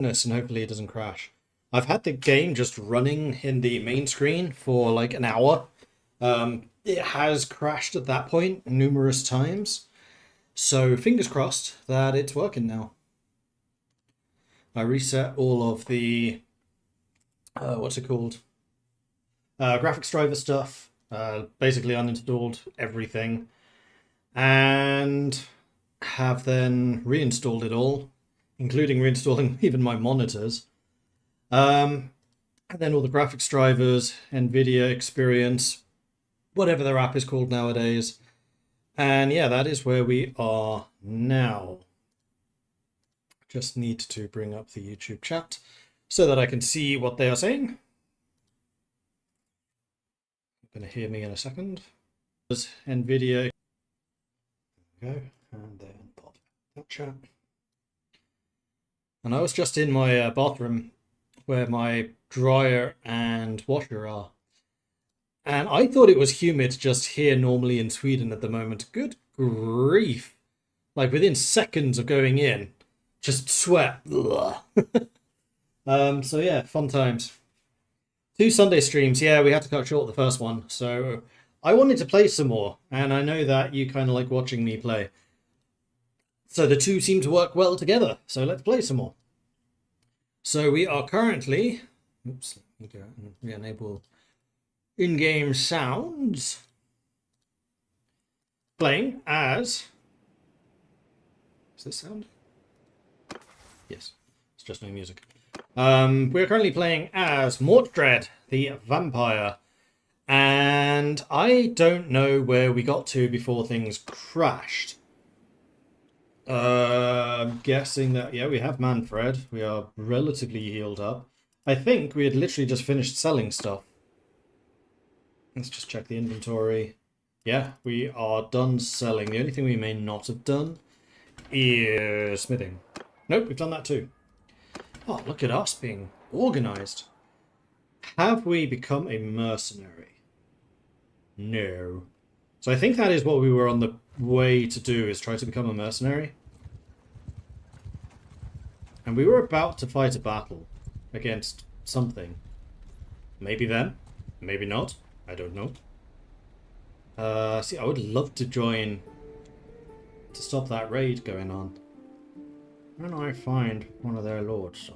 and hopefully it doesn't crash. I've had the game just running in the main screen for like an hour. It has crashed at that point numerous times. So fingers crossed that it's working now. I reset all of the, what's it called? Graphics driver stuff. Basically uninstalled everything. And have then reinstalled it all, including reinstalling even my monitors. And then all the graphics drivers, NVIDIA Experience, whatever their app is called nowadays. And yeah, that is where we are now. Just need to bring up the YouTube chat so that I can see what they are saying. You're going to hear me in a second. NVIDIA. There we go. And then pop that chat. And I was just in my bathroom where my dryer and washer are. And I thought it was humid just here normally in Sweden at the moment. Good grief. Like within seconds of going in, just sweat. So yeah, fun times. 2 Sunday streams. Yeah, we had to cut short the first one. So I wanted to play some more. And I know that you kind of like watching me play. So the two seem to work well together. So let's play some more. So we are currently... Oops. We enable in-game sounds. Playing as... Is this sound? Yes. It's just no music. We're currently playing as Mordred, the vampire. And I don't know where we got to before things crashed. I'm guessing that, yeah, we have Manfred. We are relatively healed up. I think we had literally just finished selling stuff. Let's just check the inventory. Yeah, we are done selling. The only thing we may not have done is smithing. Nope, we've done that too. Oh, look at us being organized. Have we become a mercenary? No. So I think that is what we were on the way to do, is try to become a mercenary. And we were about to fight a battle against something. Maybe them, maybe not. I don't know. See, I would love to join to stop that raid going on. When I find one of their lords.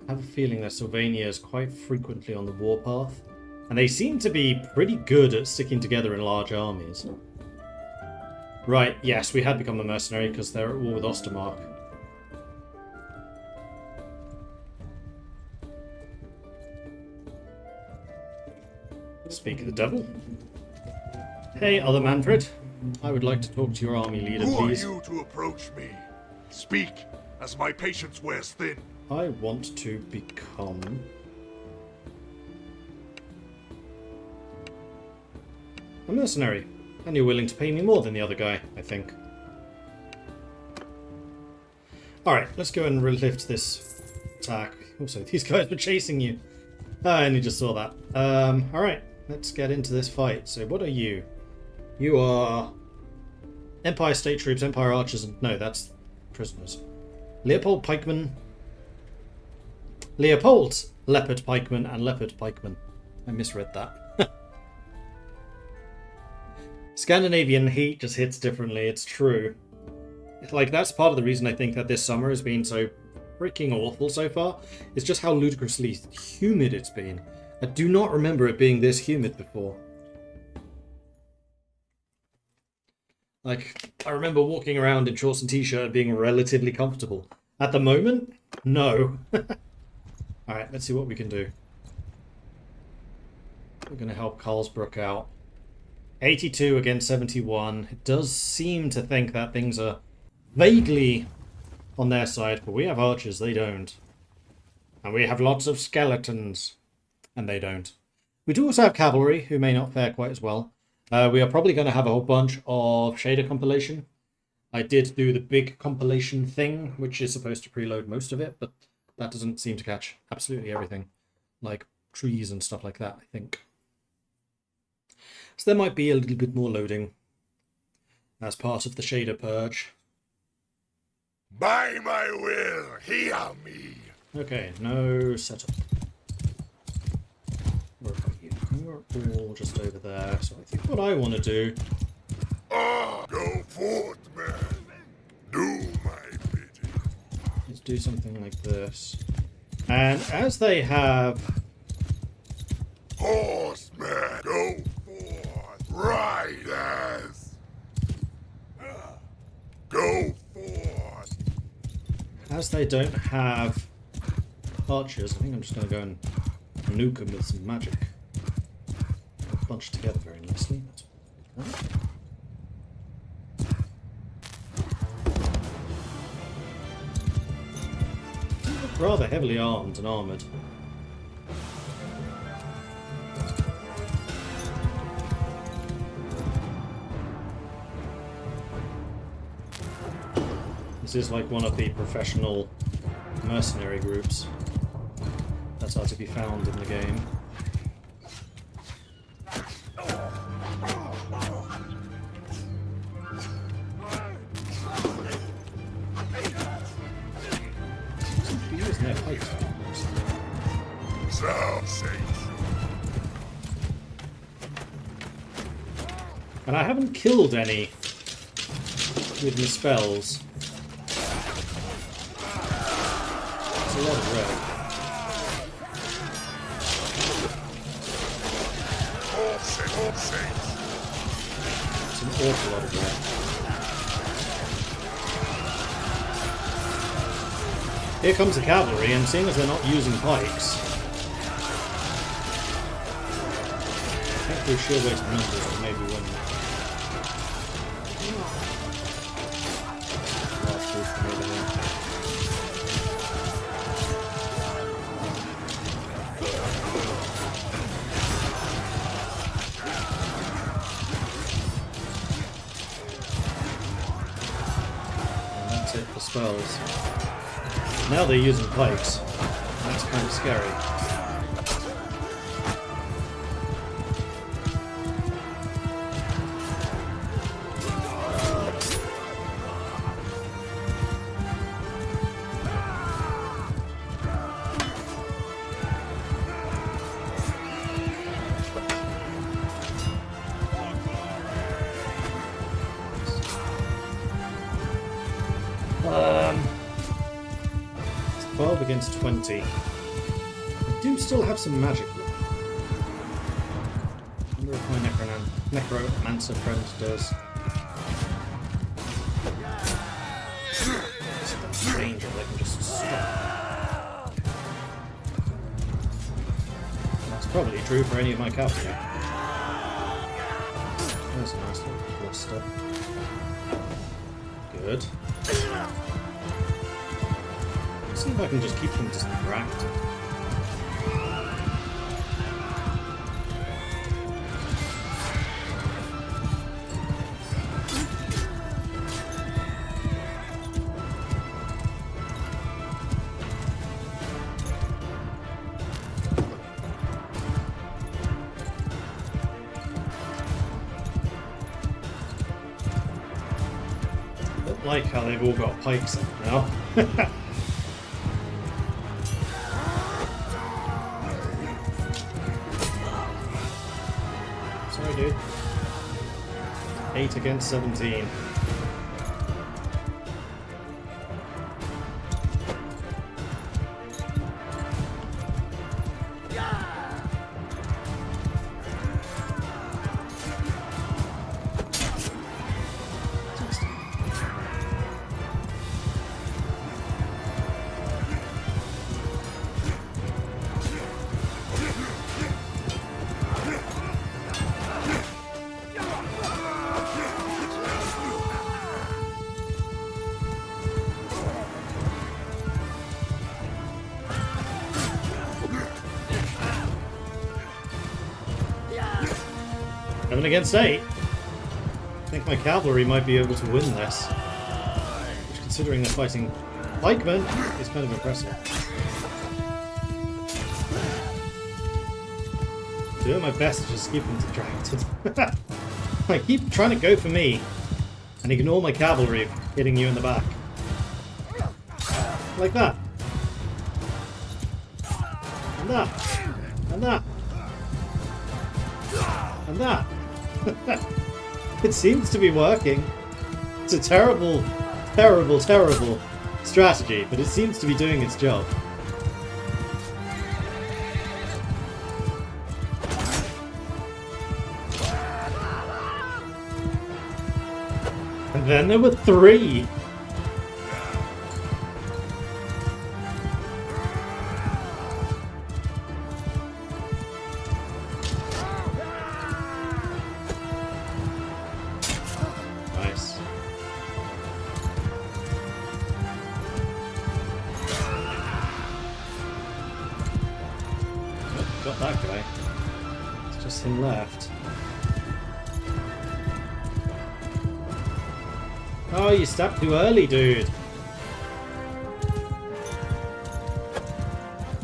I have a feeling that Sylvania is quite frequently on the warpath. And they seem to be pretty good at sticking together in large armies. Right, yes, we had become a mercenary because they're at war with Ostermark. Speak of the devil. Hey, other Manfred. I would like to talk to your army leader, please. Who are you to approach me? Speak, as my patience wears thin. I want to become... a mercenary. And you're willing to pay me more than the other guy, I think. Alright, let's go and relift this attack. Also, these guys were chasing you. I only just saw that. Alright, let's get into this fight. So what are you? You are... Empire State Troops, Empire Archers, and... No, that's prisoners. Leopold Pikemen. Leopold's Leopard Pikemen and Leopard Pikemen. I misread that. Scandinavian heat just hits differently, it's true. Like, that's part of the reason I think that this summer has been so freaking awful so far. It's just how ludicrously humid it's been. I do not remember it being this humid before. Like, I remember walking around in shorts and t-shirt and being relatively comfortable. At the moment, no. Alright, let's see what we can do. We're going to help Carlsbrook out. 82 against 71. It does seem to think that things are vaguely on their side, but we have archers, they don't. And we have lots of skeletons, and they don't. We do also have cavalry, who may not fare quite as well. We are probably going to have a whole bunch of shader compilation. I did do the big compilation thing, which is supposed to preload most of it, but that doesn't seem to catch absolutely everything. Like trees and stuff like that, I think. So there might be a little bit more loading as part of the shader purge. By my will, hear me. Okay, no setup. Where are you? You're all just over there. So I think what I want to do... Go forth, man. Do my bidding. is do something like this. And as they have... Horsemen, go forth. Riders, go forth. As they don't have archers, I think I'm just going to go and nuke them with some magic. Bunch together very nicely. That's what they look rather heavily armed and armoured. This is like one of the professional mercenary groups that are to be found in the game. Using their pikes. So safe. And I haven't killed any with my spells. It's a lot of red. All safe. It's an awful lot of red. Here comes the cavalry, and seeing as they're not using pikes, I think through sheer weight of numbers we may be winning. Large group from over here. And that's it for spells. Now they're using pikes. That's kind of scary. It's 12 against 20. I do still have some magic left. I wonder if my necromancer friend does. So that's danger, they can just stop. That's probably true for any of my cavalry. There's a nice little cluster. Good. See if I can just keep them distracted. I don't like how they've all got pikes up now. Sorry, dude. 8 against 17. Seven against 8. I think my cavalry might be able to win this. Which, considering they're fighting pikemen, is kind of impressive. Doing my best to just keep them distracted. I keep trying to go for me and ignore my cavalry hitting you in the back. Like that. And that. And that. And that. It seems to be working. It's a terrible, terrible, terrible strategy, but it seems to be doing its job. And then there were 3. Nice. Oh, got that guy. It's just him left. Oh, you stabbed too early, dude.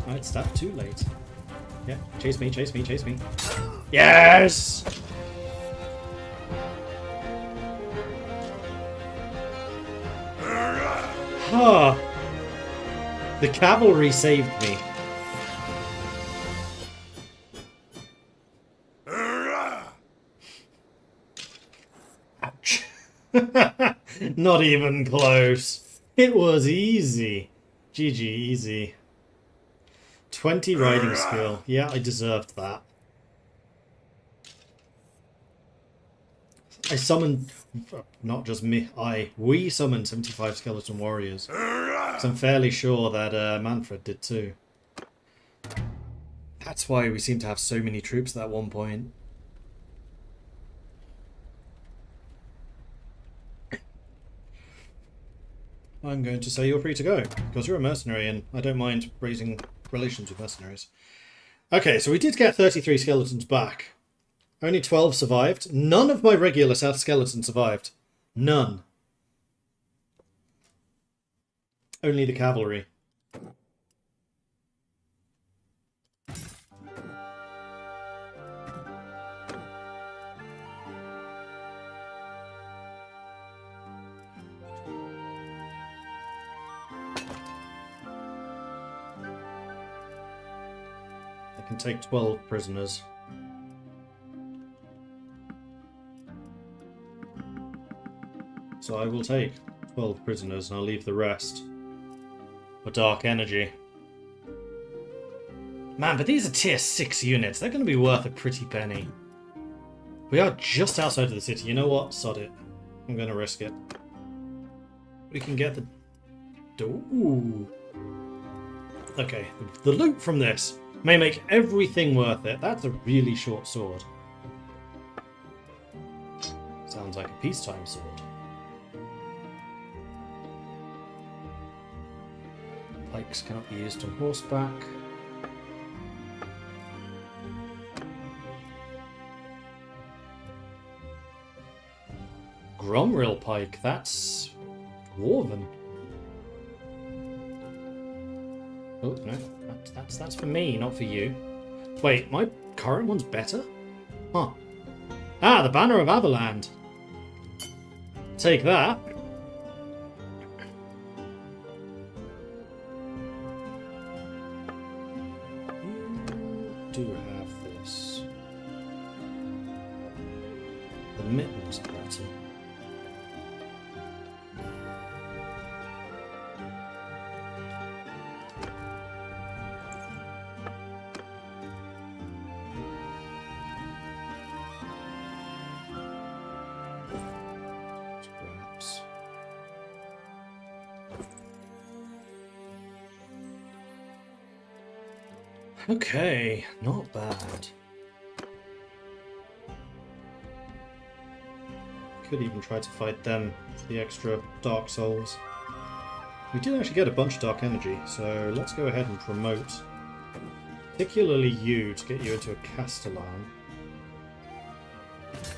I'd stabbed too late. Yeah, chase me, chase me, chase me. Yes! Huh. The cavalry saved me. Ouch. Not even close. It was easy. GG, easy. 20 riding skill. Yeah, I deserved that. I summoned, not just me, we summoned 75 skeleton warriors. So I'm fairly sure that Manfred did too. That's why we seem to have so many troops at one point. I'm going to say you're free to go, because you're a mercenary and I don't mind raising relations with mercenaries. Okay, so we did get 33 skeletons back. Only 12 survived. None of my regular South skeletons survived. None. Only the cavalry. I can take 12 prisoners. So I will take 12 prisoners and I'll leave the rest for dark energy. Man, but these are tier 6 units. They're going to be worth a pretty penny. We are just outside of the city. You know what? Sod it. I'm going to risk it. We can get the... Ooh. Okay, the loot from this may make everything worth it. That's a really short sword. Sounds like a peacetime sword. Pikes cannot be used on horseback. Gromril pike, that's dwarven. Oh no, that's for me, not for you. Wait, my current one's better? Huh. Ah, the Banner of Averland. Take that. You do have this. The mittens are better. Scraps. Okay, not bad. Could even try to fight them for the extra Dark Souls. We did actually get a bunch of Dark Energy, so let's go ahead and promote, particularly you, to get you into a Castellan.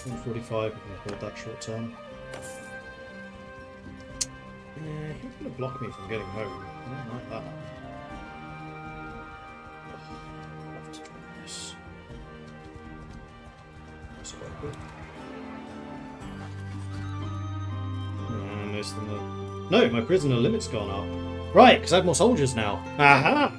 145, we can afford that short term. Yeah, he's going to block me from getting home. I don't like that. Most of them are... No, my prisoner limit's gone up. Right, because I have more soldiers now. Aha!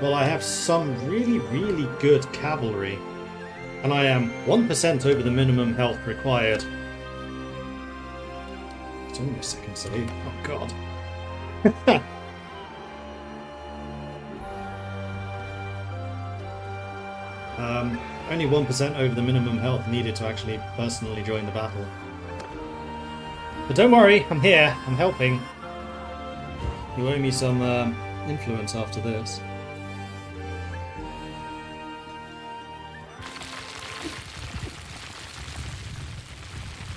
Well, I have some really, really good cavalry. And I am 1% over the minimum health required. It's only a second save. Oh, God. Only 1% over the minimum health needed to actually personally join the battle. But don't worry, I'm here. I'm helping. You owe me some influence after this.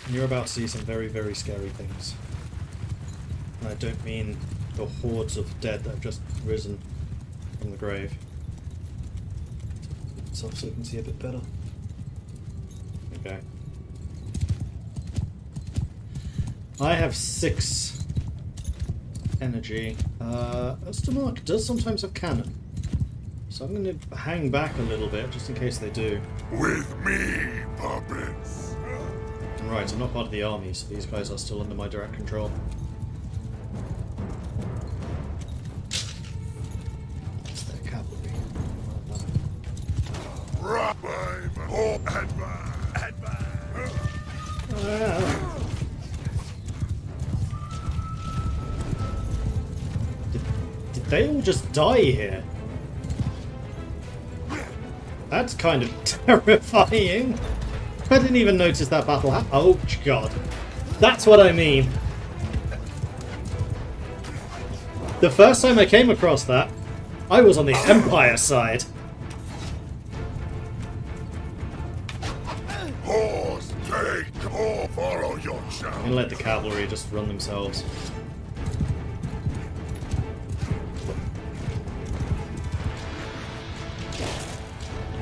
And you're about to see some very, very scary things. And I don't mean the hordes of dead that have just risen from the grave. So you can see a bit better. Okay. I have 6 energy. Ostermark does sometimes have cannon. So I'm going to hang back a little bit just in case they do. With me, puppets. Right, I'm not part of the army, so these guys are still under my direct control. That's their cavalry. Did they all just die here? That's kind of terrifying. I didn't even notice that battle happened. Oh, God. That's what I mean. The first time I came across that, I was on the Empire side. Horse, take or follow your I'm shadow. gonna let the cavalry just run themselves.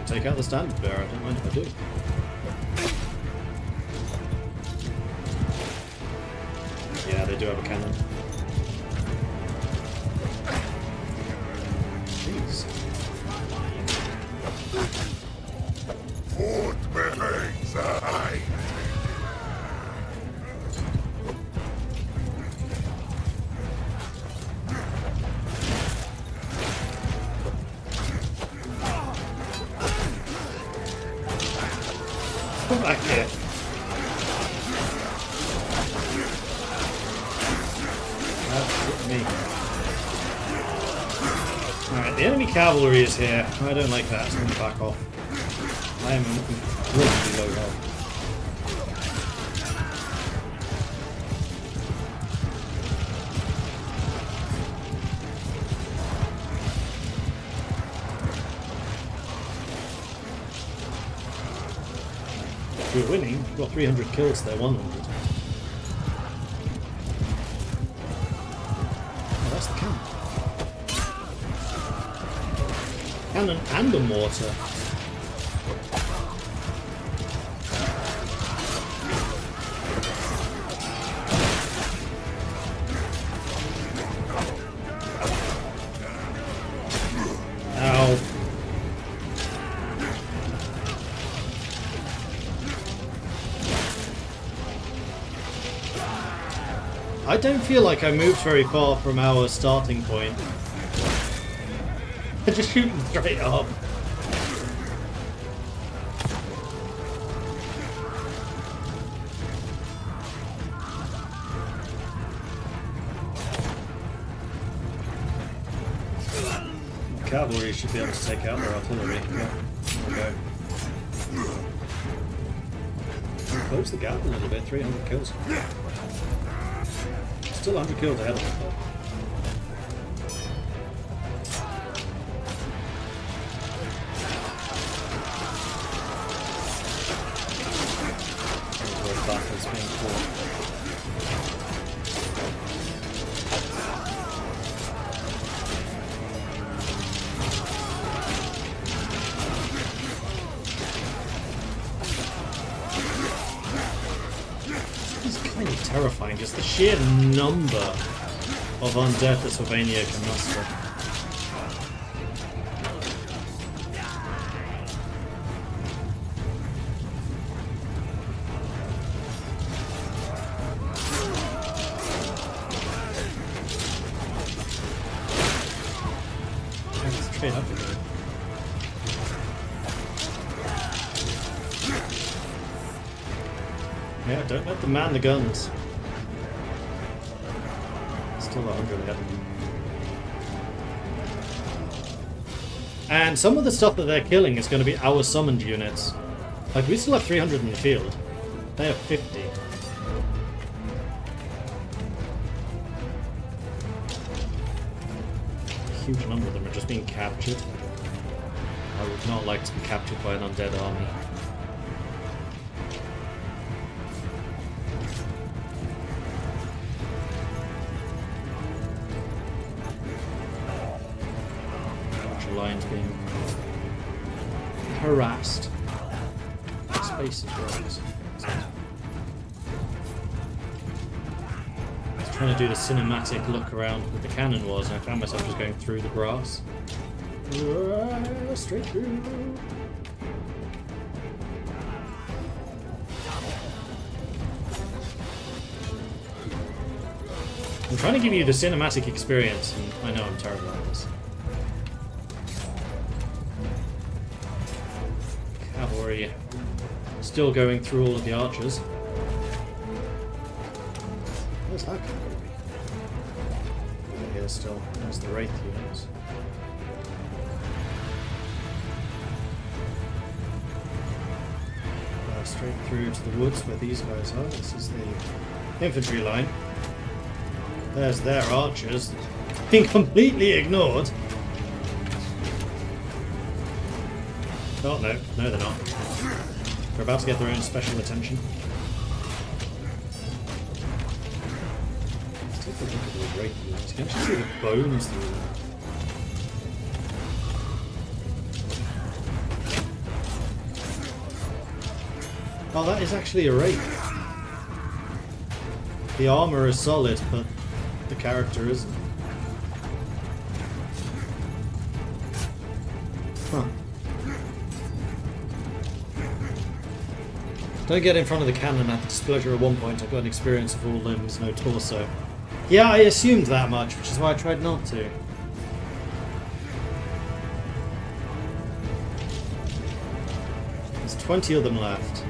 Take out the standard bearer, I don't mind if I do. Yeah, they do have a cannon. Jeez. Fort behind I. Come back here. That's me. Alright, the enemy cavalry is here. I don't like that, so I'm going to back off. I am incredibly low health. We're winning. We've got 300 kills there, 100. Oh, that's the cannon. Cannon and a mortar. Ow. I don't feel like I moved very far from our starting point. I just shoot them straight up. Cavalry should be able to take out their artillery. Yeah, there we go. Close the gap a little bit, 300 kills. Still 100 kills ahead of us though. Where battle's being fought. Terrifying, just the sheer number of undead that Sylvania can muster. straight up again. Yeah, don't let them man the guns. Still 100 yet. And some of the stuff that they're killing is going to be our summoned units. Like, we still have 300 in the field. They have 50. A huge number of them are just being captured. I would not like to be captured by an undead army. Lines being harassed. Space is right. I was trying to do the cinematic look around with the cannon was, and I found myself just going through the grass. Straight through. I'm trying to give you the cinematic experience, and I know I'm terrible at this. Cavalry still going through all of the archers. Where's that cavalry? Over here still. There's the wraith units. Straight through to the woods where these guys are. This is the infantry line. There's their archers being completely ignored. Oh, no. No, they're not. They're about to get their own special attention. Let's take a look at the wraith units. You can actually see the bones through them. Oh, that is actually a wraith. The armor is solid, but the character isn't. Huh. Don't get in front of the cannon at the displeasure at one point. I got an experience of all limbs, no torso. Yeah, I assumed that much, which is why I tried not to. There's 20 of them left.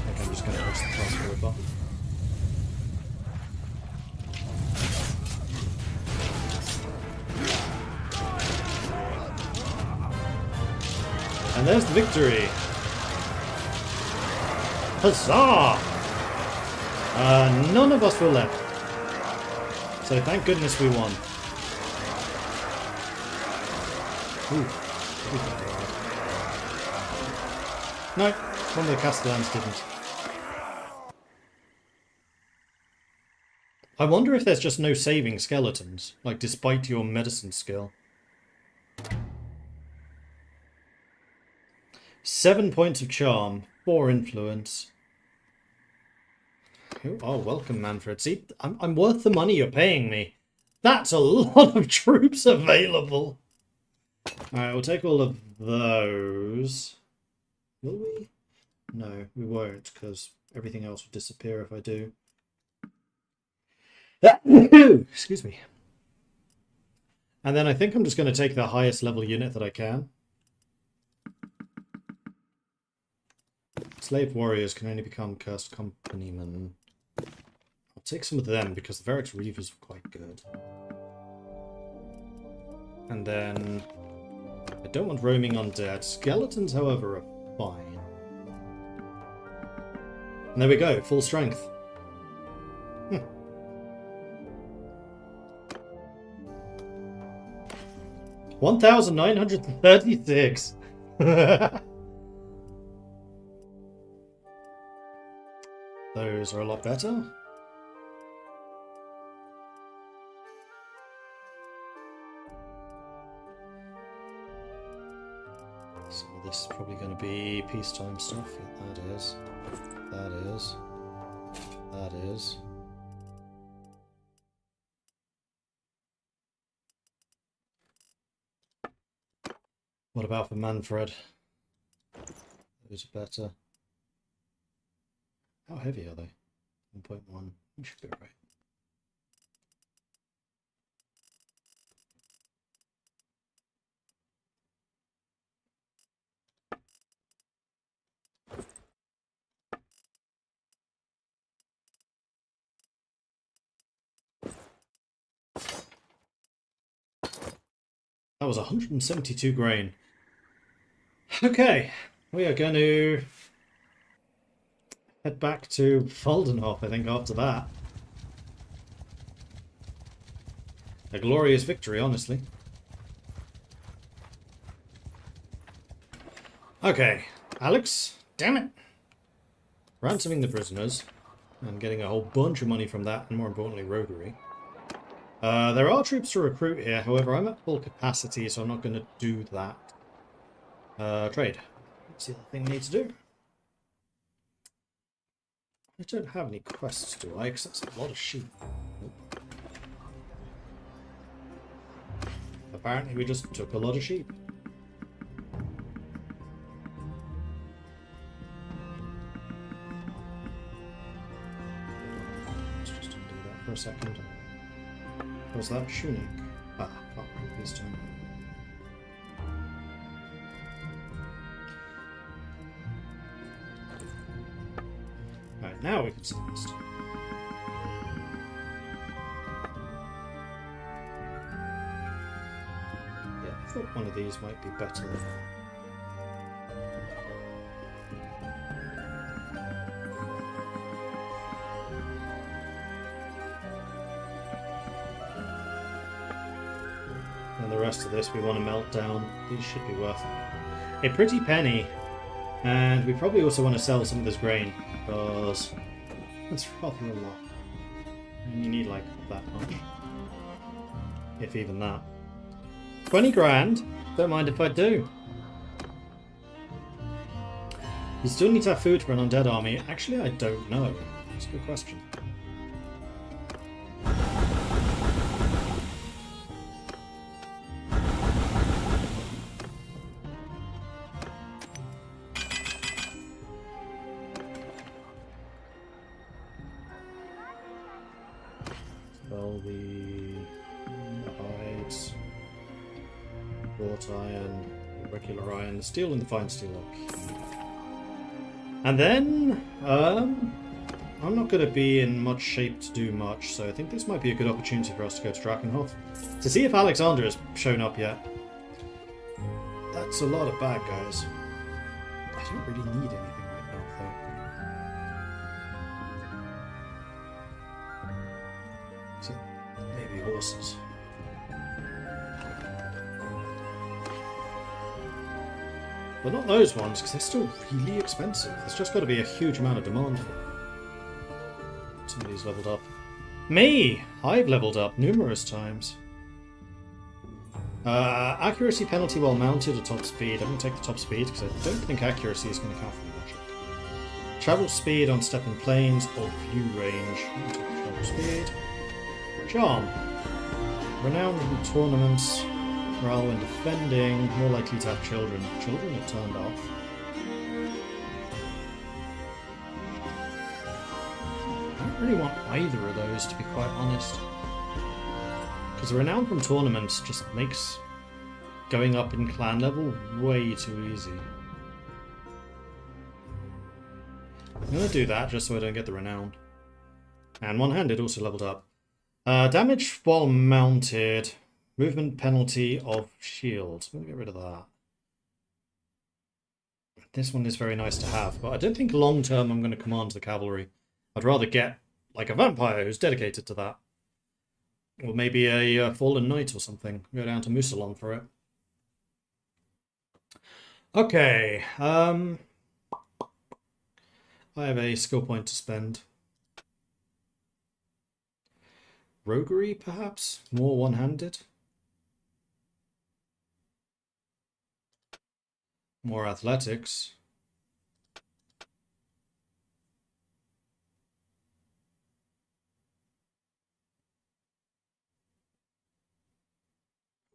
I think I'm just going to push the fast forward button. And there's the victory! Huzzah! None of us were left. So thank goodness we won. Ooh. No, one of the Castellans didn't. I wonder if there's just no saving skeletons, like despite your medicine skill. 7 points of charm, 4 influence. Oh, welcome, Manfred. See, I'm worth the money you're paying me. That's a lot of troops available. Alright, we'll take all of those. Will we? No, we won't, because everything else will disappear if I do. Excuse me. And then I think I'm just going to take the highest level unit that I can. Slave warriors can only become cursed companymen. I'll take some of them because the Varix Reavers are quite good. And then I don't want roaming undead. Skeletons, however, are fine. And there we go, full strength. 1,936. Those are a lot better. So this is probably going to be peacetime stuff. Yeah, that is. That is. That is. What about for Manfred? Those are better. How heavy are they? 1.1. We should be right. was 172 grain. Okay, we are going to head back to Foldenhof, I think, after that. A glorious victory, honestly. Okay, Alex, damn it. Ransoming the prisoners and getting a whole bunch of money from that, and more importantly, roguery. There are troops to recruit here, however, I'm at full capacity, so I'm not going to do that. Trade. That's the other thing we need to do. I don't have any quests, do I? Because that's a lot of sheep. Nope. Apparently we just took a lot of sheep. Let's just undo that for a second. Was that Shunik? Ah, can't remember this time. Right, now we can see this. Yeah, I thought one of these might be better. And the rest of this we want to melt down. These should be worth a pretty penny. And we probably also want to sell some of this grain, because that's rather a lot. And you need like that much. If even that. 20 grand? Don't mind if I do. You still need to have food for an undead army? Actually, I don't know. That's a good question. Well, the hides, wrought iron, regular iron, the steel and the fine steel are key. And then, I'm not going to be in much shape to do much, so I think this might be a good opportunity for us to go to Drakenhof to see if Alexander has shown up yet. That's a lot of bad guys. I don't really need anything right now, though. So, maybe horses. But not those ones, because they're still really expensive. There's just got to be a huge amount of demand for them. Somebody's leveled up. Me! I've leveled up numerous times. Accuracy penalty while mounted or top speed. I'm going to take the top speed, because I don't think accuracy is going to count for much. Travel speed on step and plains or view range. I'm going to take the travel speed. Charm. Renowned in tournaments. Morale when defending. More likely to have children. Children are turned off. I don't really want either of those, to be quite honest. Because renown from tournaments just makes going up in clan level way too easy. I'm going to do that just so I don't get the renown. And one-handed also leveled up. Damage while mounted. Movement penalty of shield. I'm going to get rid of that. This one is very nice to have, but I don't think long-term I'm going to command the cavalry. I'd rather get like a vampire who's dedicated to that. Or maybe a fallen knight or something. Go down to Musalon for it. Okay. I have a skill point to spend. Roguery, perhaps? More one-handed? More athletics.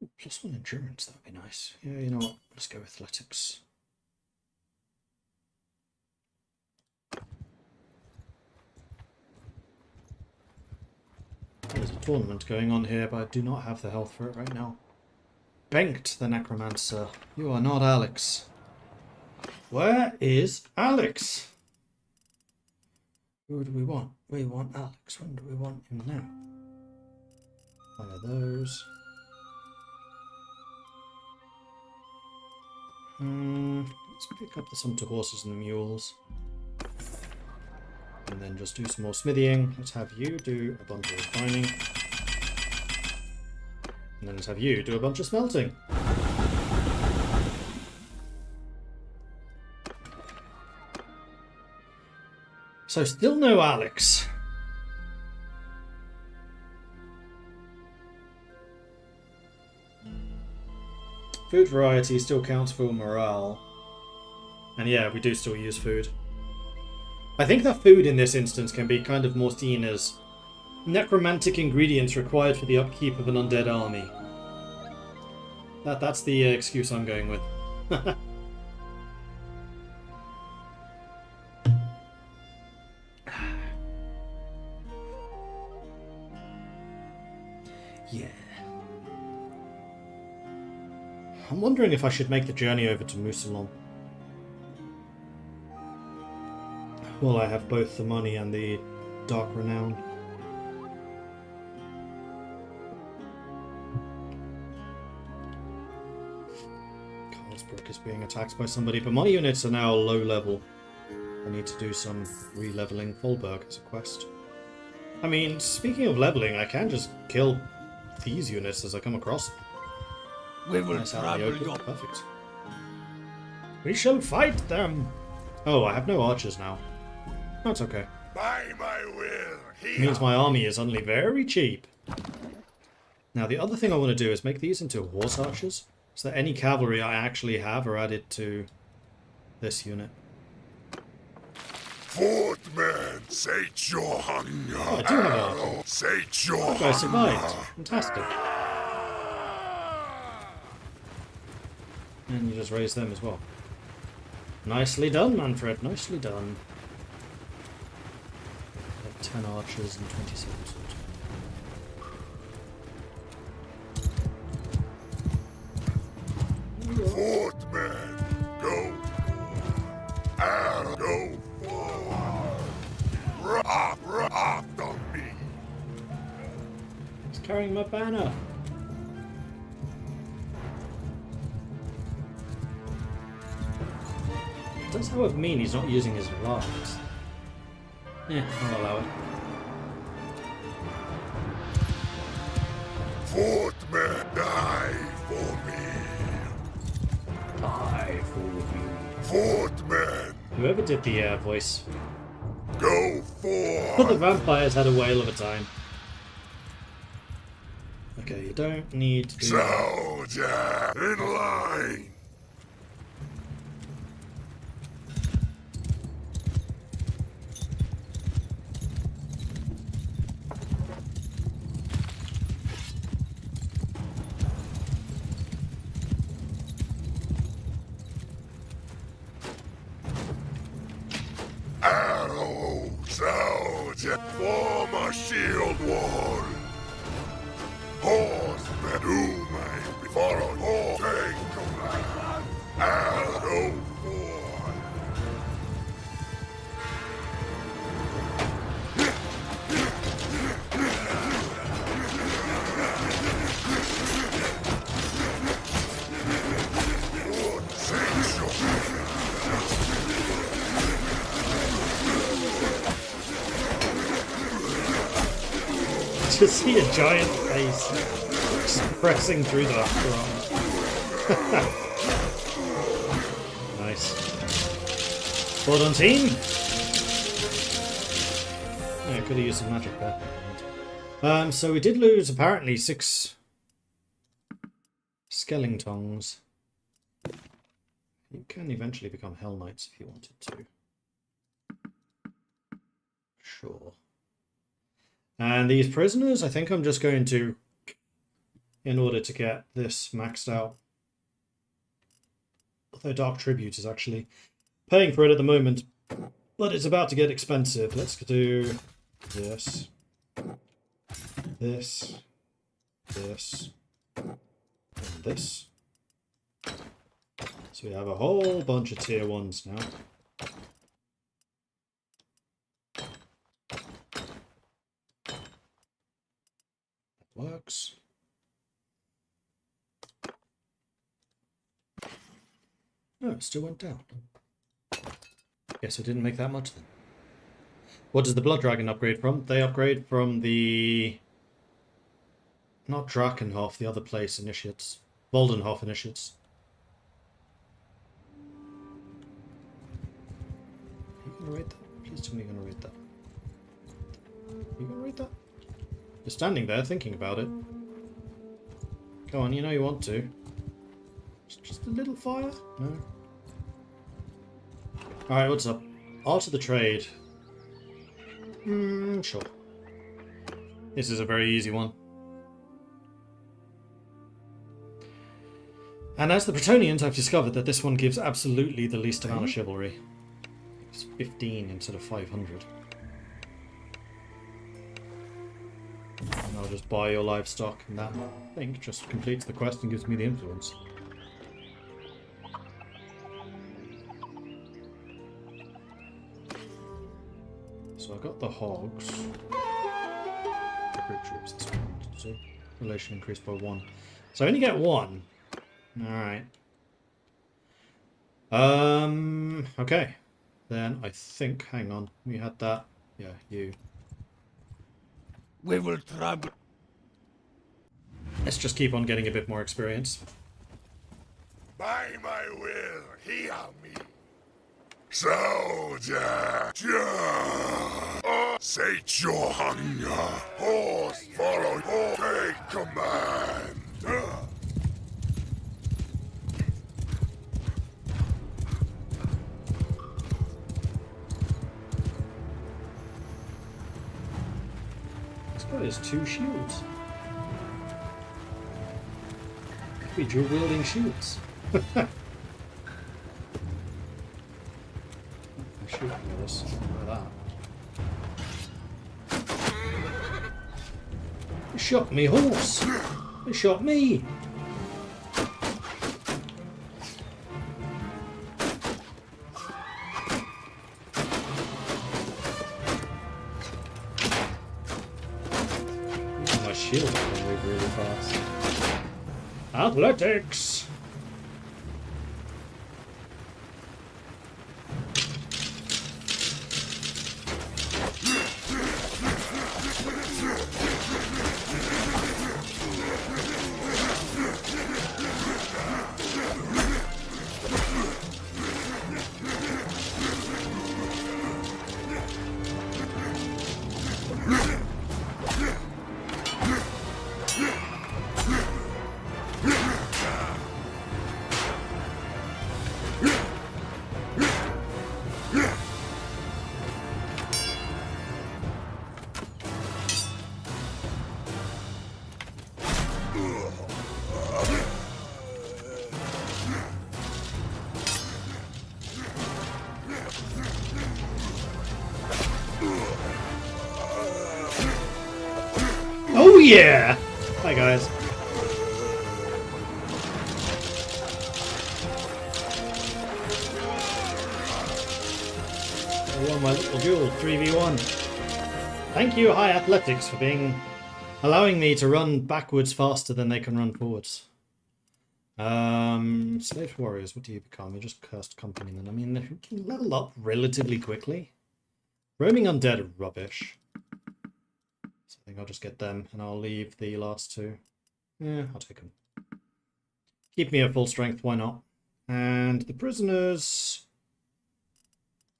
Ooh, +1 endurance, that would be nice. Yeah, you know what? Let's go athletics. There's a tournament going on here, but I do not have the health for it right now. Bengt the Necromancer. You are not Alex. Where is Alex? Who do we want? We want Alex. When do we want him now? Fire those. Let's pick up some to horses and mules. And then just do some more smithying. Let's have you do a bunch of refining. And then let's have you do a bunch of smelting. So still no Alex. Food variety still counts for morale. And yeah, we do still use food. I think that food in this instance can be kind of more seen as necromantic ingredients required for the upkeep of an undead army. That's the excuse I'm going with. Yeah. I'm wondering if I should make the journey over to Mousillon. Well, I have both the money and the dark renown. Carlsbrook is being attacked by somebody, but my units are now low level. I need to do some re-leveling Folberg as a quest. I mean, speaking of leveling, I can just kill these units as I come across them. We will Nice out in the travel open. Perfect. We shall fight them! Oh, I have no archers now. That's okay. By my will, It means my army is only very cheap. Now, the other thing I want to do is make these into horse archers, so that any cavalry I actually have are added to this unit. Footman, sate your hunger. Oh, I do have archers. Sate your Oh, I survived. Fantastic. And you just raise them as well. Nicely done, Manfred. Nicely done. 10 archers and 27 swordsmen. Footman, go. I'll go forward. After me. He's carrying my banner. It does, however, mean he's not using his lance. Yeah, I'll allow it. Footman, die for me. Die for you. Footman, Whoever did the voice. go But forward. the vampires had a whale of a time. Okay, you don't need to do that. Soldier, in line. Arrow, soldier, form a shield wall. Horsemen, do my follow. Oh, take command. I'll go forward. Just see a giant face pressing through the ground. Nice. Well done, team. Yeah, could have used some magic there. So we did lose apparently 6 Skellingtongs. You can eventually become Hell Knights if you wanted to. Sure. And these prisoners, I think I'm just going to, in order to get this maxed out. Although Dark Tribute is actually paying for it at the moment, but it's about to get expensive. Let's do this, this, this, and this. So we have a whole bunch of tier 1s now. Works. Oh, it still went down. Guess it didn't make that much then. What does the Blood Dragon upgrade from? They upgrade from the... Not Drakenhof, the other place initiates. Voldenhof initiates. Are you gonna read that? Please tell me you're gonna read that. Are you gonna read that? You're standing there thinking about it. Go on, you know you want to. Just a little fire? No? Alright, what's up? Art of the Trade. Sure. This is a very easy one. And as the Bretonians, I've discovered that this one gives absolutely the least amount of chivalry. It's 15 instead of 500. And I'll just buy your livestock, and that, I think, just completes the quest and gives me the influence. So I got the hogs. Recruit troops, that's what I wanted to do. Relation increased by 1. So I only get 1. Alright. Okay. Then I think, hang on, we had that. Yeah, you. We will travel. Let's just keep on getting a bit more experience. By my will, hear me. Soldier, sate your hunger. Horse, follow, take command. This guy has 2 shields. Could be dual wielding shields. Shoot me this. Look at that. They shot me horse. They shot me. My shield can move really fast. Athletics. Oh yeah! Hi guys. I won my little duel, 3v1. Thank you, High Athletics, for allowing me to run backwards faster than they can run forwards. Slave warriors, what do you become? You're just cursed companymen. I mean, they can level up relatively quickly. Roaming undead are rubbish. So I think I'll just get them, and I'll leave the last 2. Yeah, I'll take them. Keep me at full strength, why not? And the prisoners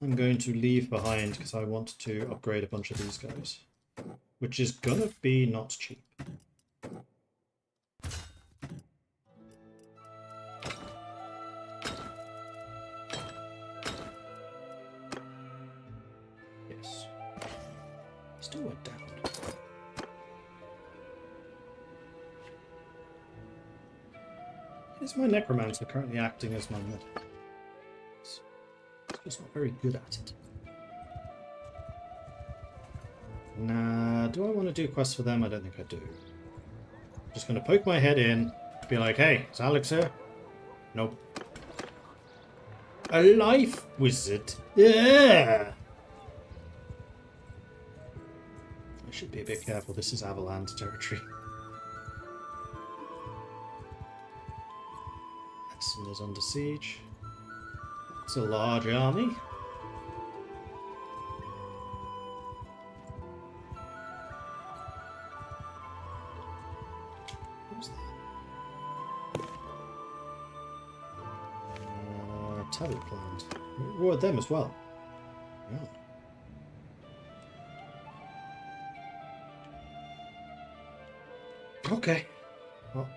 I'm going to leave behind because I want to upgrade a bunch of these guys. Which is gonna be not cheap. Yes. Still went down. Is my necromancer currently acting as my med? He's not very good at it. Nah, do I want to do quests for them? I don't think I do. Just gonna poke my head in, be like, hey, is Alex here? Nope. A life wizard. Yeah. I should be a bit careful. This is Avalanche territory. Edson is under siege. It's a large army. What's that? Talent plant. We reward them as well. Yeah. Okay. Well,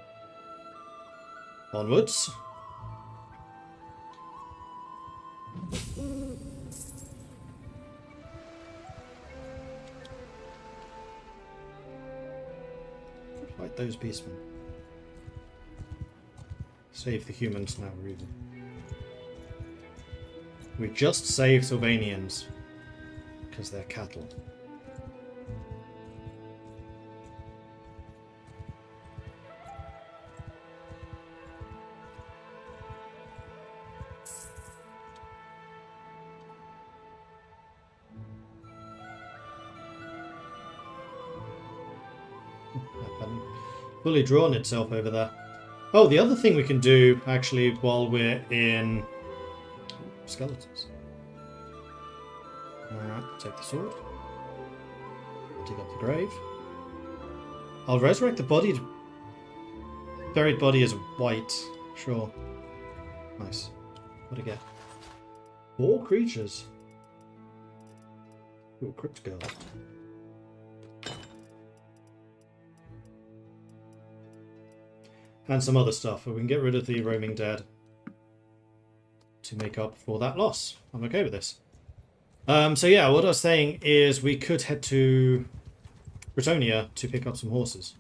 onwards. Fight those beastmen. Save the humans now, really. We just saved Sylvanians because they're cattle. Fully drawn itself over there. Oh, the other thing we can do, actually, while we're in... skeletons. Alright, take the sword. Dig up the grave. I'll resurrect the body. Buried body is white. Sure. Nice. What'd I get? 4 creatures. Ooh, crypt girl. And some other stuff, but we can get rid of the roaming dead to make up for that loss. I'm okay with this. So yeah, what I was saying is we could head to Britonia to pick up some horses.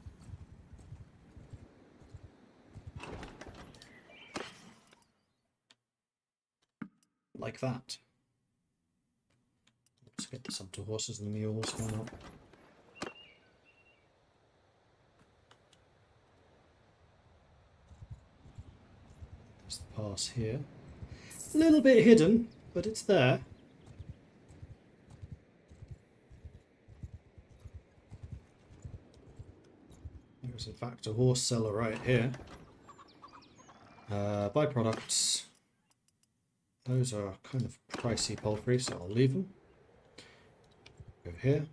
Like that. Let's get some to horses and mules, why not? There's the pass here. A little bit hidden, but it's there. There's in fact a horse seller right here. Byproducts. Those are kind of pricey poultry, so I'll leave them. Go here.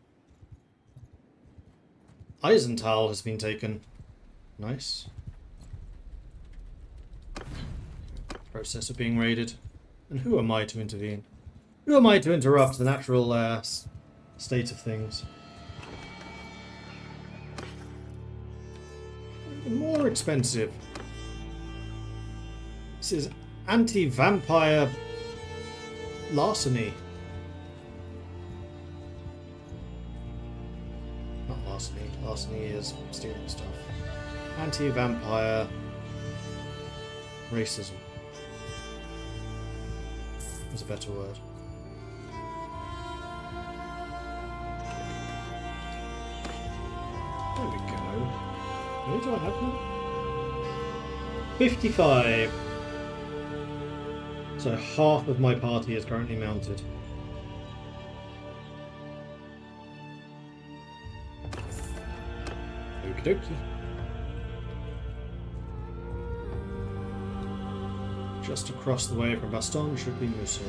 Eisenthal has been taken. Nice. Process of being raided. And who am I to intervene? Who am I to interrupt the natural state of things? More expensive. This is anti-vampire larceny. Not larceny. Larceny is stealing stuff. Anti-vampire racism. Is a better word. There we go. Where do I have them? 55. So half of my party is currently mounted. Okie dokie. Just across the way from Baston should be Musil.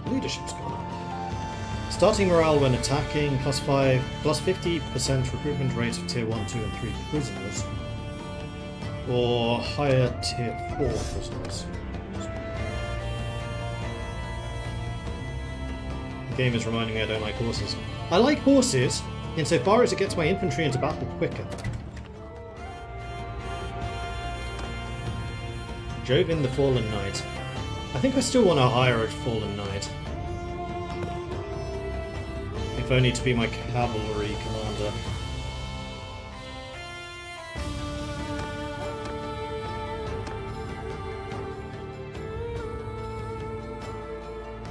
Leadership's gone up. Starting morale when attacking, +5, +50% recruitment rate of tier 1, 2 and 3 prisoners. Or higher tier 4 prisoners. The game is reminding me I don't like horses. I like horses insofar as it gets my infantry into battle quicker. Jovin the Fallen Knight. I think I still want to hire a Fallen Knight. If only to be my cavalry commander.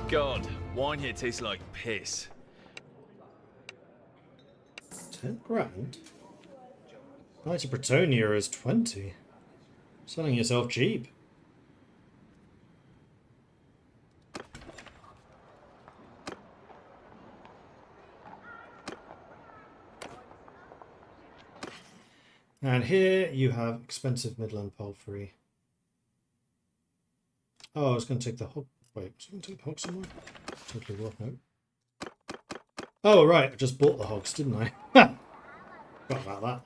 God, wine here tastes like piss. 10 grand? Knight of Britonia is 20. Selling yourself cheap. And here you have expensive Midland poultry. Oh, I was going to take the hog. Wait, was I going to take the hog somewhere? Totally what? No. Oh, right. I just bought the hogs, didn't I? Forgot about that.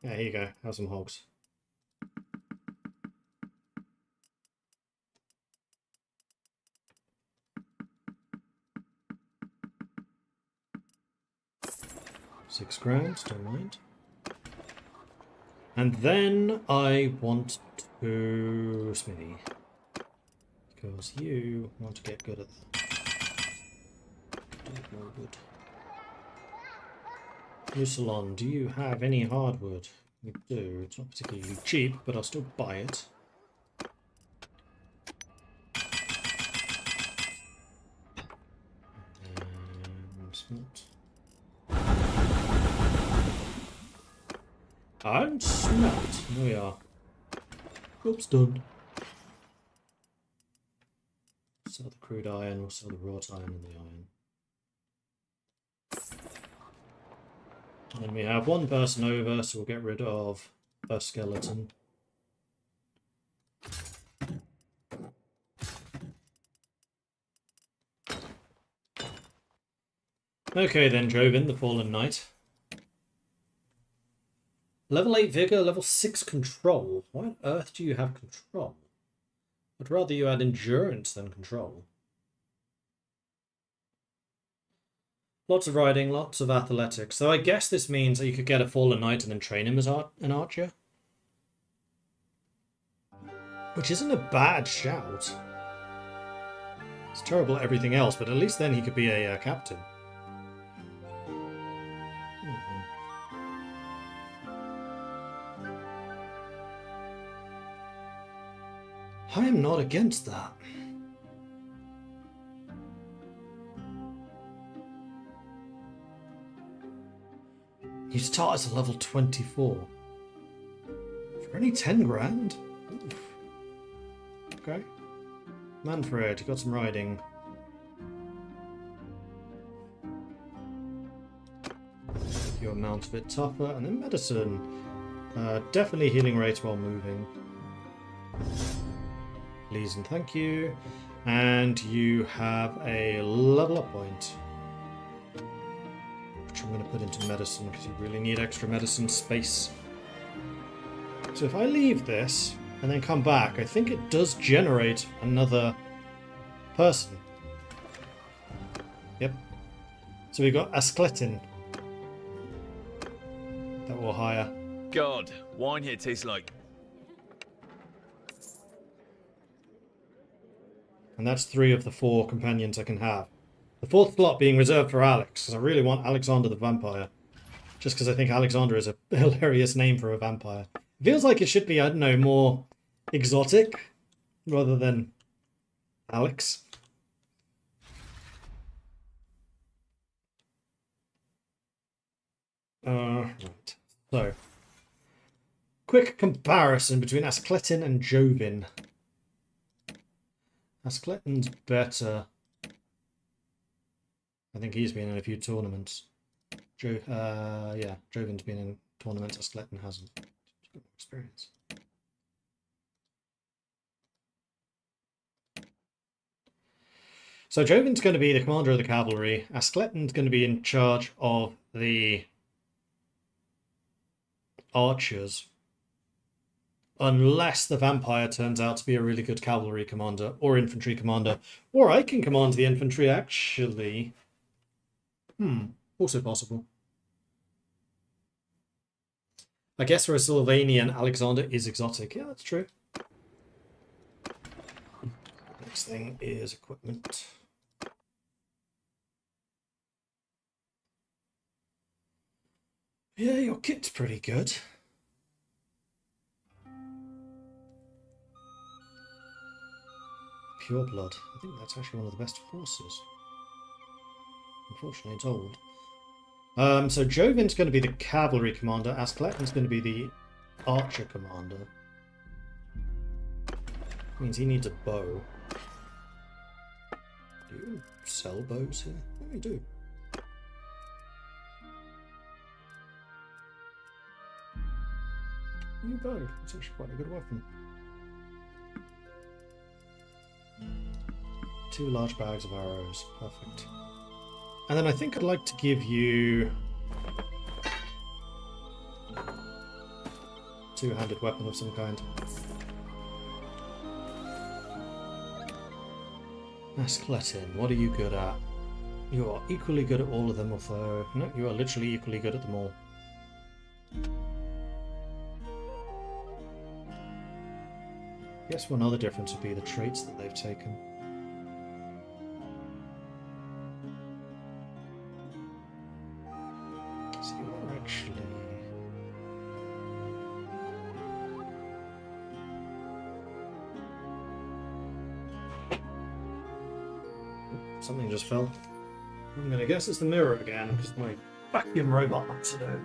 Yeah, here you go. Have some hogs. £6, don't mind. And then I want to smithy. Because you want to get good at that. Do more wood. New salon, do you have any hardwood? We do. It's not particularly cheap, but I'll still buy it. Smelt. And smelt. There we are. Oops, done. Sell the crude iron, or sell the wrought iron and the iron. And then we have one person over, so we'll get rid of a skeleton. Okay then, Jovin, the Fallen Knight. Level 8 Vigor, level 6 Control. Why on earth do you have Control? I'd rather you had Endurance than Control. Lots of riding, lots of athletics. So I guess this means that you could get a Fallen Knight and then train him as an archer. Which isn't a bad shout. It's terrible at everything else, but at least then he could be a captain. I am not against that. You start as a level 24. For only 10 grand? Oof. Okay. Manfred, you got some riding. Make your mount a bit tougher. And then medicine. Definitely healing rate while moving. Please and thank you. And you have a level up point, which I'm going to put into medicine because you really need extra medicine space. So if I leave this and then come back, I think it does generate another person. Yep. So we've got Askletin that we'll hire. God, wine here tastes like... And that's 3 of the 4 companions I can have. The 4th slot being reserved for Alex, because I really want Alexander the Vampire. Just because I think Alexander is a hilarious name for a vampire. It feels like it should be, I don't know, more exotic rather than Alex. Right. So, quick comparison between Askletin and Jovin. Askletin's better. I think he's been in a few tournaments. Yeah, Jovin's been in tournaments. Askletin hasn't. He's got more experience. So Jovin's going to be the commander of the cavalry. Askletin's going to be in charge of the archers. Unless the vampire turns out to be a really good cavalry commander or infantry commander. Or I can command the infantry, actually. Also possible. I guess for a Sylvanian, Alexander is exotic. Yeah, that's true. Next thing is equipment. Yeah, your kit's pretty good. Pure blood. I think that's actually one of the best horses. Unfortunately, it's old. So Jovin's going to be the cavalry commander. Askletin's going to be the archer commander. Means he needs a bow. Do you sell bows here? What do you do? New bow. That's actually quite a good weapon. 2 large bags of arrows. Perfect. And then I think I'd like to give you 2-handed weapon of some kind. Skeleton, what are you good at? You are equally good at all of them, although... No, you are literally equally good at them all. I guess one other difference would be the traits that they've taken. So you are actually... Something just fell. I'm gonna guess it's the mirror again, because my vacuum robot knocks it over.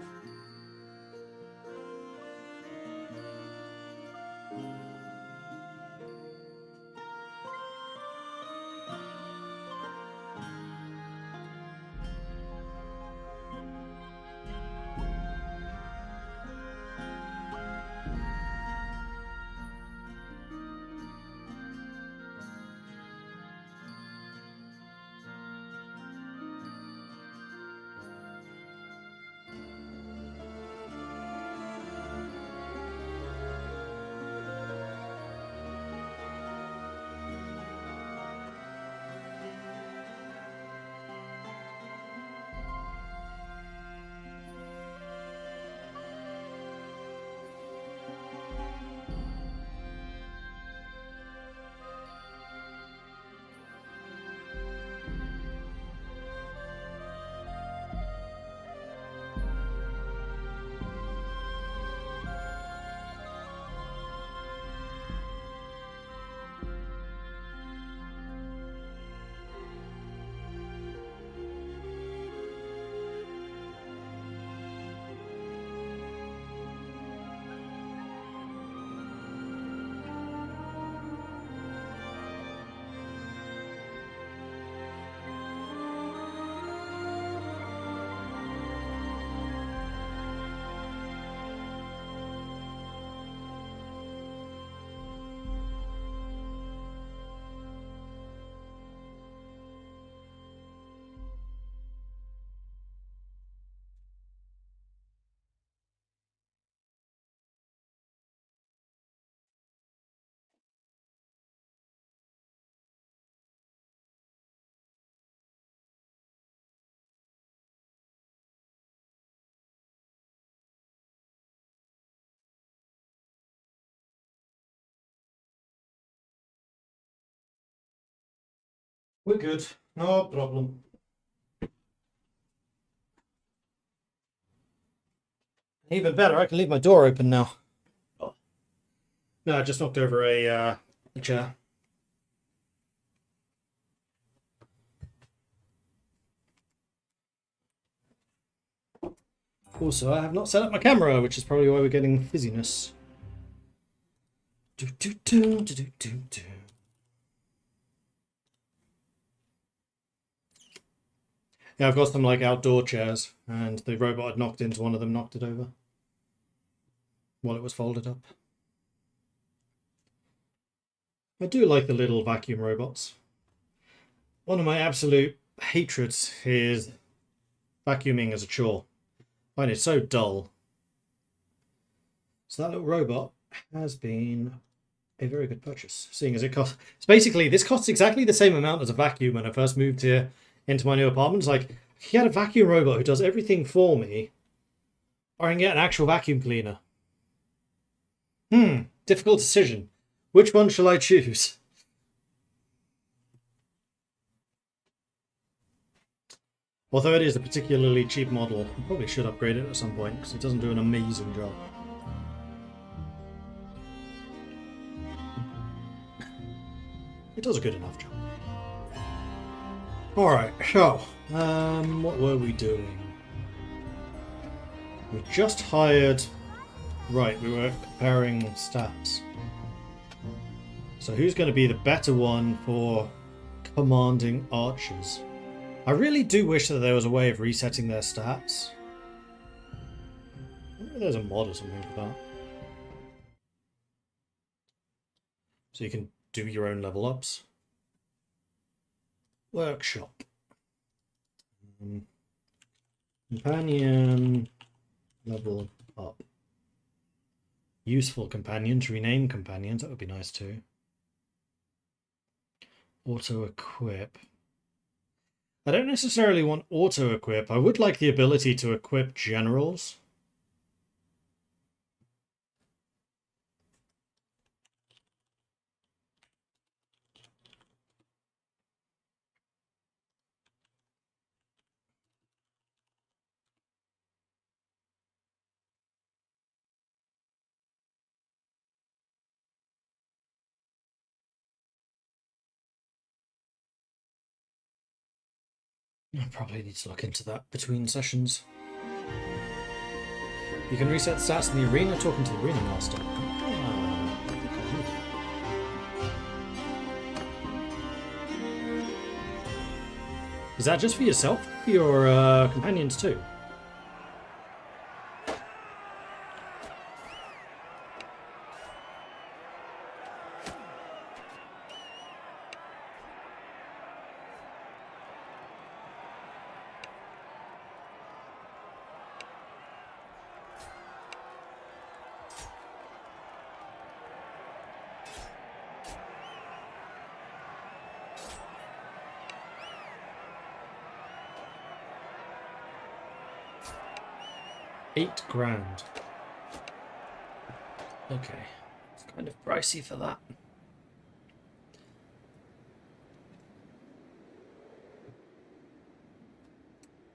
We're good. No problem. Even better, I can leave my door open now. Oh. No, I just knocked over a chair. Also, I have not set up my camera, which is probably why we're getting fizziness. Yeah, I've got some like outdoor chairs, and the robot had knocked into one of them, knocked it over while it was folded up. I do like the little vacuum robots. One of my absolute hatreds is vacuuming as a chore. I find it so dull. So that little robot has been a very good purchase, seeing as it costs... Basically, this costs exactly the same amount as a vacuum when I first moved here into my new apartment. It's like, he had a vacuum robot who does everything for me, or I can get an actual vacuum cleaner. Difficult decision. Which one shall I choose? Although it is a particularly cheap model, I probably should upgrade it at some point, because it doesn't do an amazing job. It does a good enough job. Alright, so, what were we doing? We just hired... Right, we were comparing stats. So who's going to be the better one for commanding archers? I really do wish that there was a way of resetting their stats. Maybe there's a mod or something for that. So you can do your own level ups. Workshop. Companion level up. Useful companions. Rename companions. That would be nice too. Auto equip. I don't necessarily want auto equip. I would like the ability to equip generals. I probably need to look into that between sessions. You can reset stats in the arena talking to the arena master. Is that just for yourself? For your companions too? £8,000. Okay, it's kind of pricey for that.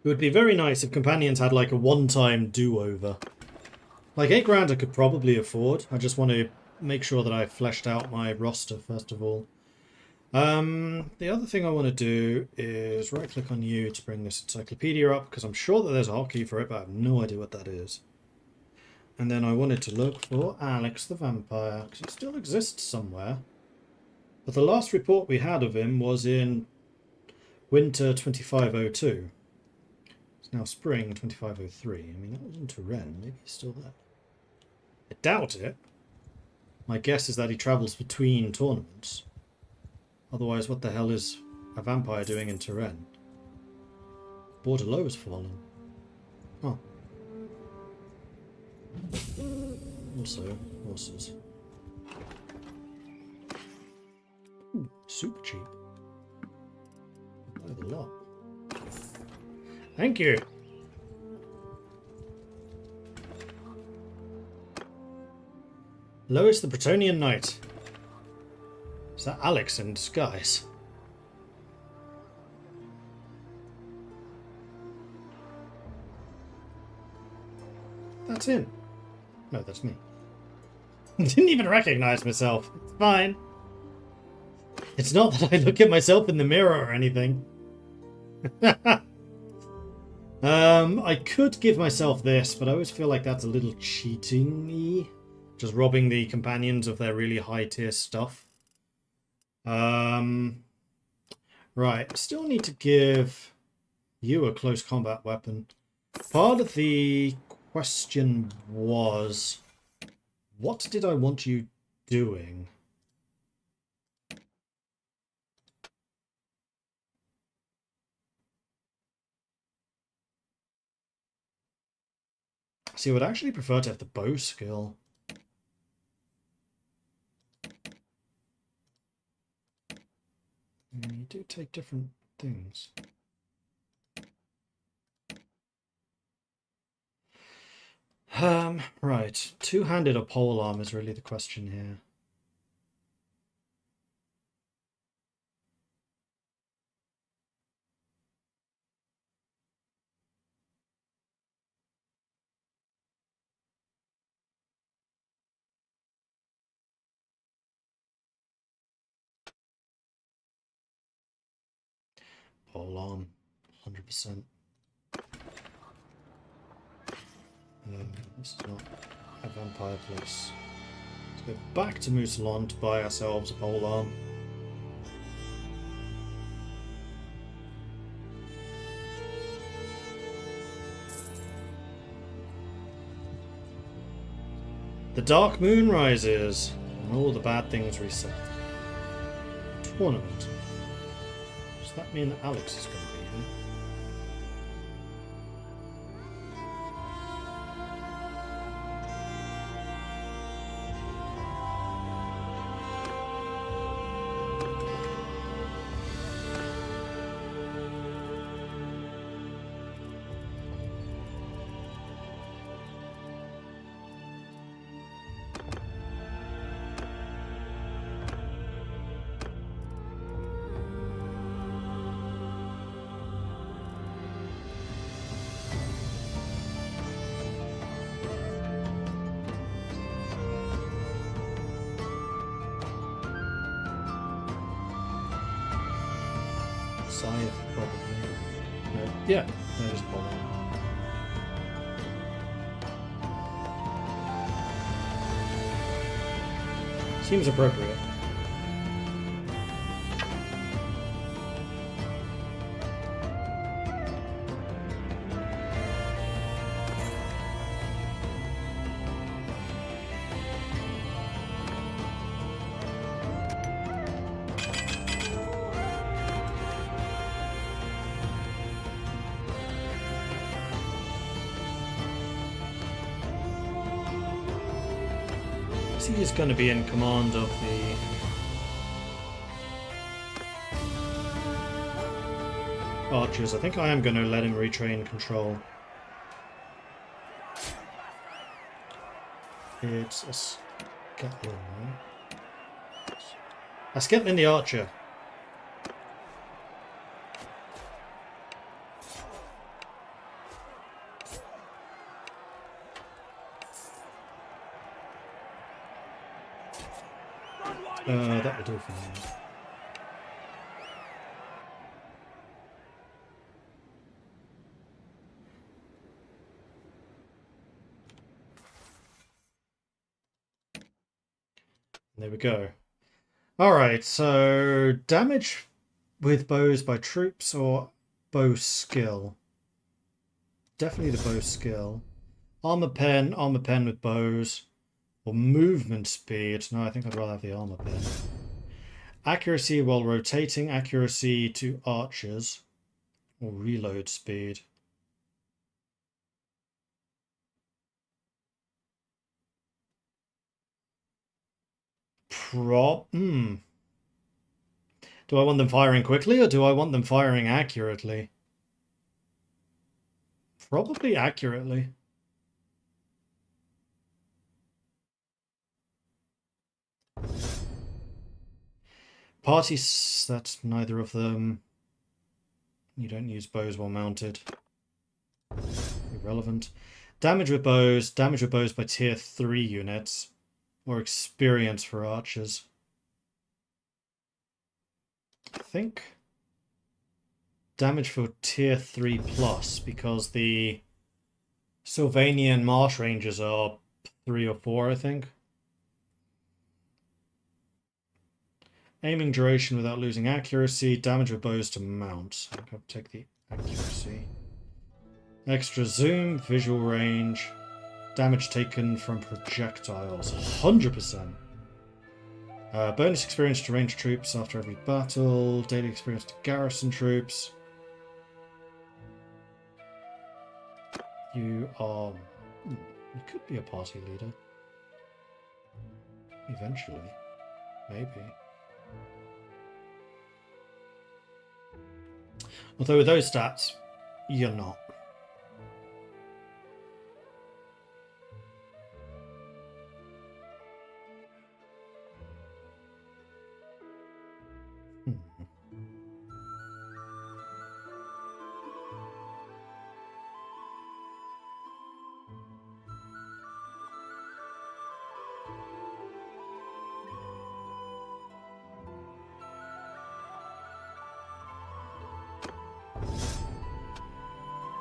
It would be very nice if companions had like a one-time do-over. Like £8,000 I could probably afford. I just want to make sure that I fleshed out my roster first of all. The other thing I want to do is right-click on you to bring this encyclopedia up, because I'm sure that there's a hotkey for it, but I have no idea what that is. And then I wanted to look for Alex the Vampire, because he still exists somewhere. But the last report we had of him was in winter 2502. It's now spring 2503. I mean, that was in Turin. Maybe he's still there. I doubt it. My guess is that he travels between tournaments. Otherwise, what the hell is a vampire doing in Turin? Border low has fallen. Oh. Also, horses. Ooh, super cheap. Buy the lot. Thank you. Lois the Bretonian Knight. Is that Alex in disguise? That's him. No, that's me. Didn't even recognize myself. It's fine. It's not that I look at myself in the mirror or anything. I could give myself this, but I always feel like that's a little cheating-y. Just robbing the companions of their really high-tier stuff. Right, still need to give you a close combat weapon. Part of the question was, what did I want you doing? See, I would actually prefer to have the bow skill. You do take different things. Right. Two-handed or polearm is really the question here. Polearm, 100%. This is not a vampire place. Let's go back to Moussalon to buy ourselves a polearm. The dark moon rises, and all the bad things reset. tournament. Does that mean that Alex is going to be here? Scythe, probably. No. Yeah, there's Apollo. Seems appropriate. He is going to be in command of the archers. I think I am going to let him retrain control. It's a Scotland, right? A Scotland the archer. That will do for now. There we go. Alright, so damage with bows by troops or bow skill? Definitely the bow skill. Armor pen with bows. Or movement speed. No, I think I'd rather have the armor pen. Accuracy while rotating. Accuracy to archers. Or reload speed. Do I want them firing quickly or do I want them firing accurately? Probably accurately. Parties, that's neither of them. You don't use bows while mounted. Irrelevant. Damage with bows by tier 3 units. Or experience for archers. I think damage for tier 3 plus, because the Sylvanian Marsh Rangers are 3 or 4, I think. Aiming duration without losing accuracy. Damage with bows to mount. I think I'll take the accuracy. Extra zoom, visual range. Damage taken from projectiles. 100%. Bonus experience to ranged troops after every battle. Daily experience to garrison troops. You are... you could be a party leader. Eventually. Maybe. Although with those stats, you're not.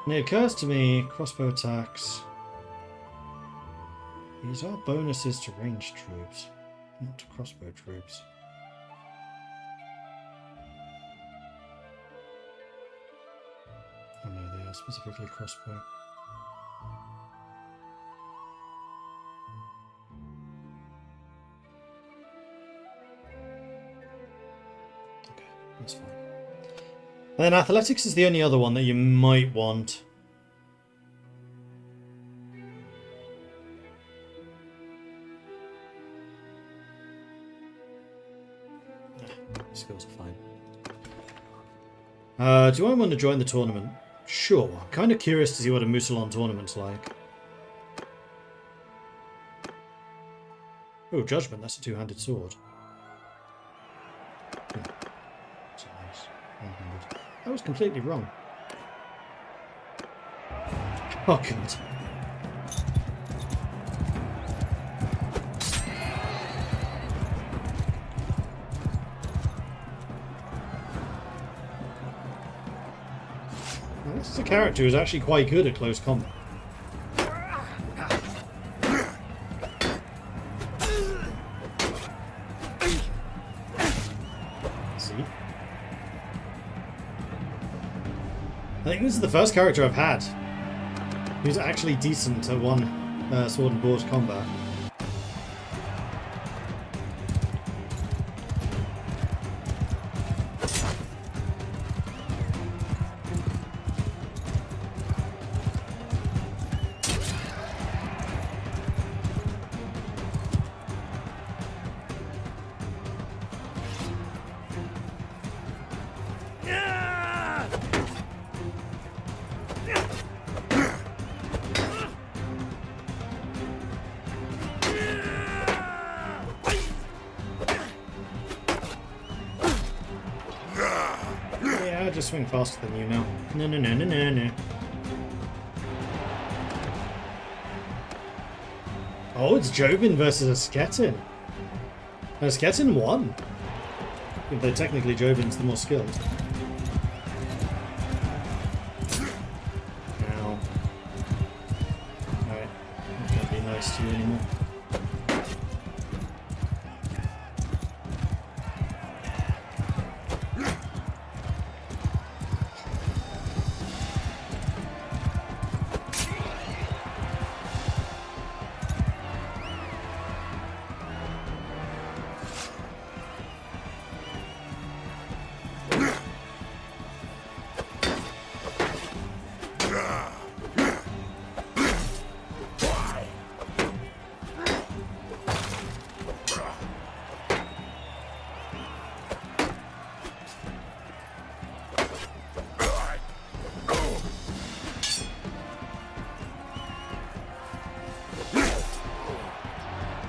And it occurs to me, crossbow attacks. These are bonuses to ranged troops, not to crossbow troops. Oh no, they are specifically crossbow. That's fine. And then athletics is the only other one that you might want. Skills are fine. Do I want to join the tournament? Sure. I'm kind of curious to see what a Musalon tournament's like. Oh, Judgment. That's a two-handed sword. That's nice. One-handed. I was completely wrong. Oh, God. This is a character who's actually quite good at close combat. See? I think this is the first character I've had who's actually decent at one sword and board combat. Yeah, I just swing faster than you now. No, no, no, no, no, no. Oh, it's Jobin versus a Sketin. No, Sketin won. Though technically Jobin's the more skilled. Ow. Alright, I can't be nice to you anymore.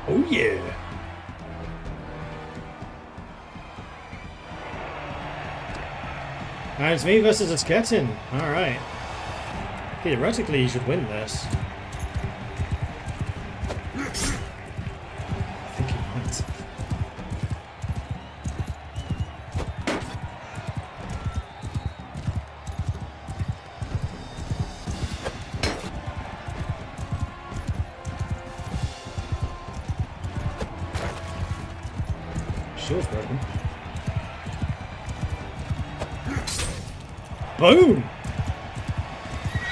Oh yeah! And it's me versus a Sketin. Alright. Theoretically, you should win this. I think he might. Shield's broken. Boom!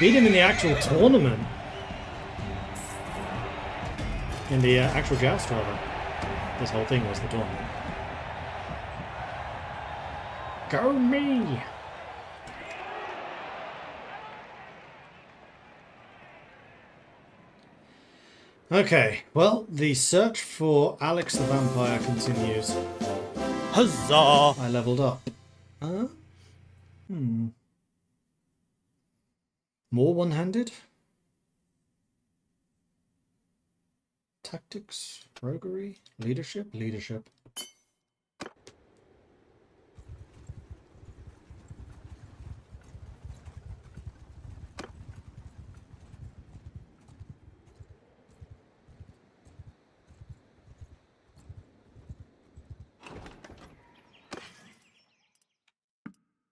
Beat him in the actual tournament. In the actual joust, rather. This whole thing was the tournament. Go me! Okay, well, the search for Alex the Vampire continues. Huzzah! I leveled up. More one-handed? Tactics? Roguery? Leadership? Leadership.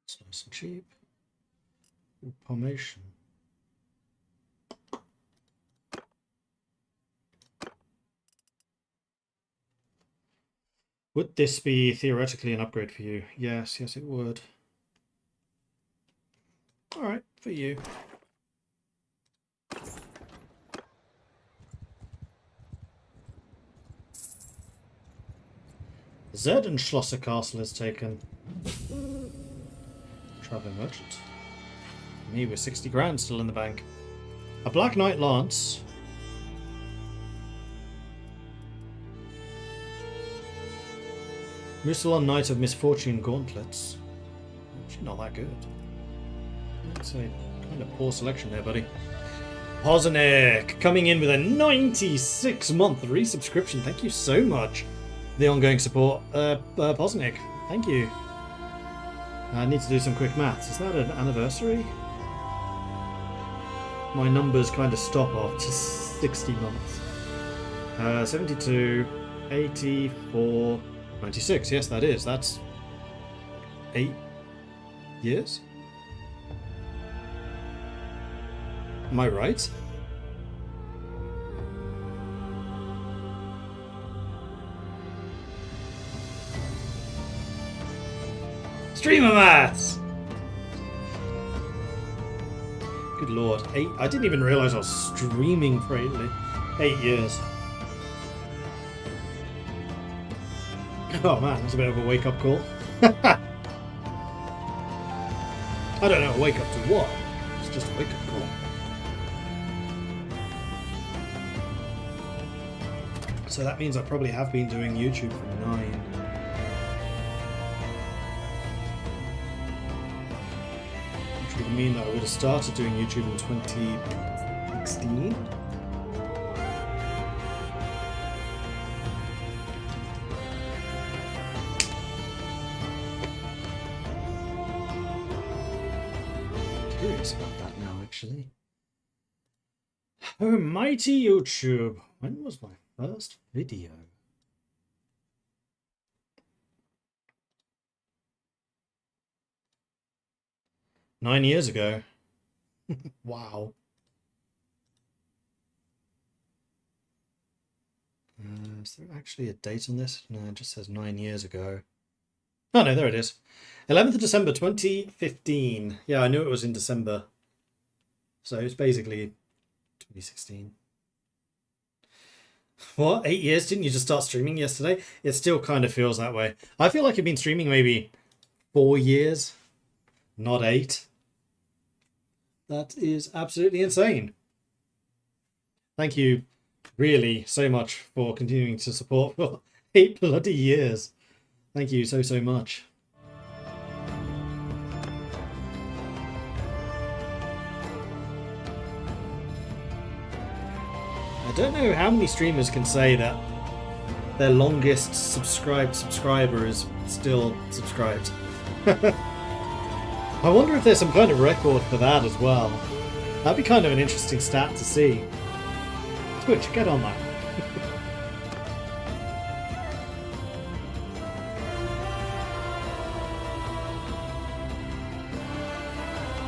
It's nice and cheap. Ooh, Pomation. Would this be theoretically an upgrade for you? Yes, yes it would. Alright, for you. Zed and Schlosser Castle is taken. Traveling merchant. Me with 60 grand still in the bank. A Black Knight Lance. Musalon Knight of Misfortune Gauntlets. Actually not that good. That's a kind of poor selection there, buddy. Pozanek coming in with a 96-month resubscription. Thank you so much for the ongoing support, Pozanek. Thank you. I need to do some quick maths. Is that an anniversary? My numbers kind of stop after 60 months. 72, 84, 96. Yes, that is. That's 8 years. Am I right? Streamer maths! Good lord. 8. I didn't even realize I was streaming for 8 years. Oh man, that's a bit of a wake up call. I don't know, wake up to what? It's just a wake up call. So that means I probably have been doing YouTube for 9. Which would mean that I would have started doing YouTube in 2016. Curious about that now, actually. Oh, mighty YouTube! When was my first video? Nine years ago. Wow. Is there actually a date on this? No, it just says 9 years ago. Oh no, there it is. 11th of December 2015. Yeah, I knew it was in December. So it's basically 2016. What? 8 years? Didn't you just start streaming yesterday? It still kind of feels that way. I feel like I've been streaming maybe 4 years, not 8. That is absolutely insane. Thank you really so much for continuing to support for 8 bloody years. Thank you so, so much. I don't know how many streamers can say that their longest subscriber is still subscribed. I wonder if there's some kind of record for that as well. That'd be kind of an interesting stat to see. Twitch, get on that.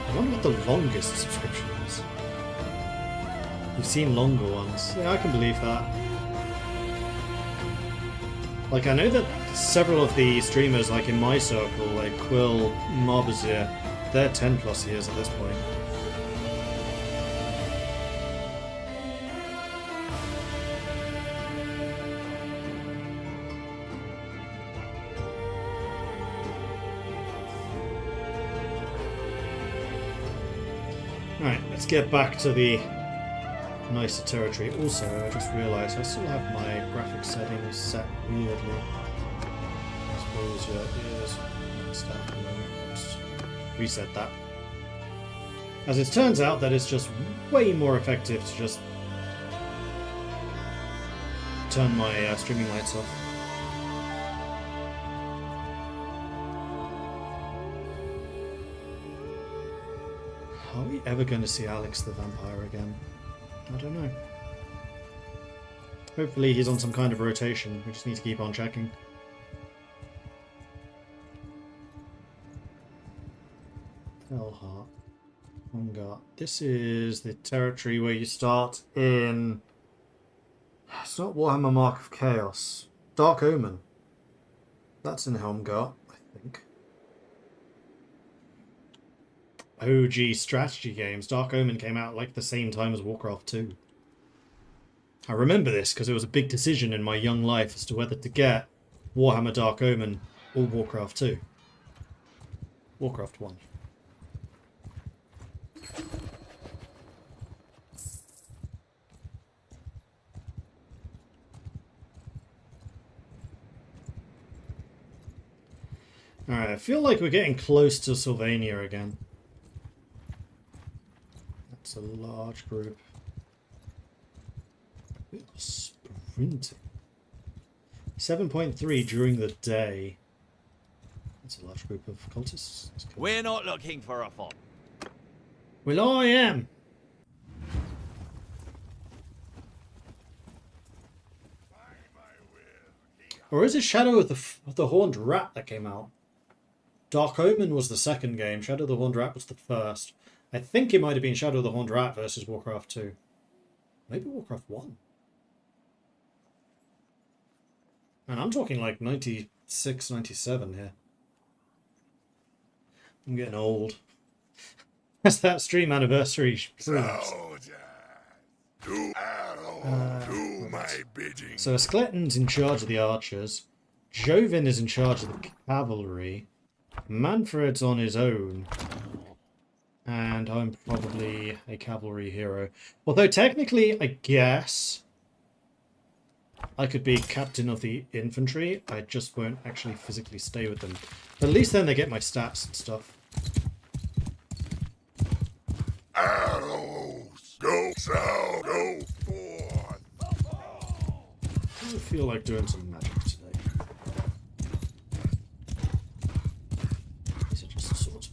I wonder what the longest subscription is. You've seen longer ones. Yeah, I can believe that. Like, I know that several of the streamers, like in my circle, like Quill, Marbazir, they're 10 plus years at this point. Alright, let's get back to the nicer territory. Also, I just realised I still have my graphics settings set weirdly. I suppose it is maxed out at the moment. Let's reset that. As it turns out, that it's just way more effective to just turn my streaming lights off. Are we ever going to see Alex the Vampire again? I don't know. Hopefully he's on some kind of rotation. We just need to keep on checking. Felheart. Ongar. This is the territory where you start in... It's not Warhammer Mark of Chaos. Dark Omen. That's in Helmgart, I think. OG strategy games. Dark Omen came out like the same time as Warcraft 2. I remember this because it was a big decision in my young life as to whether to get Warhammer Dark Omen or Warcraft 2. Warcraft 1. Alright, I feel like we're getting close to Sylvania again. That's a large group. We're sprinting. 7.3 during the day. That's a large group of cultists. We're not looking for a fight. Well, I am. Or is it Shadow of the Horned Rat that came out? Dark Omen was the second game. Shadow of the Horned Rat was the first. I think it might have been Shadow of the Horned Rat versus Warcraft 2. Maybe Warcraft 1. And I'm talking like 96, 97 here. I'm getting old. That's that stream anniversary. Soldiers, do my bidding. So Skeleton's in charge of the archers. Jovin is in charge of the cavalry. Manfred's on his own. And I'm probably a cavalry hero. Although technically, I guess I could be captain of the infantry. I just won't actually physically stay with them. But at least then they get my stats and stuff. Arrows, go south, go forth. I feel like doing some magic today. These are just swords.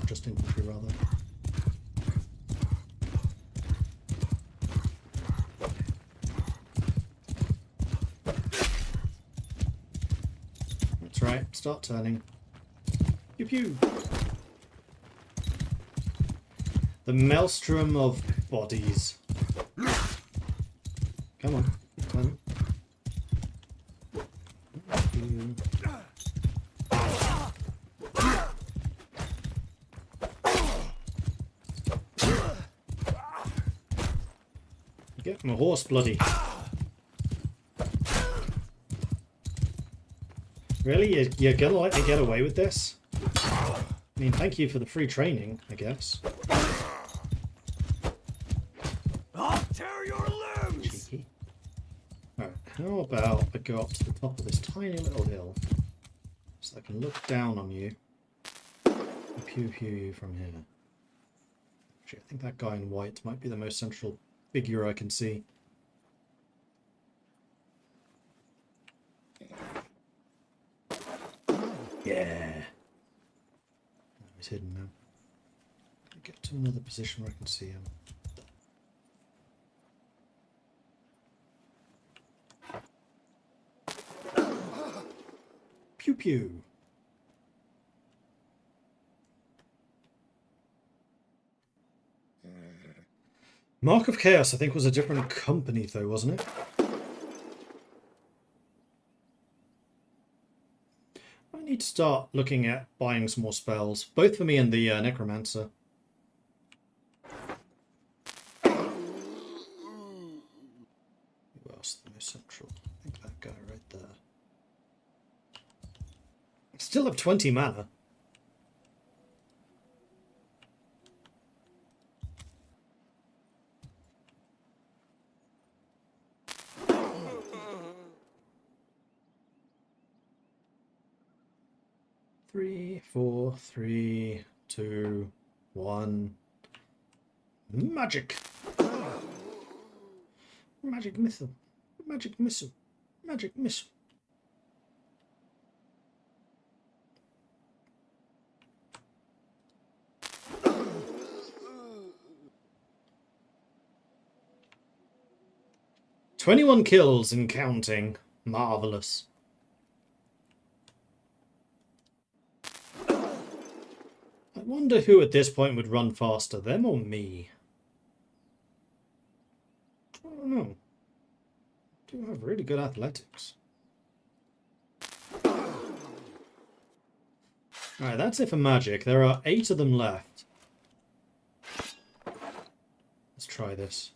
Just infantry, rather. That's right, start turning. Pew pew! The maelstrom of bodies. Come on, turn. Get my horse bloody. Really? You're gonna let me get away with this? I mean, thank you for the free training, I guess. I'll tear your limbs! Cheeky. Alright, how about I go up to the top of this tiny little hill so I can look down on you and pew pew you from here. Actually, I think that guy in white might be the most central figure I can see. Yeah. He's hidden now. Get to another position where I can see him. Pew pew. Mark of Chaos, I think, was a different company, though, wasn't it? I need to start looking at buying some more spells, both for me and the Necromancer. Who else? The most central. I think that guy right there. I still have 20 mana. Three, 4, 3, 2, 1. Magic! Magic missile. Magic missile. Magic missile. "21 kills and counting. Marvelous." I wonder who at this point would run faster, them or me? I don't know. I do have really good athletics. Alright, that's it for magic. There are 8 of them left. Let's try this.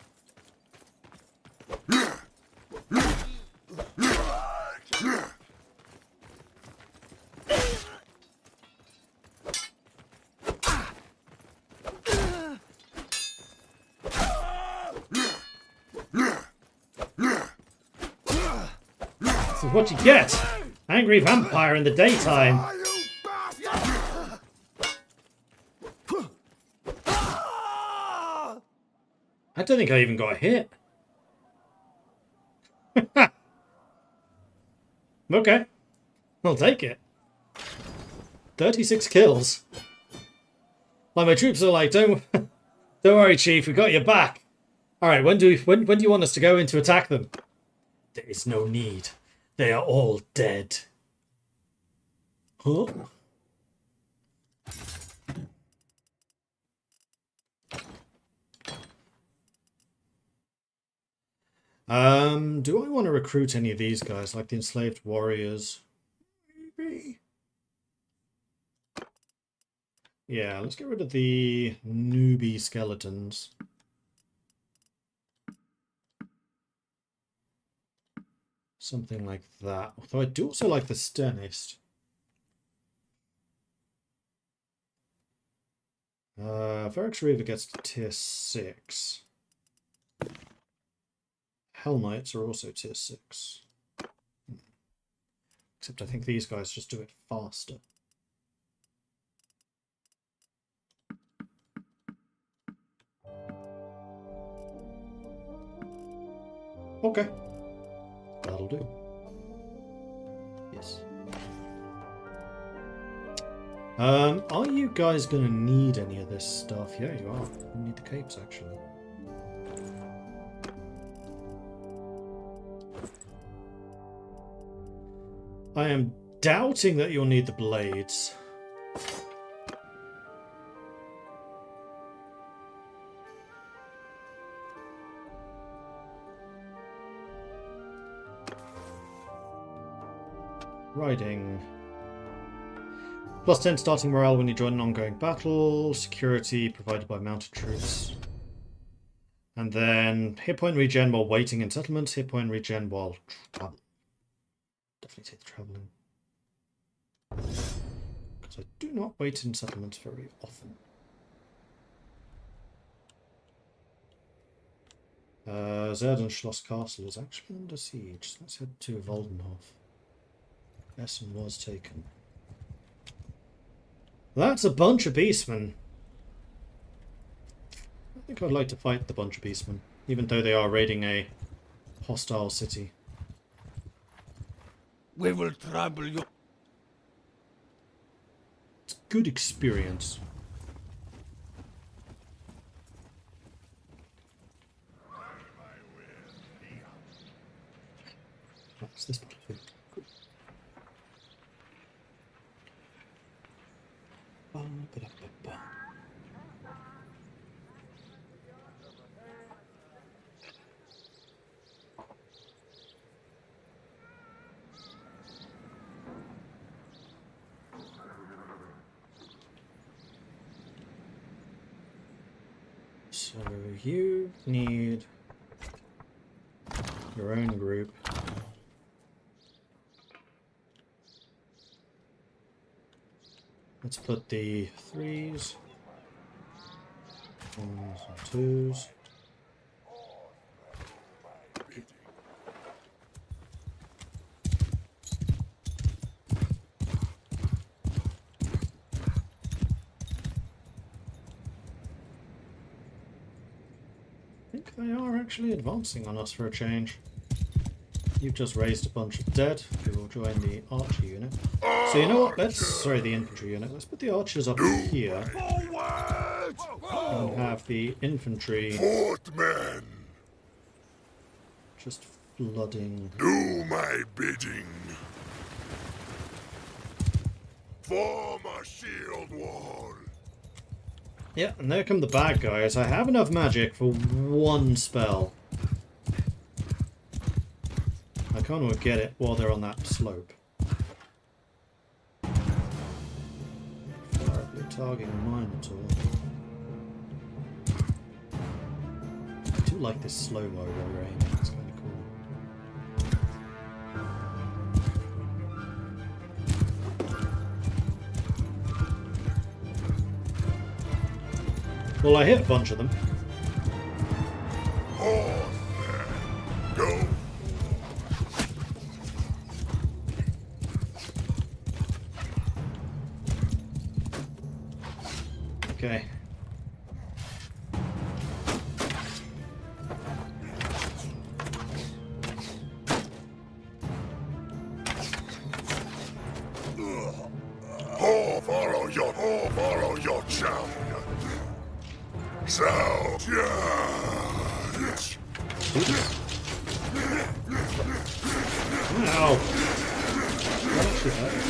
This is what you get! Angry vampire in the daytime! don't think I even got a hit. Okay. I'll take it. 36 kills. Like, my troops are like, don't worry, Chief, we got your back. Alright, when do you want us to go in to attack them? There is no need. They are all dead. Huh? Do I want to recruit any of these guys, like the enslaved warriors? Maybe. Yeah, let's get rid of the newbie skeletons. Something like that. Although I do also like the Stenist. Varix Reaver gets to tier 6. Hell Knights are also tier 6. Except I think these guys just do it faster. Okay. That'll do. Yes. Are you guys gonna need any of this stuff? Yeah, you are. You need the capes, actually. I am doubting that you'll need the blades. Riding. +10 starting morale when you join an ongoing battle. Security provided by mounted troops. And then hit point regen while waiting in settlements. Hit point regen while traveling. Definitely take the traveling. Because I do not wait in settlements very often. Zerden Schloss Castle is actually under siege. So let's head to Voldenhof. Essen was taken. That's a bunch of beastmen. I think I'd like to fight the bunch of beastmen, even though they are raiding a hostile city. We will trample you. It's a good experience. What's this battlefield? Cool. So you need your own group. Let's put the 3s, 1s and 2s. I think they are actually advancing on us for a change. You've just raised a bunch of dead who will join the archer unit. So you know what? Sorry, the infantry unit. Let's put the archers up here. And have the infantry Footmen, just flooding. do my bidding. Form a shield wall. Yeah, and there come the bad guys. I have enough magic for one spell. I can't get it while they're on that slope. You're targeting mine at all. I do like this slow-mo while you're aiming. It's kind of cool. Well, I hit a bunch of them. Go. Okay. Follow your champion. So, charge. Ow! That actually hurt.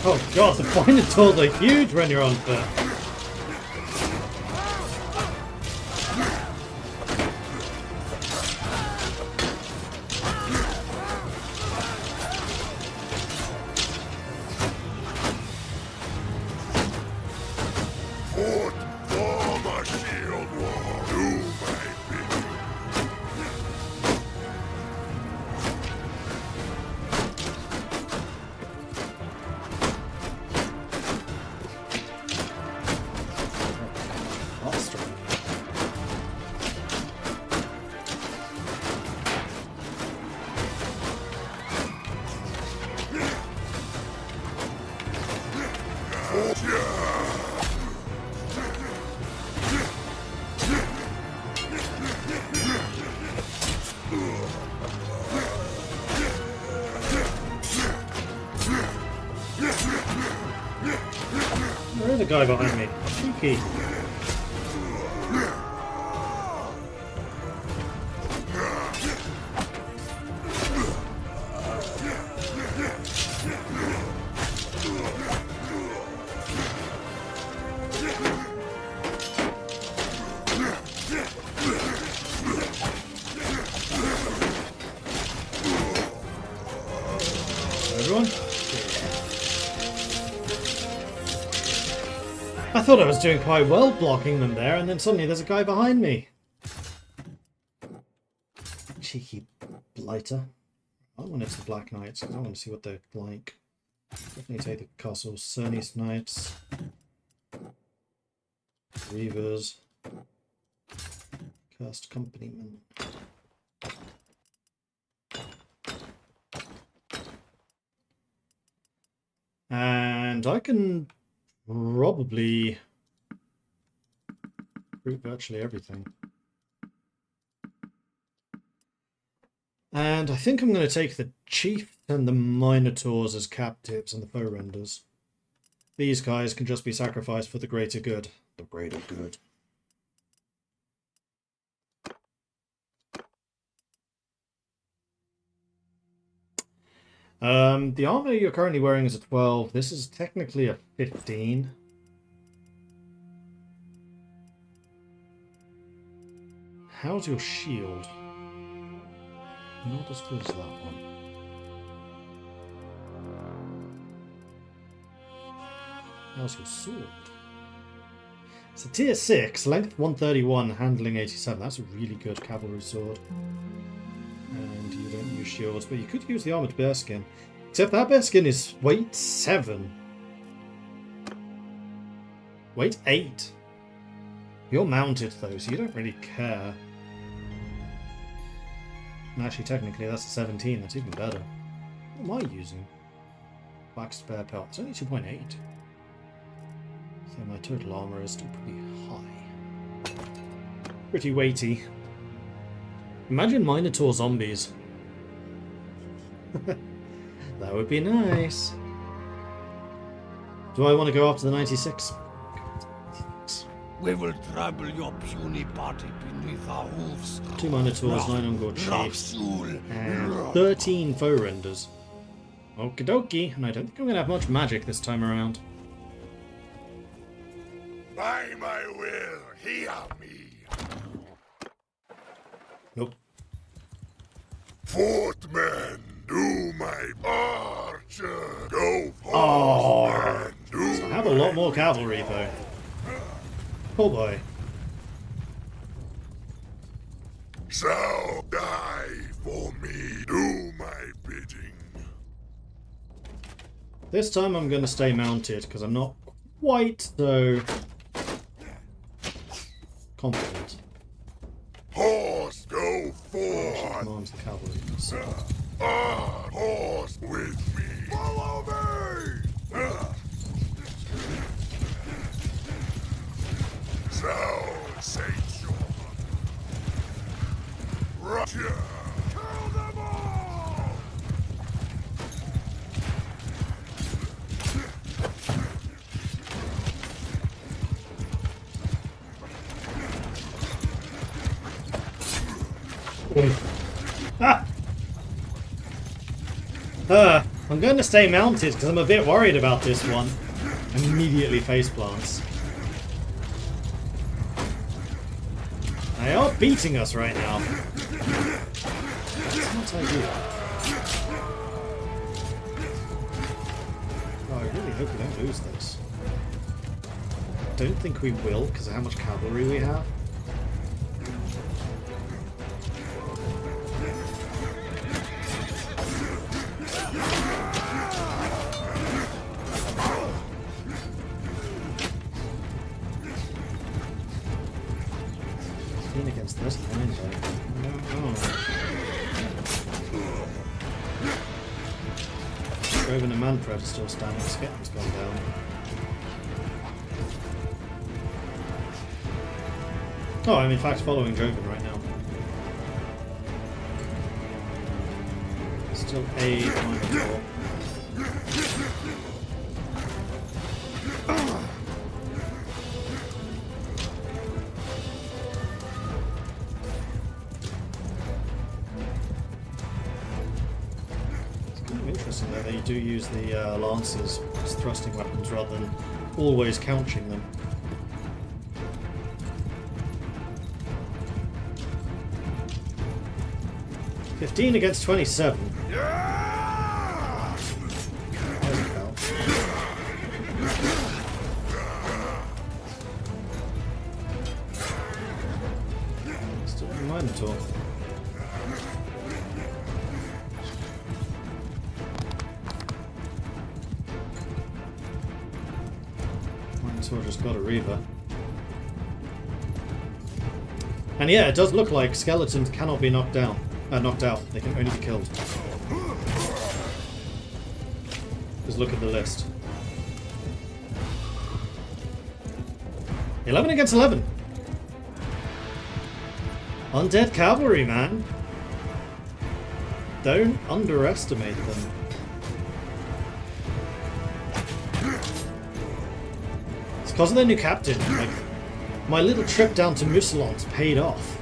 Oh god, the Minotaurs are huge when you're on foot. Fort for my shield wall. Do my bidding. Monster. There is a guy behind me. Cheeky. Everyone? I thought I was doing quite well blocking them there, and then suddenly there's a guy behind me. Cheeky blighter. I want it to the Black Knights because I want to see what they're like. Definitely take the Castle Cernis Knights. Reavers. Cursed Companymen. And I can probably recruit virtually everything. And I think I'm going to take the Chief and the Minotaurs as captives and the foe renders. These guys can just be sacrificed for the greater good. The greater good. The armor you're currently wearing is a 12. This is technically a 15. How's your shield? Not as good as that one. How's your sword? It's a tier 6, length 131, handling 87. That's a really good cavalry sword. And you don't use shields, but you could use the armored bearskin. Except that bearskin is weight 7. Weight 8. You're mounted though, so you don't really care. And actually, technically, that's a 17. That's even better. What am I using? Black spare pelt. It's only 2.8. So my total armor is still pretty high. Pretty weighty. Imagine Minotaur zombies. That would be nice. Do I want to go after the 96? We will trample your puny body beneath our hooves. 2 Minotaurs, 9 on Gore Chiefs, and 13 foe renders. Okie dokie, and I don't think I'm going to have much magic this time around. By my will, hear me. Nope. Footman, do my archer. Go Oh, forth and do I have a lot more cavalry though. Oh boy. So die for me. Do my bidding. This time I'm going to stay mounted because I'm not quite so confident. Horse, go She forth. commands the cavalry. So. Horse with me. Follow me. I'm going to stay mounted because I'm a bit worried about this one. Immediately face plants. They are beating us right now. That's not ideal. Oh, I really hope we don't lose this. I don't think we will because of how much cavalry we have. Against this line, I don't know. Droven and Manfred are still standing. Skeptic's gone down. Oh, I'm in fact following Droven right now. Still a Minotaur. Interesting that they do use the lances as thrusting weapons rather than always couching them. $15 against 27. There we go. Still a Minotaur. Just got a Reaver. And yeah, it does look like skeletons cannot be knocked out. They can only be killed. Just look at the list. 11 against 11. Undead cavalry, man. Don't underestimate them. Because of their new captain, like, my little trip down to Musalon's paid off.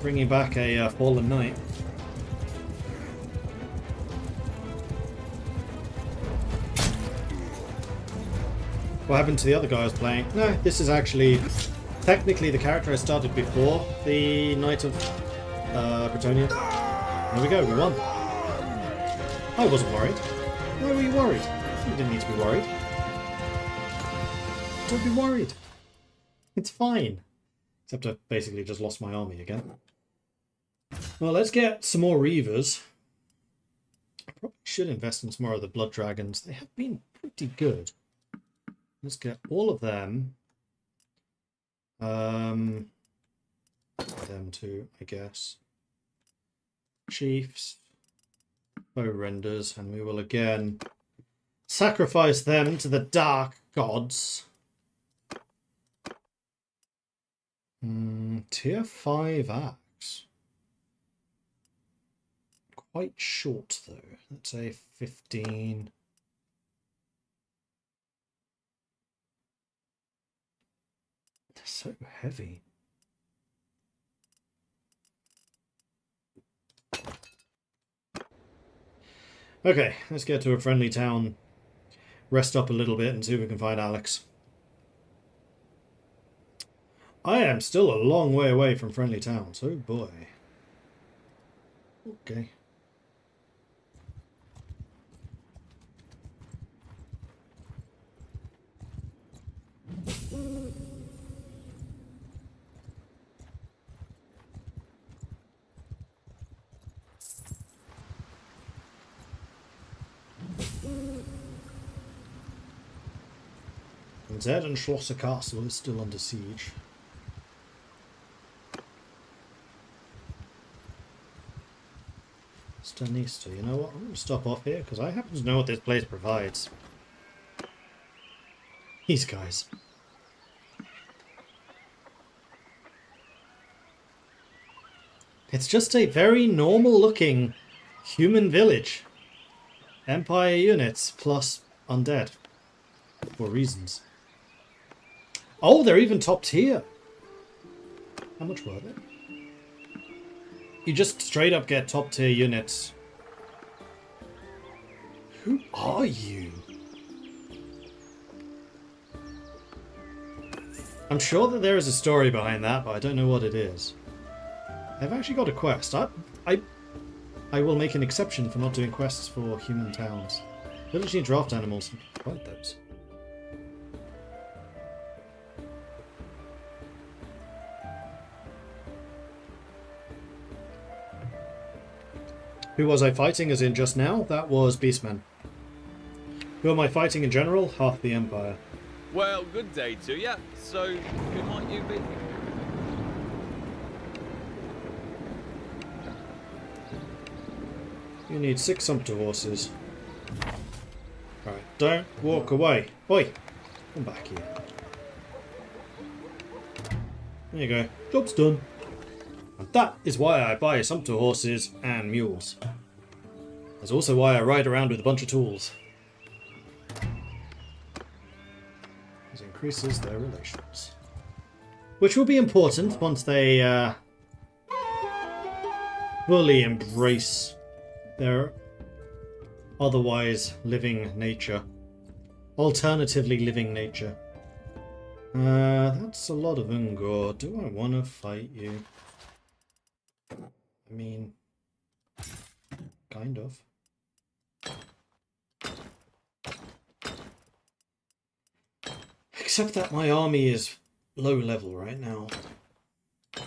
Bringing back a fallen knight. What happened to the other guy I was playing? No, this is actually technically the character I started before the Knight of Bretonnia. There we go, we won. I wasn't worried. Why were you worried? You didn't need to be worried. Don't be worried. It's fine. Except I basically just lost my army again. Well, let's get some more Reavers. I probably should invest in some more of the Blood Dragons. They have been pretty good. Let's get all of them. Them too, I guess. Chiefs. Bow Renders. And we will again sacrifice them to the Dark Gods. Tier 5 axe. Quite short though. Let's say 15. They're so heavy. Okay, let's get to a friendly town. Rest up a little bit and see if we can find Alex. I am still a long way away from friendly towns. Oh boy. Okay. Zed and Schlosser Castle is still under siege. Stanista, you know what? I'm going to stop off here because I happen to know what this place provides. These guys. It's just a very normal looking human village. Empire units plus undead. For reasons. Oh, they're even top tier. How much were they? You just straight up get top tier units. Who are you? I'm sure that there is a story behind that, but I don't know what it is. I've actually got a quest. I will make an exception for not doing quests for human towns. Village need draft animals. Fight those. Who was I fighting as in just now? That was Beastman. Who am I fighting in general? Half the Empire. Well, good day to you. So, who might you be? You need 6 sumpter horses. Alright, don't walk away. Oi! Come back here. There you go. Job's done. And that is why I buy sumpter horses and mules. That's also why I ride around with a bunch of tools. This increases their relations. Which will be important once they fully embrace their otherwise living nature. Alternatively living nature. That's a lot of Ungor. Do I want to fight you? I mean, kind of. Except that my army is low level right now. I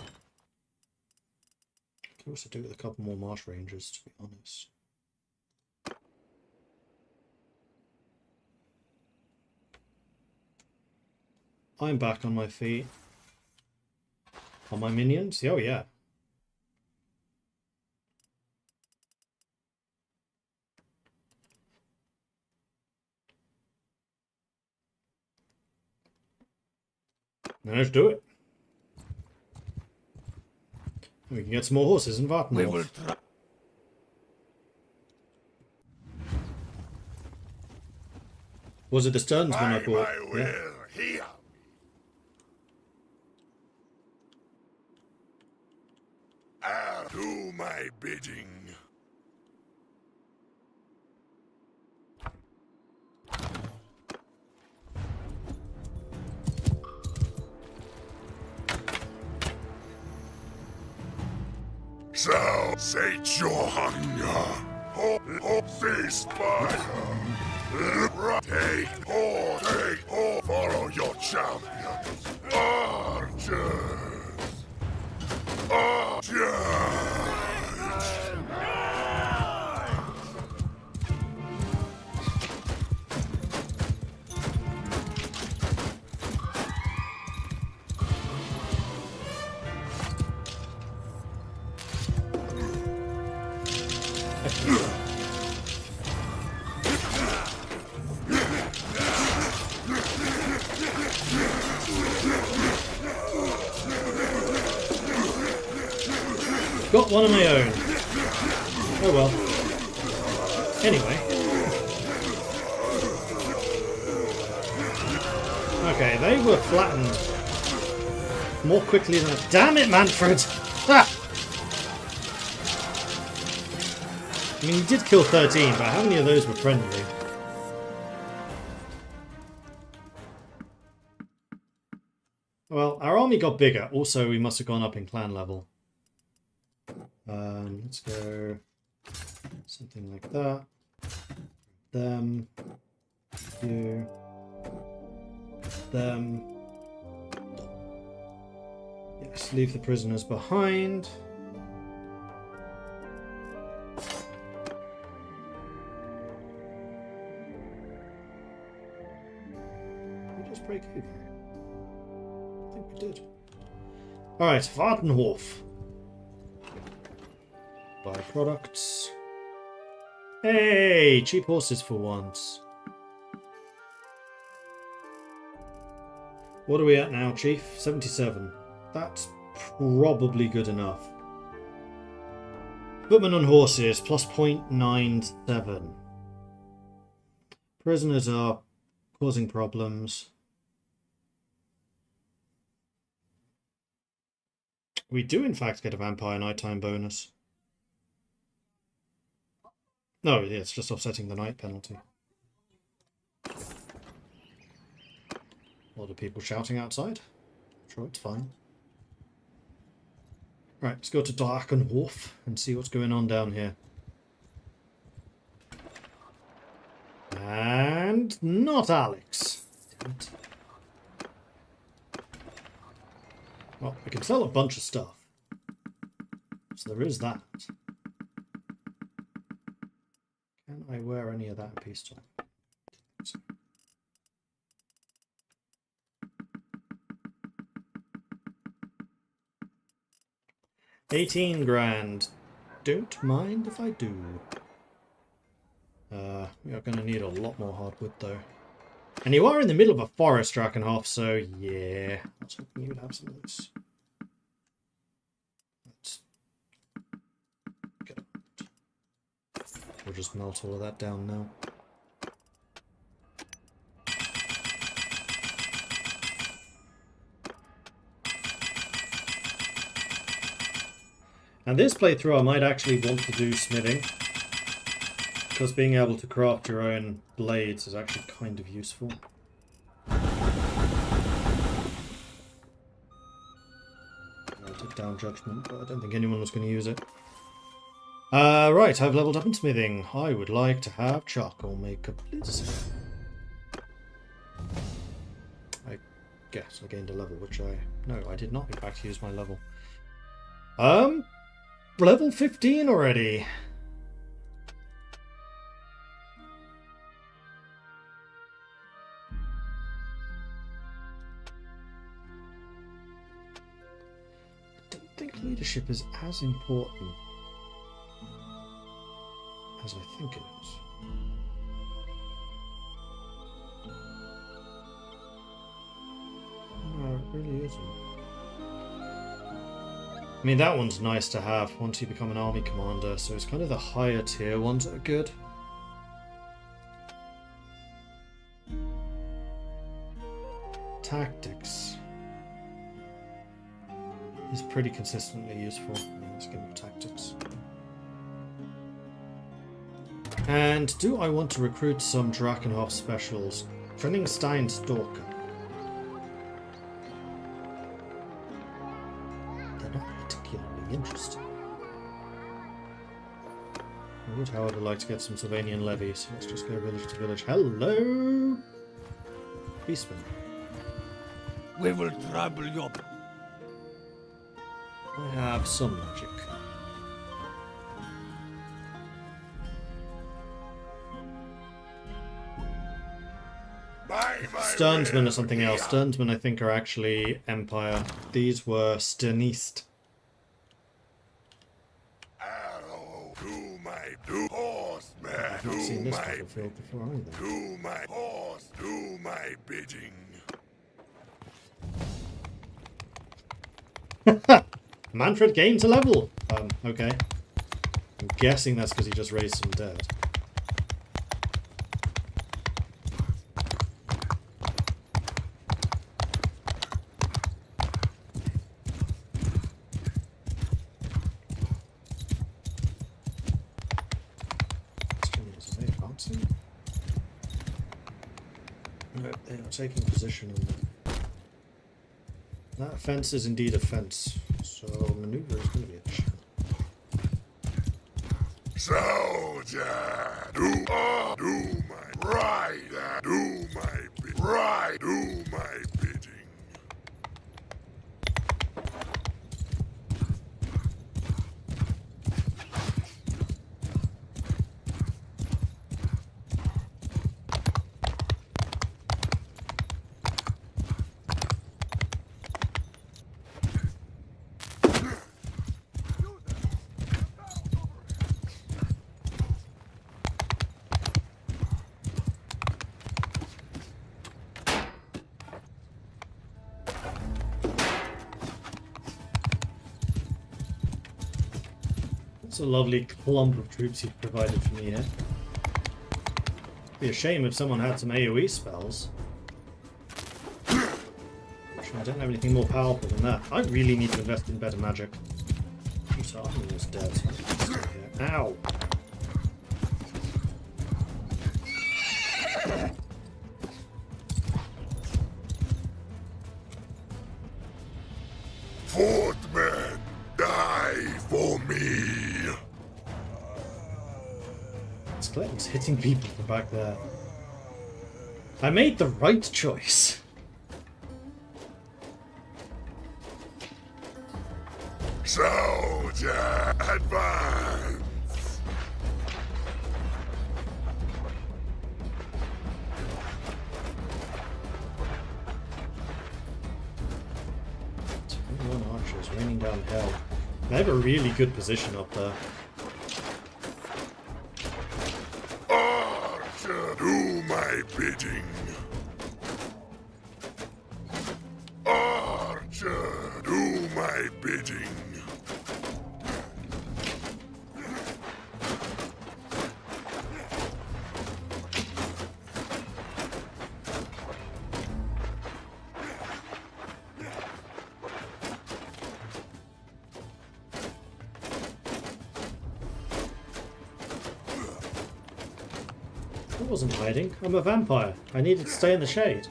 could also do with a couple more marsh rangers, to be honest. I'm back on my feet. On my minions? Oh yeah. Let's do it. We can get some more horses in Warhammer. We will try. Was it the Stearns one I By bought? my will, Yeah. here. I'll do my bidding. So, sate your hunger. Cease fire. Take or follow your champions. Archers. Archers. Got one of my own. Oh well. Anyway. Okay, they were flattened more quickly than... Damn it, Manfred! Ha! I mean, you did kill 13, but how many of those were friendly? Well, our army got bigger. Also, we must have gone up in clan level. Let's go something like that. Them. You. Them. Yes, leave the prisoners behind. We just break even. I think we did. Alright, Wartenhof. Buy products. Hey, cheap horses for once. What are we at now, Chief? 77. That's probably good enough. Footmen on horses, plus 0.97. Prisoners are causing problems. We do in fact get a vampire nighttime bonus. No, yeah, it's just offsetting the night penalty. A lot of people shouting outside. I'm sure it's fine. Right, let's go to Drakenhof and see what's going on down here. And not Alex. Damn it. Well, we can sell a bunch of stuff. So there is that. Can I wear any of that in peacetime? So. $18 grand. Don't mind if I do. We are going to need a lot more hardwood though. And you are in the middle of a forest, Drakenhof, so yeah. I was hoping you would have some of this. Let's get it. We'll just melt all of that down now. And this playthrough I might actually want to do smithing, because being able to craft your own blades is actually kind of useful. I took down judgment, but I don't think anyone was going to use it. Right, I've leveled up in smithing. I would like to have charcoal maker, please. I guess I gained a level, which no, I did not in fact use my level. Level 15 already. I don't think leadership is as important as I think it is. No, it really isn't. I mean, that one's nice to have once you become an army commander, so it's kind of the higher tier ones that are good. Tactics is pretty consistently useful. Let's give him tactics. And do I want to recruit some Drakenhof specials? Frenningstein Stalker. Interesting. I would, however, like to get some Sylvanian levies. Let's just go village to village. Hello, Beastman. We will trouble your... I have some magic. Sternsmen are something else. Sternsmen, I think, are actually Empire. These were Sternist. I've not seen this battlefield before either. Do my horse, do my bidding. Manfred gains a level. Okay. I'm guessing that's because he just raised some dead. No, they are taking position in there. That fence is indeed a fence, so maneuver is going to be a challenge. Soldier, do my rider, do my bid, ride, do my bidding. It's a lovely clump of troops you've provided for me here. It'd be a shame if someone had some AoE spells. Which I don't have anything more powerful than that. I really need to invest in better magic. So I'm almost dead. Ow! Fourth man, die for me. Skeleton's hitting people from back there. I made the right choice. Soldier, advance. One archers raining down hell. They have a really good position up there. Archer, do my bidding. Archer, do my bidding. I wasn't hiding. I'm a vampire. I needed to stay in the shade.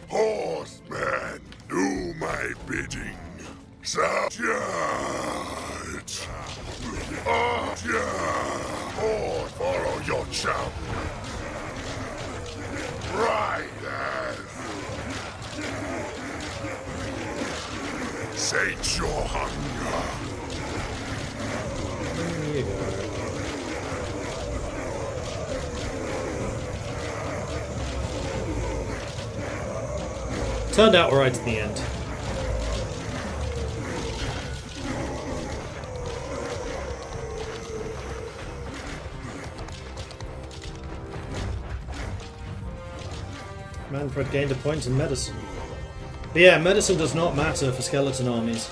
Horseman, do my bidding. Charge! Archer! Horse, follow your chum. Riders! Sate your hunger. There you go. Turned out alright at the end. Manfred gained a point in medicine. But yeah, medicine does not matter for skeleton armies.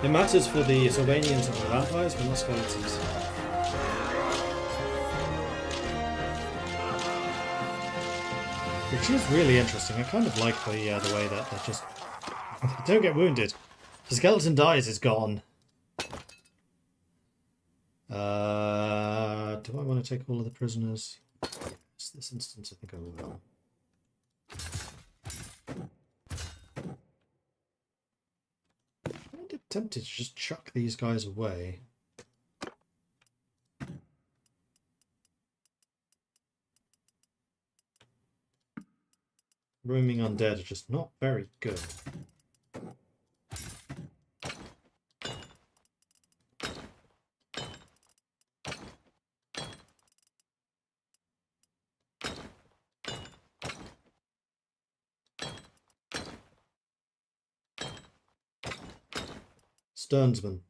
It matters for the Sylvanians and the vampires, but not skeletons. Which is really interesting. I kind of like the way that they just don't get wounded. If the skeleton dies, it's gone. Do I want to take all of the prisoners? This instance, I think I will. I'm tempted to just chuck these guys away. Roaming undead are just not very good. Sternsman.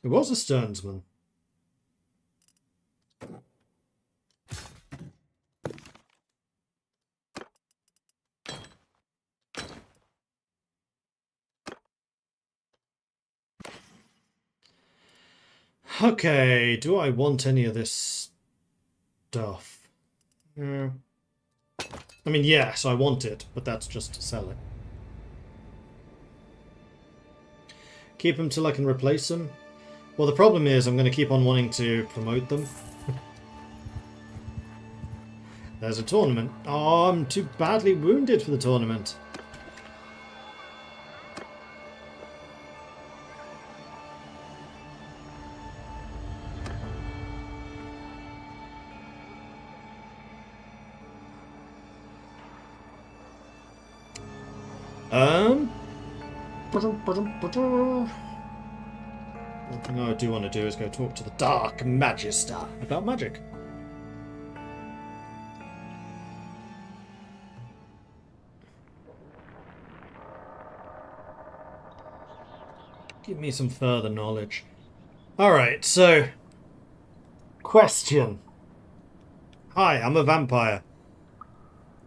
It was a Sternsman. Okay, do I want any of this stuff? I mean, yes, I want it, but that's just to sell it. Keep them till I can replace them. Well, the problem is I'm going to keep on wanting to promote them. There's a tournament. Oh, I'm too badly wounded for the tournament. One thing I do want to do is go talk to the Dark Magister about magic. Give me some further knowledge. Alright, so... Question. Hi, I'm a vampire.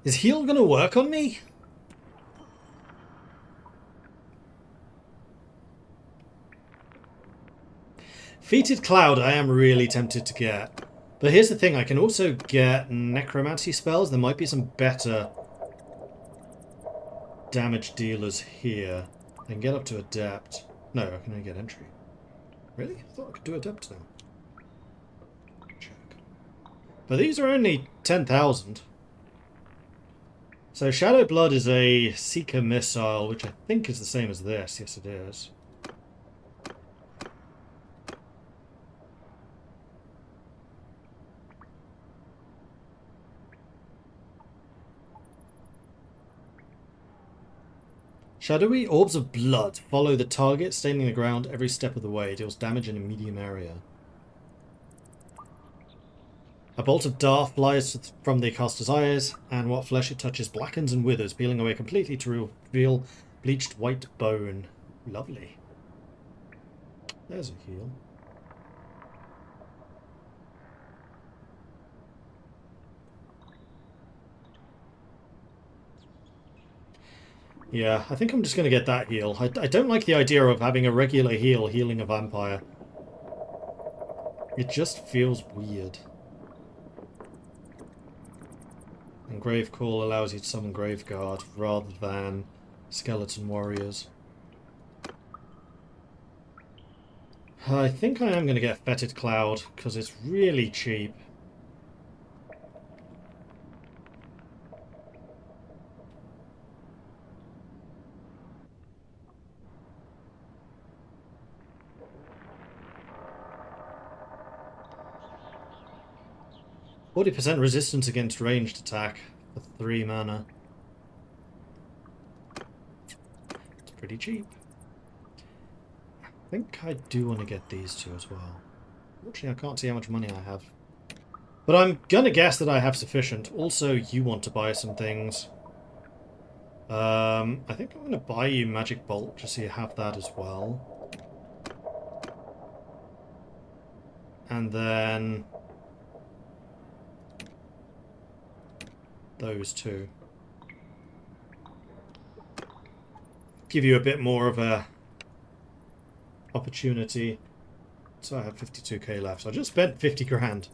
Is heal gonna work on me? Fated Cloud I am really tempted to get. But here's the thing, I can also get necromancy spells. There might be some better damage dealers here. I can get up to adept. No, I can only get entry. Really? I thought I could do adept now. Check. But these are only 10,000. So Shadow Blood is a Seeker missile, which I think is the same as this. Yes, it is. Shadowy orbs of blood follow the target, staining the ground every step of the way. Deals damage in a medium area. A bolt of dart flies from the caster's eyes, and what flesh it touches blackens and withers, peeling away completely to reveal bleached white bone. Lovely. There's a heal. Yeah, I think I'm just going to get that heal. I don't like the idea of having a regular heal healing a vampire. It just feels weird. And Grave Call allows you to summon Graveguard rather than Skeleton Warriors. I think I am going to get Fetid Cloud because it's really cheap. %40 resistance against ranged attack for 3 mana. It's pretty cheap. I think I do want to get these two as well. Unfortunately, I can't see how much money I have. But I'm gonna guess that I have sufficient. Also, you want to buy some things. I think I'm gonna buy you Magic Bolt just so you have that as well. And then those two. Give you a bit more of a opportunity. So I have 52k left. So I just spent 50 grand.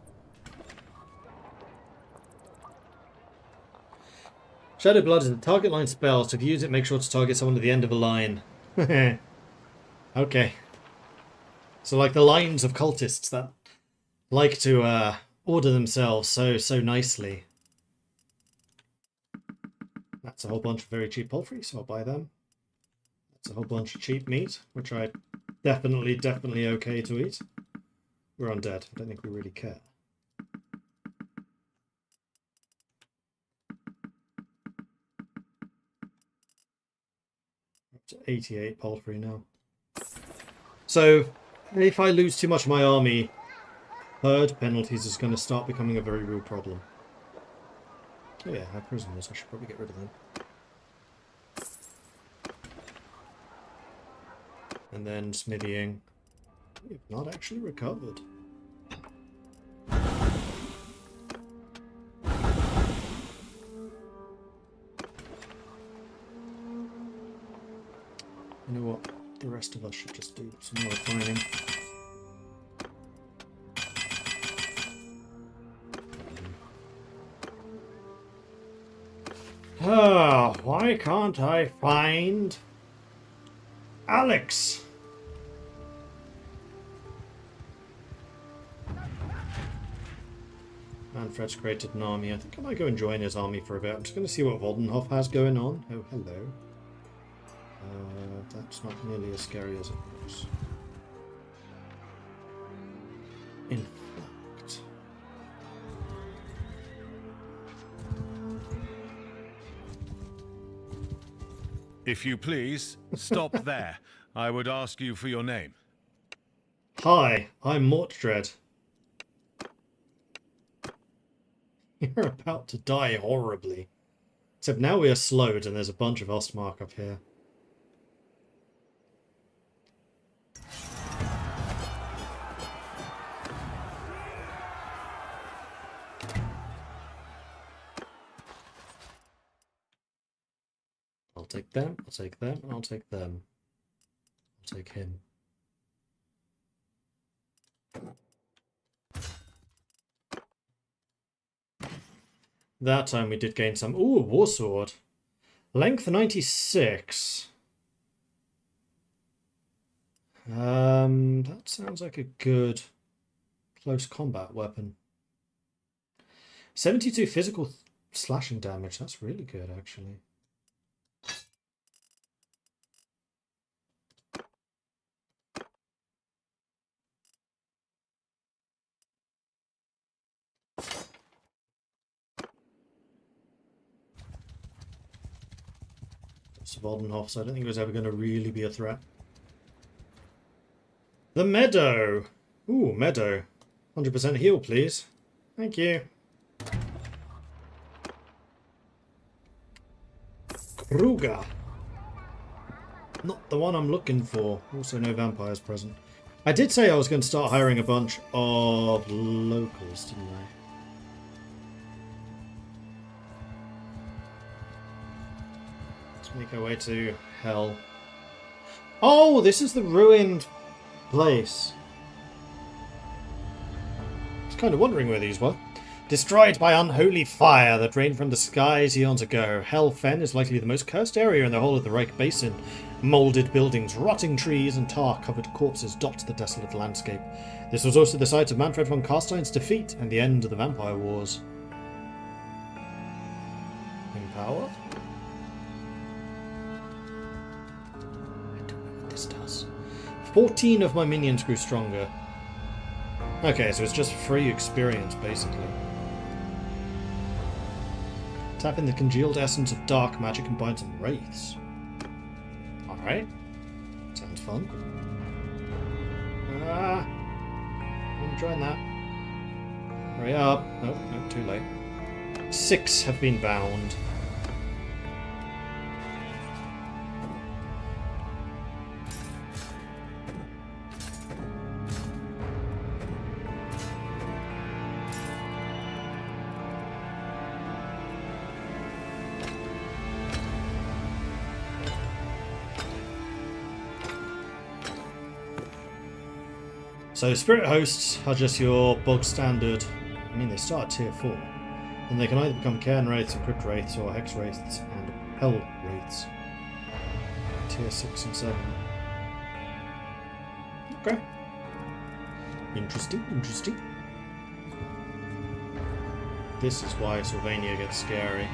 Shadow Blood is a target line spell, so if you use it, make sure to target someone at the end of a line. Okay. So like the lines of cultists that like to order themselves so nicely. That's a whole bunch of very cheap poultry, so I'll buy them. That's a whole bunch of cheap meat, which I definitely okay to eat. We're undead. I don't think we really care. Up to 88 poultry now. So, if I lose too much of my army, herd penalties is going to start becoming a very real problem. Oh yeah, I have prisoners. I should probably get rid of them. And then smithying. We've not actually recovered. You know what? The rest of us should just do some more refining. Ah, why can't I find Alex? Manfred's created an army. I think I might go and join his army for a bit. I'm just going to see what Voldenhof has going on. Oh, hello. That's not nearly as scary as it looks. In fact... If you please, stop there. I would ask you for your name. Hi, I'm Mortdred. You're about to die horribly. Except now we are slowed and there's a bunch of Ostmark up here. I'll take them, I'll take them, and I'll take them. I'll take him. That time we did gain some. Ooh, war sword. Length 96. That sounds like a good close combat weapon. 72 physical slashing damage. That's really good, actually. Voldenhof, so I don't think it was ever going to really be a threat. The meadow. Ooh, meadow. 100% heal, please. Thank you. Kruger. Not the one I'm looking for. Also no vampires present. I did say I was going to start hiring a bunch of locals, didn't I? Let's make our way to hell. Oh, this is the ruined place. I was kind of wondering where these were. Destroyed by unholy fire that rained from the skies eons ago, Hell Fen is likely the most cursed area in the whole of the Reich Basin. Moulded buildings, rotting trees, and tar-covered corpses dot the desolate landscape. This was also the site of Manfred von Carstein's defeat and the end of the Vampire Wars. Empower? I don't know what this does. 14 of my minions grew stronger. Okay, so it's just free experience, basically. Tap in the congealed essence of dark magic and bind some wraiths. Alright. Sounds fun. I'm enjoying that. Hurry up. Nope, nope, too late. 6 have been bound. So spirit hosts are just your bog standard. I mean, they start at tier 4. And they can either become cairn wraiths and crypt wraiths, or hex wraiths and hell wraiths. Tier 6 and 7. Okay. Interesting, interesting. This is why Sylvania gets scary.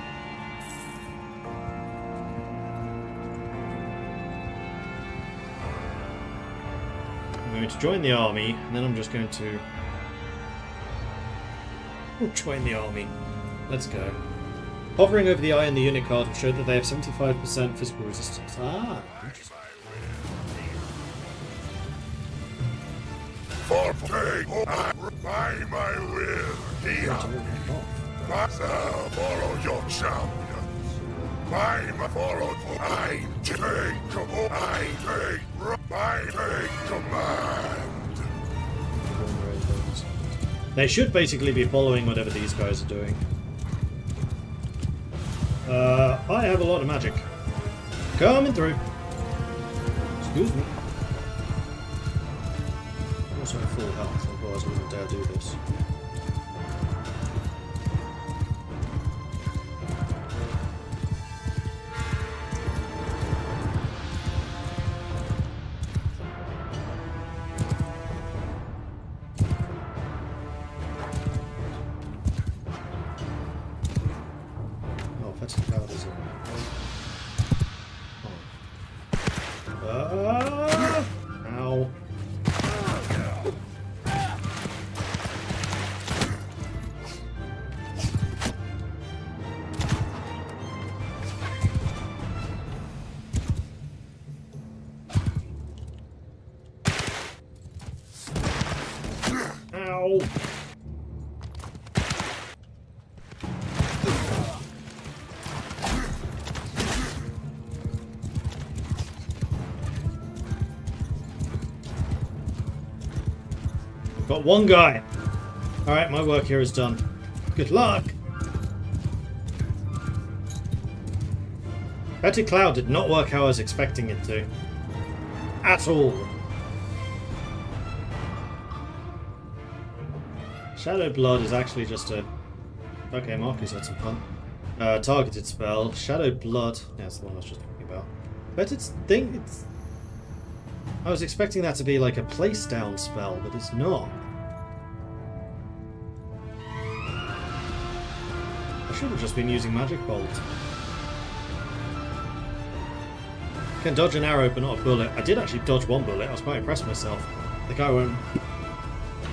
I'm going to join the army, and then I'm just going to join the army. Let's go. Hovering over the eye and the unit card showed that they have 75% physical resistance. Ah, interesting. For by my will, follow your champions. By my follow, I take command. They should basically be following whatever these guys are doing. I have a lot of magic. Coming through. Excuse me. I'm also at full health, otherwise I wouldn't dare do this. Ow. Ow. Got one guy. Alright, my work here is done. Good luck. Betty Cloud did not work how I was expecting it to. At all. Shadow Blood is actually just a Okay, Marcus had some fun. Targeted spell. Shadow Blood. Yeah, that's the one I was just talking about. But it's... I was expecting that to be like a place down spell, but it's not. I should have just been using Magic Bolt. Can dodge an arrow but not a bullet. I did actually dodge one bullet. I was quite impressed with myself. The guy went...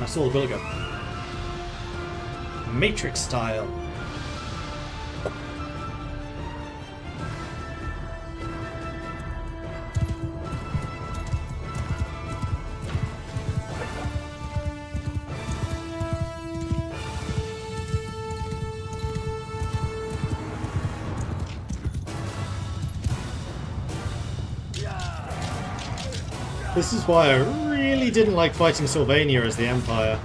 I saw the bullet go. Matrix style. This is why I really didn't like fighting Sylvania as the Empire.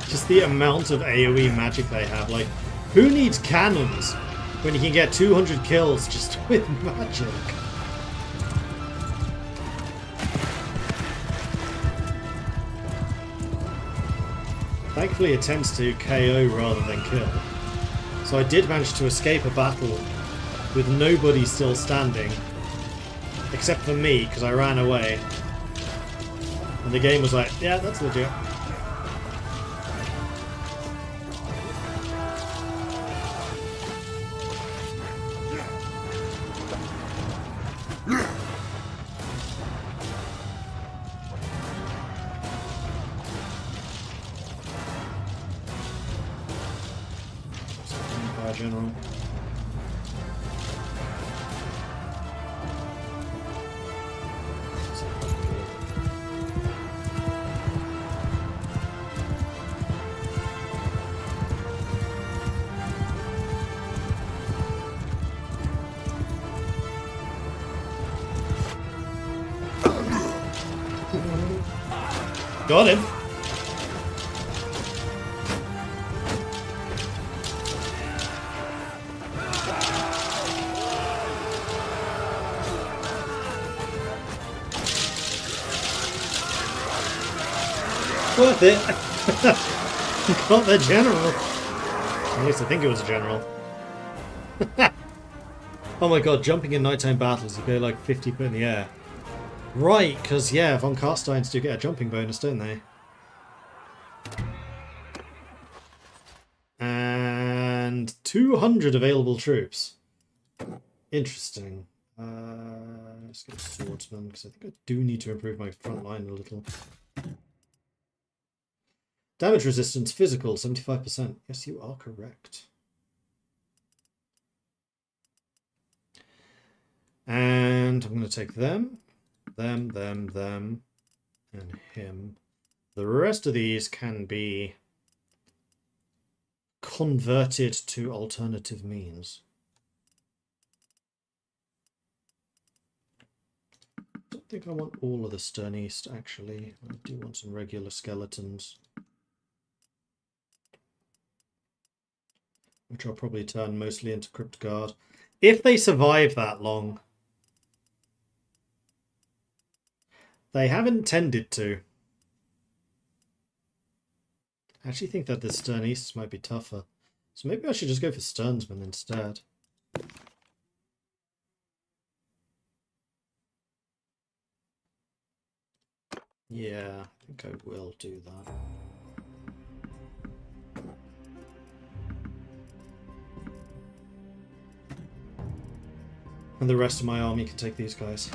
Just the amount of AoE magic they have. Like, who needs cannons when you can get 200 kills just with magic? Thankfully it tends to KO rather than kill. So I did manage to escape a battle with nobody still standing. Except for me, because I ran away. And the game was like, yeah, that's legit. Empire General. Got him. Worth it. Got the general. At least I think it was a general. Oh my god, jumping in nighttime battles, you go like 50 foot in the air. Right, because, yeah, Von Carsteins do get a jumping bonus, don't they? And 200 available troops. Interesting. Let's get a swordsman, because I think I do need to improve my front line a little. Damage resistance, physical, 75%. Yes, you are correct. And I'm going to take them. Them, and him. The rest of these can be converted to alternative means. I don't think I want all of the Stern East, actually. I do want some regular skeletons. Which I'll probably turn mostly into Crypt Guard. If they survive that long. They haven't tended to. I actually think that the Stern East might be tougher. So maybe I should just go for Sternsman instead. Yeah, I think I will do that. And the rest of my army can take these guys.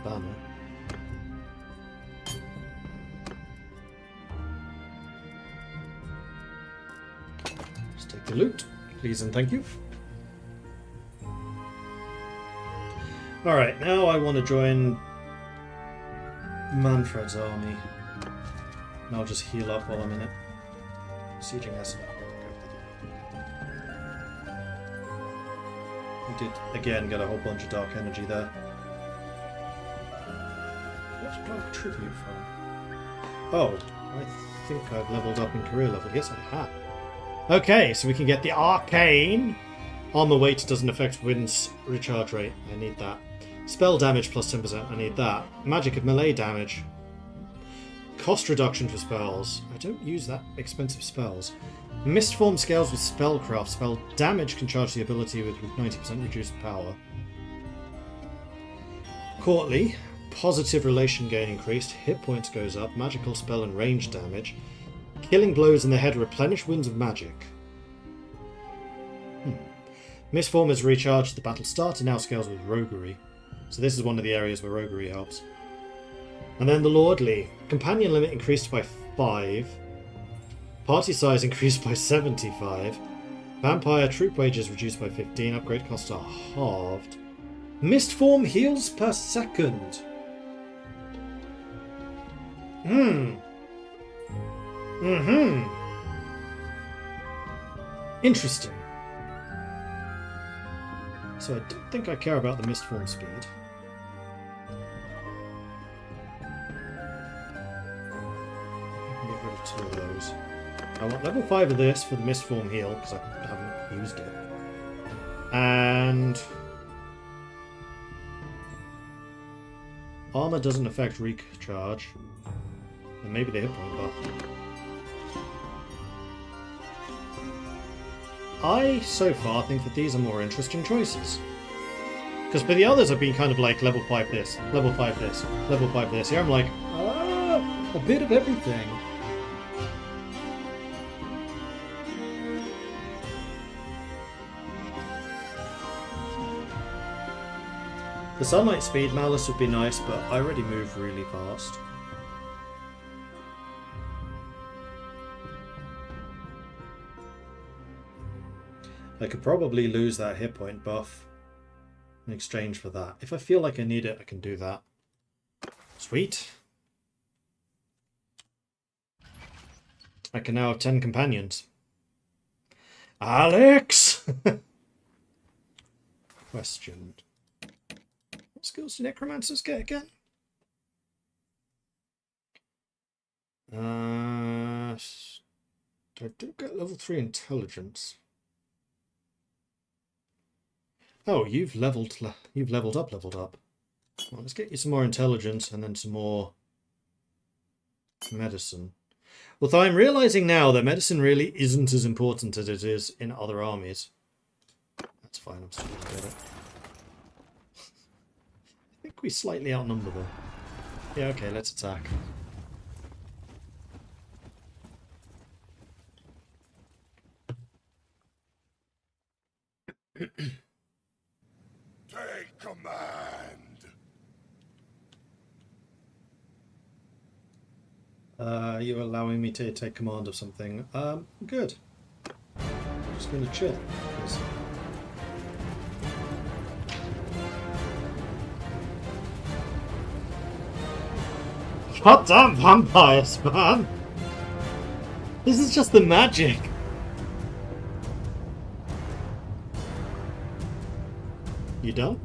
Banner. Just take the loot, please and thank you. Alright, now I want to join Manfred's army. And I'll just heal up while I'm in it. Sieging us. We did again get a whole bunch of dark energy there. What's Dark Tribute from? Oh, I think I've leveled up in career level. Yes, I have. Okay, so we can get the Arcane. Armor weight doesn't affect Wind's recharge rate. I need that. Spell damage plus 10%. I need that. Magic of melee damage. cost reduction for spells. I don't use that expensive spells. Mist form scales with spellcraft. Spell damage can charge the ability with 90% reduced power. Courtly. Positive relation gain increased. Hit points goes up. Magical spell and range damage. Killing blows in the head replenish wounds of magic. Mistform is recharged at the battle start and now scales with roguery. So this is one of the areas where roguery helps. And then the Lordly. Companion limit increased by 5. Party size increased by 75. Vampire troop wages reduced by 15. Upgrade costs are halved. Mistform heals per second. Interesting. So I don't think I care about the Mistform speed. I can get rid of 2 of those. I want level 5 of this for the Mistform heal, because I haven't used it. And... armor doesn't affect recharge. And maybe the hit point buff. I, so far, think that these are more interesting choices. Because for the others I've been kind of like, level 5 this, level 5 this, level 5 this. Here I'm like, a bit of everything. The sunlight speed, Malice would be nice, but I already move really fast. I could probably lose that hit point buff in exchange for that. If I feel like I need it, I can do that. Sweet. I can now have 10 companions. Alex! Question. What skills do necromancers get again? I don't get level 3 intelligence. Oh, you've leveled up. Well, let's get you some more intelligence and then some more medicine. Although I'm realizing now that medicine really isn't as important as it is in other armies. That's fine, I'm still gonna get it. I think we slightly outnumber them. Yeah, okay, let's attack. Take command. You're allowing me to take command of something. Good. I'm just gonna chill. Goddamn vampires, man! This is just the magic! You done?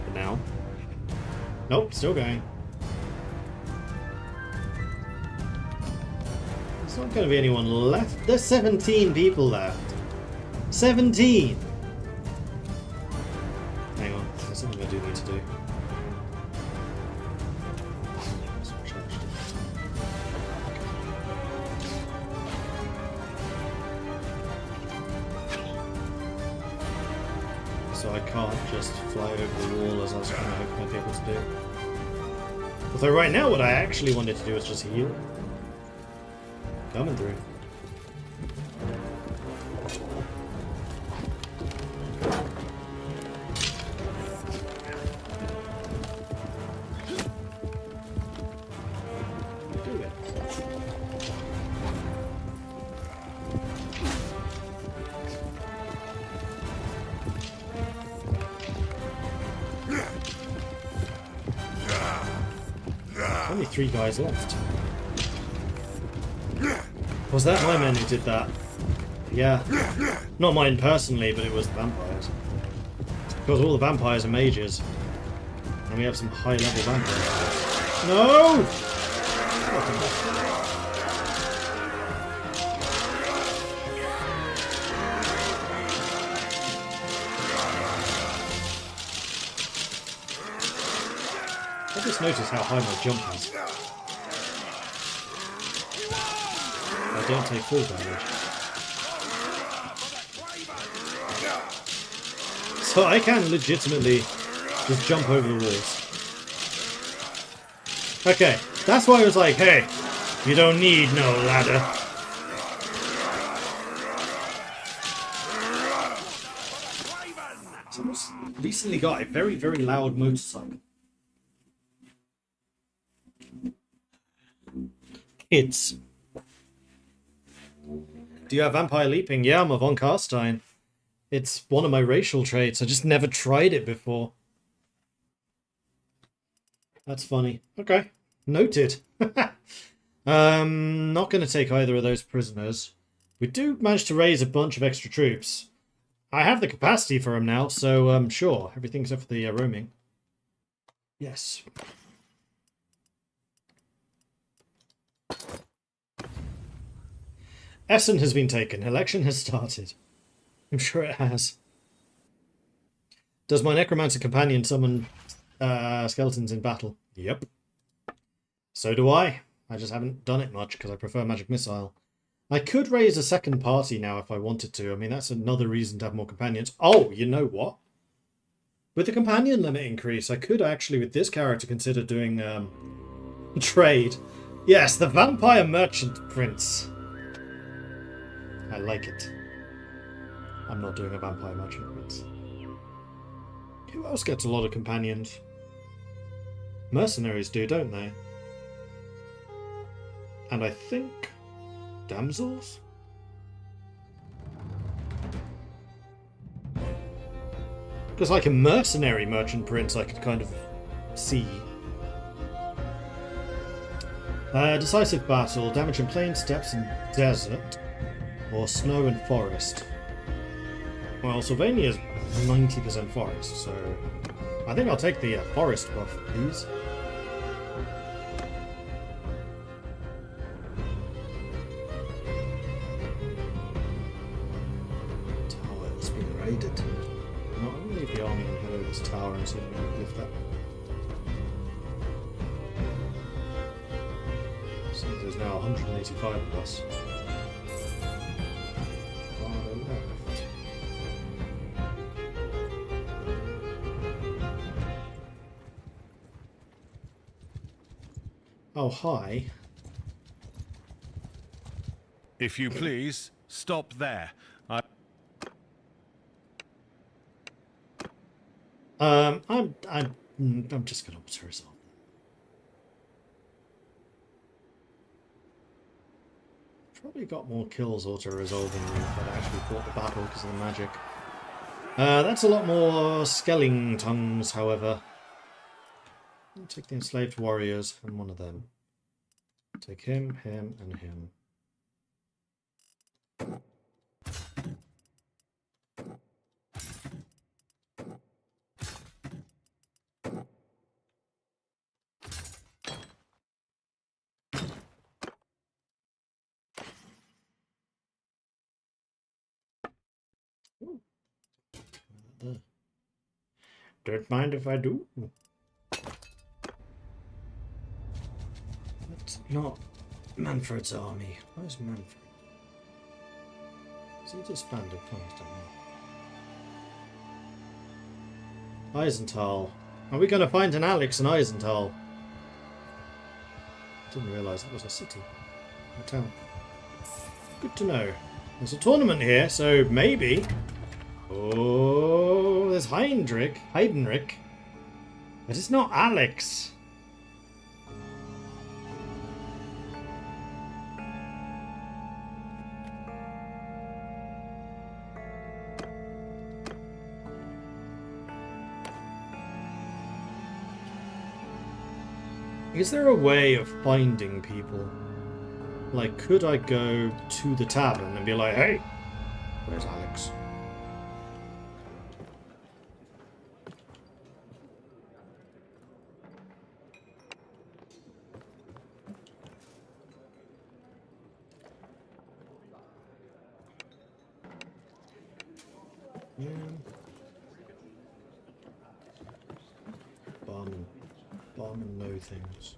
For now. Nope, still going. There's not going to be anyone left. There's 17 people left. 17! Hang on, there's something I do need to do. So I can't just fly over the wall as I was kind of hoping I'd be able to do. Although right now what I actually wanted to do is just heal. Coming through. Do it. Only 3 guys left. Was that my men who did that? Yeah. Not mine personally, but it was the vampires. Because all the vampires are mages. And we have some high level vampires. No! I just noticed how high my jump is. don't take full damage. So I can legitimately just jump over the walls. Okay, that's why I was like, hey, you don't need no ladder. Someone's recently got a very, very loud motorcycle. Kids. Do you have vampire leaping? Yeah, I'm a Von Karstein. It's one of my racial traits. I just never tried it before. That's funny. Okay. Noted. Not going to take either of those prisoners. We do manage to raise a bunch of extra troops. I have the capacity for them now, so sure. Everything except for the roaming. Yes. Essen has been taken. Election has started. I'm sure it has. Does my necromancer companion summon skeletons in battle? Yep. So do I. I just haven't done it much because I prefer magic missile. I could raise a second party now if I wanted to. I mean, that's another reason to have more companions. Oh, you know what? With the companion limit increase, I could actually, with this character, consider doing trade. Yes, the Vampire Merchant Prince. I like it. I'm not doing a Vampire Merchant Prince. Who else gets a lot of companions? Mercenaries do, don't they? And I think damsels? Because like a mercenary merchant prince I could kind of see. Decisive battle, damage in plain, steppes and desert, or snow and forest. Well, Sylvania's 90% forest, so I think I'll take the forest buff, please. Tower has been raided. No, I'm going to leave the army and head over this tower and see if we can lift that. So there's now 185 of us. Oh, hi. If you please, stop there. I'm just gonna auto resolve. Probably got more kills auto resolving than if I'd actually fought the battle because of the magic. That's a lot more skeletons, however. I'll take the enslaved warriors and one of them. Take him, him, and him. Don't mind if I do. That's not Manfred's army. Where's Manfred? Is he disbanded? Oh, I don't know. Eisenthal. Are we going to find an Alex in Eisenthal? Didn't realise that was a city. A town. Good to know. There's a tournament here, so maybe... Oh, there's Heidenreich. But it's not Alex. Is there a way of finding people? Like, could I go to the tavern and be like, hey, where's Alex? Yeah. Barman know things.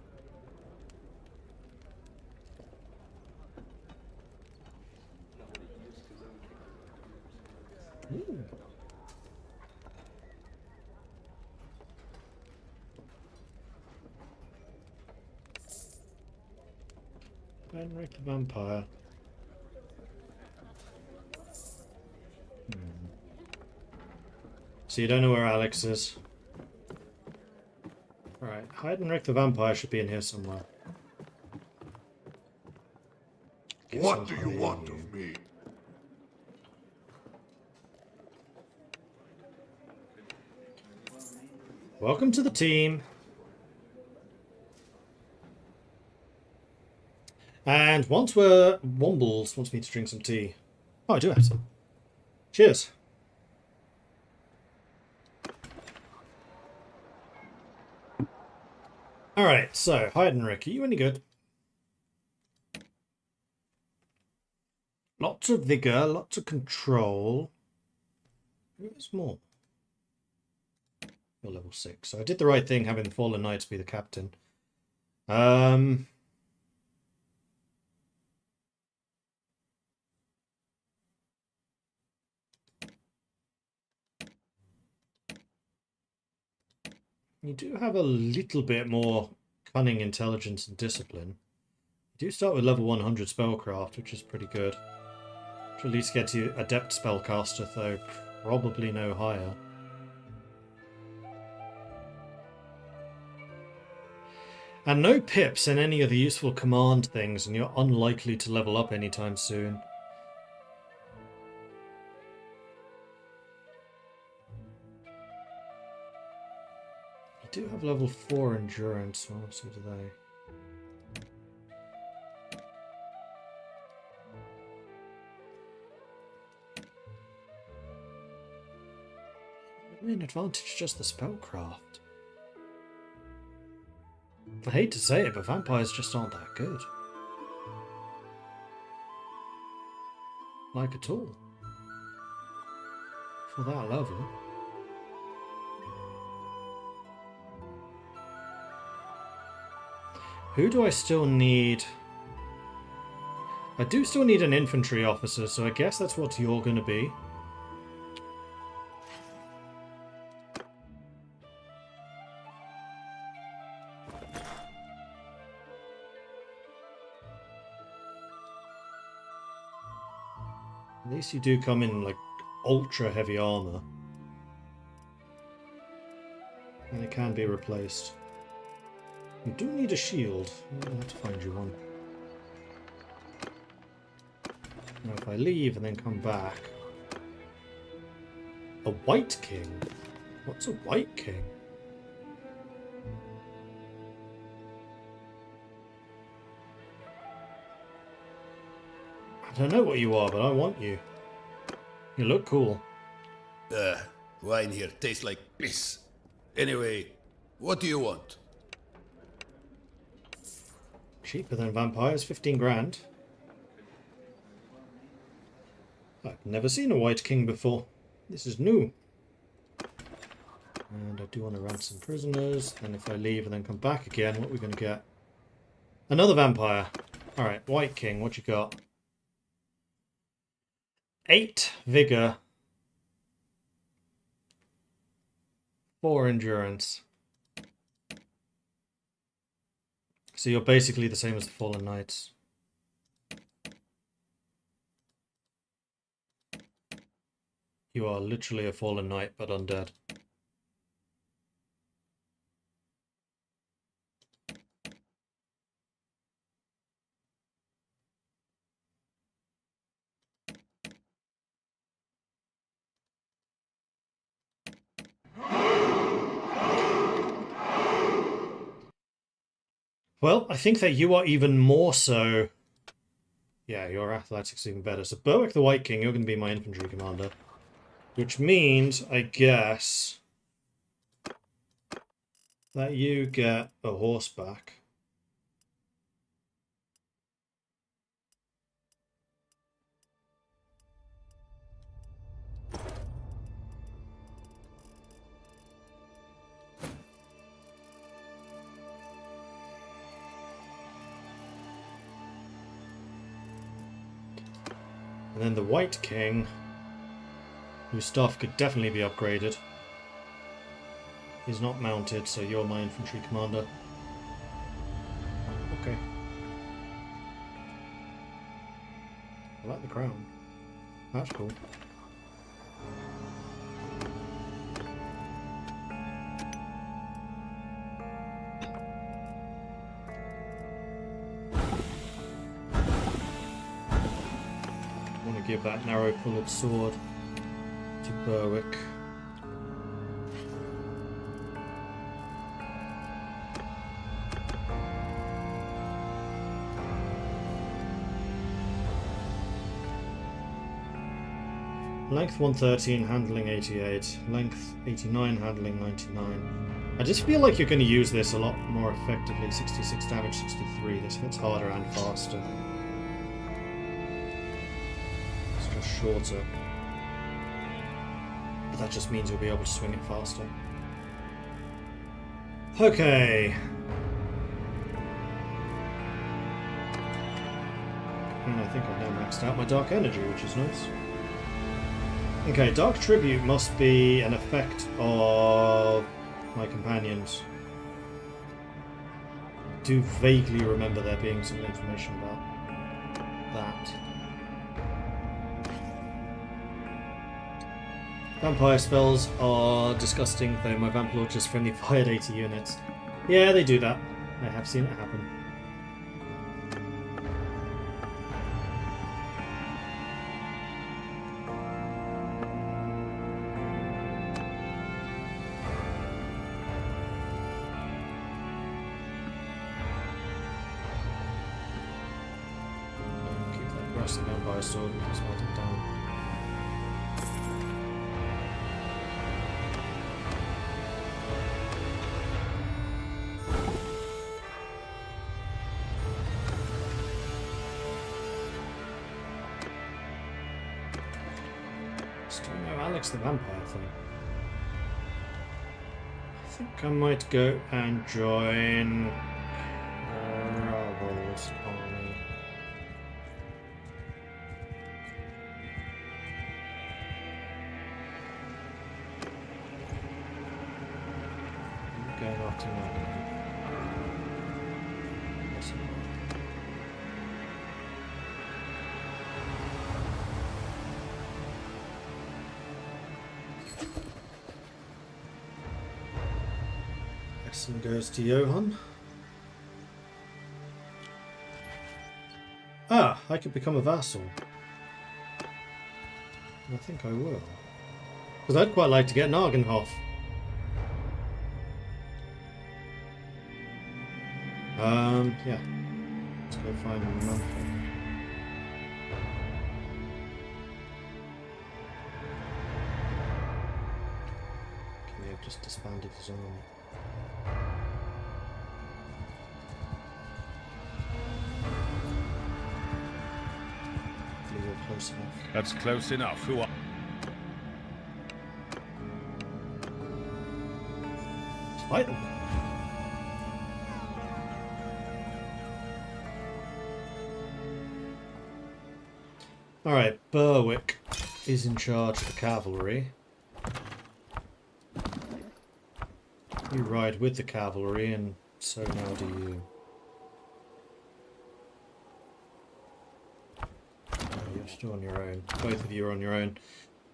Ooh. Benrick the Vampire. So you don't know where Alex is? Alright, Heidenreich the Vampire should be in here somewhere. What do you want of me? Welcome to the team. And once we're... Wombles wants me to drink some tea. Oh, I do have some. Cheers. Alright, so, Heidenreich, are you any good? Lots of vigor, lots of control. Who's more? You're level 6. So I did the right thing having the Fallen Knights be the captain. You do have a little bit more cunning, intelligence, and discipline. You do start with level 100 spellcraft, which is pretty good. Which at least gets you adept spellcaster, though probably no higher. And no pips in any of the useful command things, and you're unlikely to level up anytime soon. You do have level 4 endurance, well, so do they. The main advantage is just the spellcraft. I hate to say it, but vampires just aren't that good. Like at all. For that level. Who do I still need? I do still need an infantry officer, so I guess that's what you're going to be. At least you do come in like ultra heavy armor. And it can be replaced. You do need a shield. I'll have to find you one. Now if I leave and then come back... A White King? What's a White King? I don't know what you are, but I want you. You look cool. Wine here tastes like piss. Anyway, what do you want? Cheaper than vampires, 15 grand. I've never seen a White King before. This is new. And I do want to ransom prisoners. And if I leave and then come back again, what are we going to get? Another vampire. Alright, White King, what you got? 8 vigor. 4 endurance. So you're basically the same as the Fallen Knights. You are literally a Fallen Knight, but undead. Well, I think that you are even more so... Yeah, your athletics even better. So Berwick the White King, you're going to be my infantry commander. Which means, I guess, that you get a horseback. And then the White King, Your stuff could definitely be upgraded. He's not mounted, so you're my infantry commander. Okay. I like the crown. That's cool. I want to give that narrow-pulled sword to Berwick. Length 113, handling 88. Length 89, handling 99. I just feel like you're going to use this a lot more effectively. 66 damage, 63. This hits harder and faster. It's just shorter. But that just means you'll be able to swing it faster. Okay. And I think I've now maxed out my Dark Energy, which is nice. Okay, Dark Tribute must be an effect of my companions. I do vaguely remember there being some information about that. Vampire spells are disgusting, though my Bannerlord just friendly fired 80 units. Yeah, they do that. I have seen it happen. The Vampire Sword and just melt it down. Still no Alex the Vampire thing. I think I might go and join Rebels Army. Going off to Normandy. Excellent goes to Johan. Ah, I could become a vassal. I think I will. Because I'd quite like to get Nargenhof. Yeah. Let's go find him monthly. Okay, I've just disbanded his army. Hopefully you're close enough. That's close enough. Who are... Let's fight them. Alright, Berwick is in charge of the cavalry. You ride with the cavalry, and so now do you. Oh, you're still on your own. Both of you are on your own.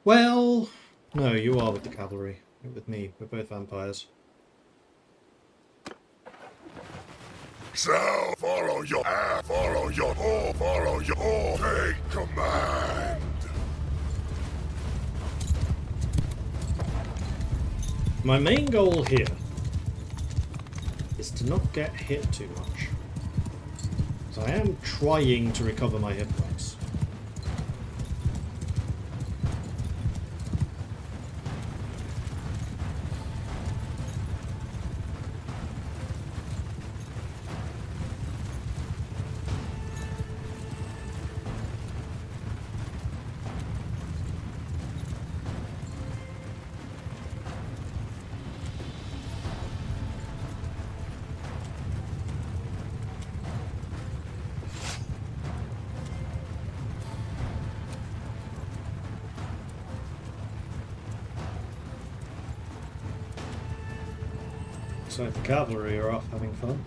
Well, no, you are with the cavalry. You're with me. We're both vampires. So follow your take command. My main goal here is to not get hit too much. So I am trying to recover my hit points. like the cavalry are off having fun.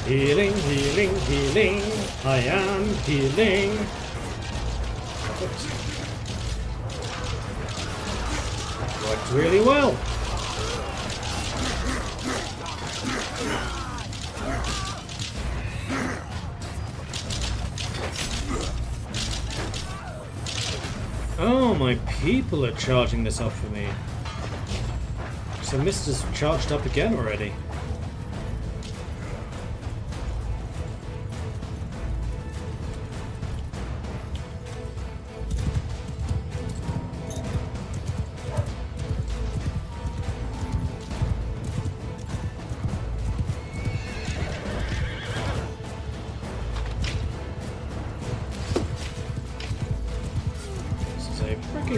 Healing, healing, healing. I am healing. Perfect. That worked really well. Oh, my people are charging this up for me. So Mister's charged up again already.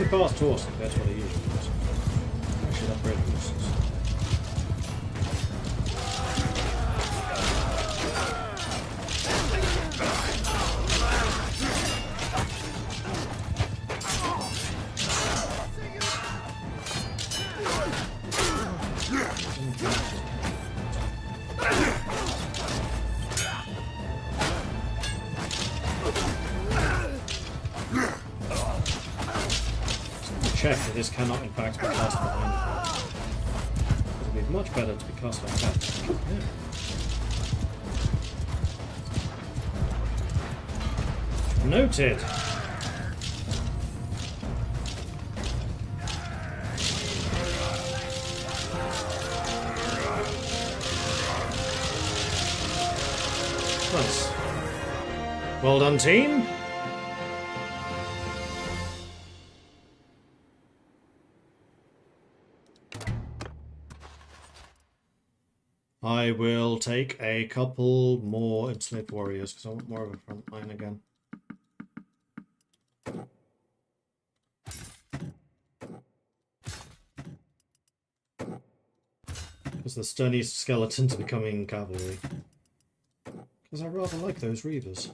Fast horse, that's what I usually use. I should upgrade horses. Check that this cannot in fact be cast behind it. It would be much better to be cast like that. Yeah. Noted. Nice. Well done, team. I will take a couple more enslaved warriors because I want more of a front line again. Because the sturdy skeletons are becoming cavalry. Because I rather like those reavers.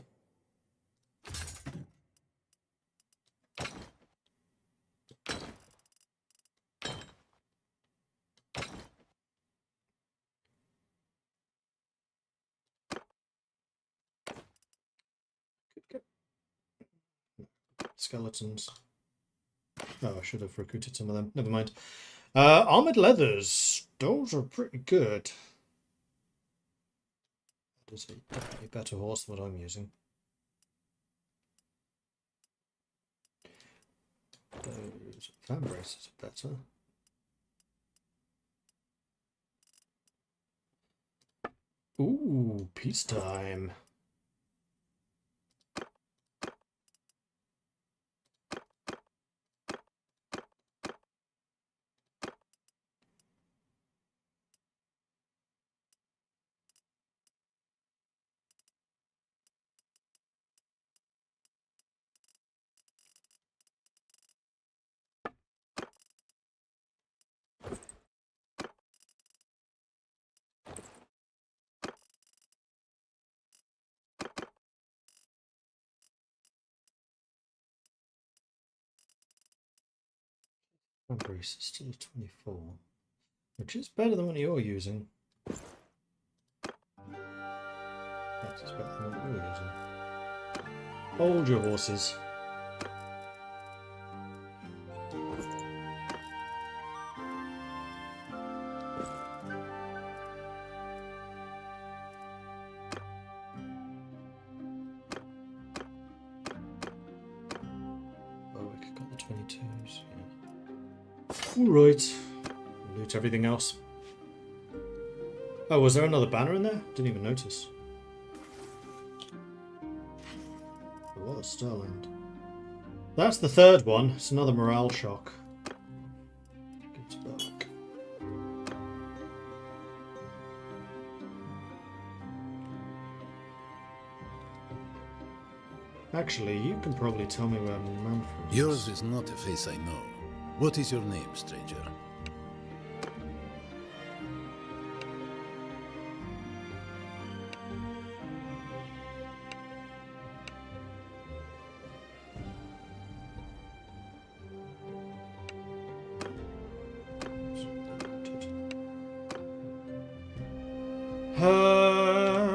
Skeletons. Oh, I should have recruited some of them. Never mind. Armored leathers. Those are pretty good. That is a definitely better horse than what I'm using. Those fan braces are better. Ooh, peacetime. Brace is still 24, which is better than what you're using. That is better than what you're using. Hold your horses. got the 22s. Yeah. Alright. Loot everything else. Oh, was there another banner in there? Didn't even notice. What a Starland. That's the third one. It's another morale shock. Gives back. Actually, you can probably tell me where Manfred is. Yours is not a face I know. What is your name, stranger?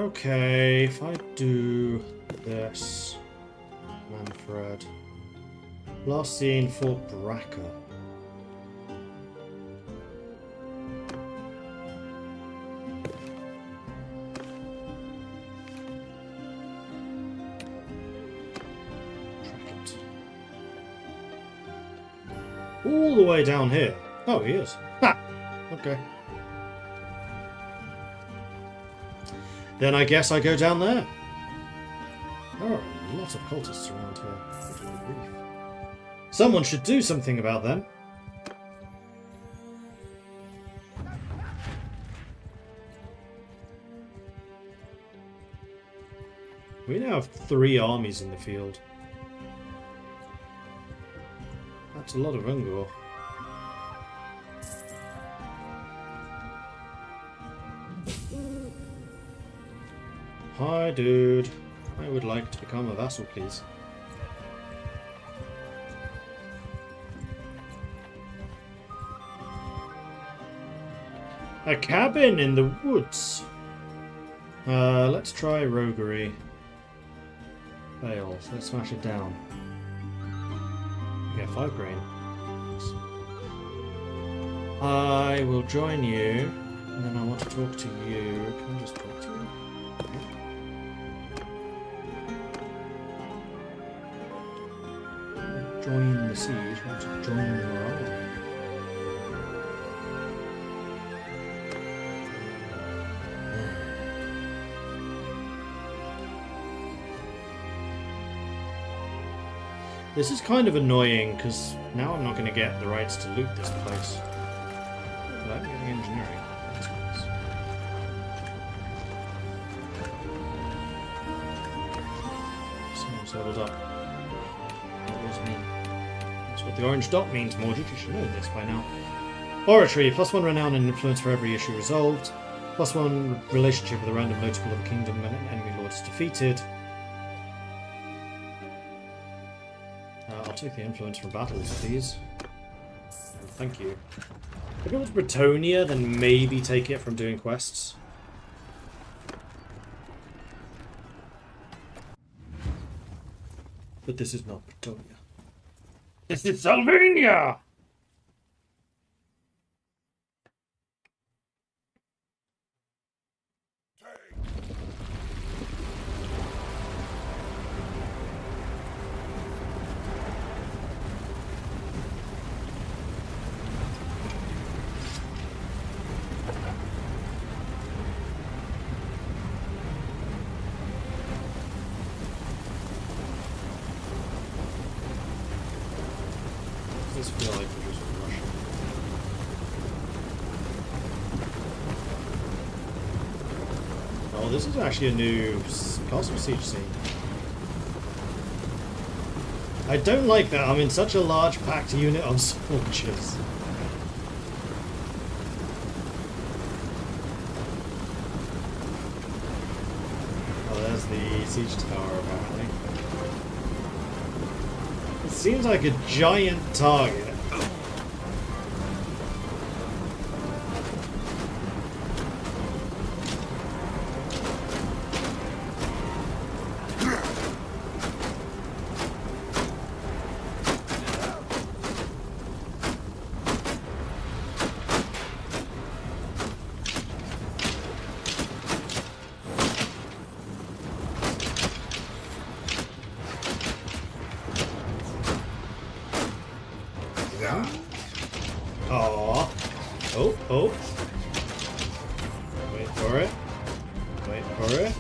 Okay, if I do this, Manfred. Last seen Fort Bracker. Track it. All the way down here. Oh, he is. Ha! Okay. Then I guess I go down there. There are a lot of cultists around here. Good grief. Someone should do something about them. We now have 3 armies in the field. That's a lot of Ungor. Hi, dude. I would like to become a vassal, please. A cabin in the woods. Let's try roguery. Fails. Let's smash it down. Yeah, 5 grain. I will join you, and then I want to talk to you. Can I just talk to you? Join the siege. I want to join the army. This is kind of annoying because now I'm not going to get the rights to loot this place. But I'm getting engineering. That's nice. Someone's leveled up. What does it mean? That's what the orange dot means, Mordred. You should know this by now. Oratory. +1 renown and influence for every issue resolved. +1 relationship with a random notable of a kingdom when an enemy lord is defeated. I'll take the influence from battles, please. Thank you. If it was Bretonia, then maybe take it from doing quests. But this is not Bretonia. This is Salvania! I just feel like we're just rushing. Oh, this is actually a new castle siege scene. I don't like that I'm in such a large packed unit of soldiers. Oh, there's the siege tower apparently. It seems like a giant target. Aww. Oh, oh. Wait for it. Wait for it.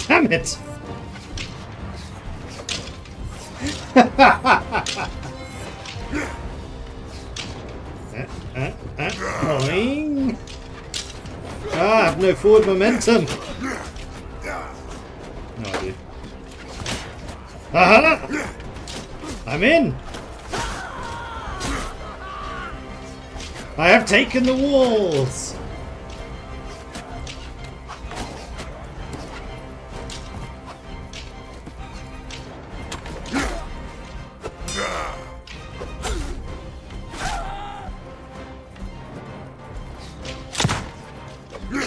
Damn it! Boing! Ah, I have no forward momentum. No, I do. Aha! I'm in! I have taken the walls!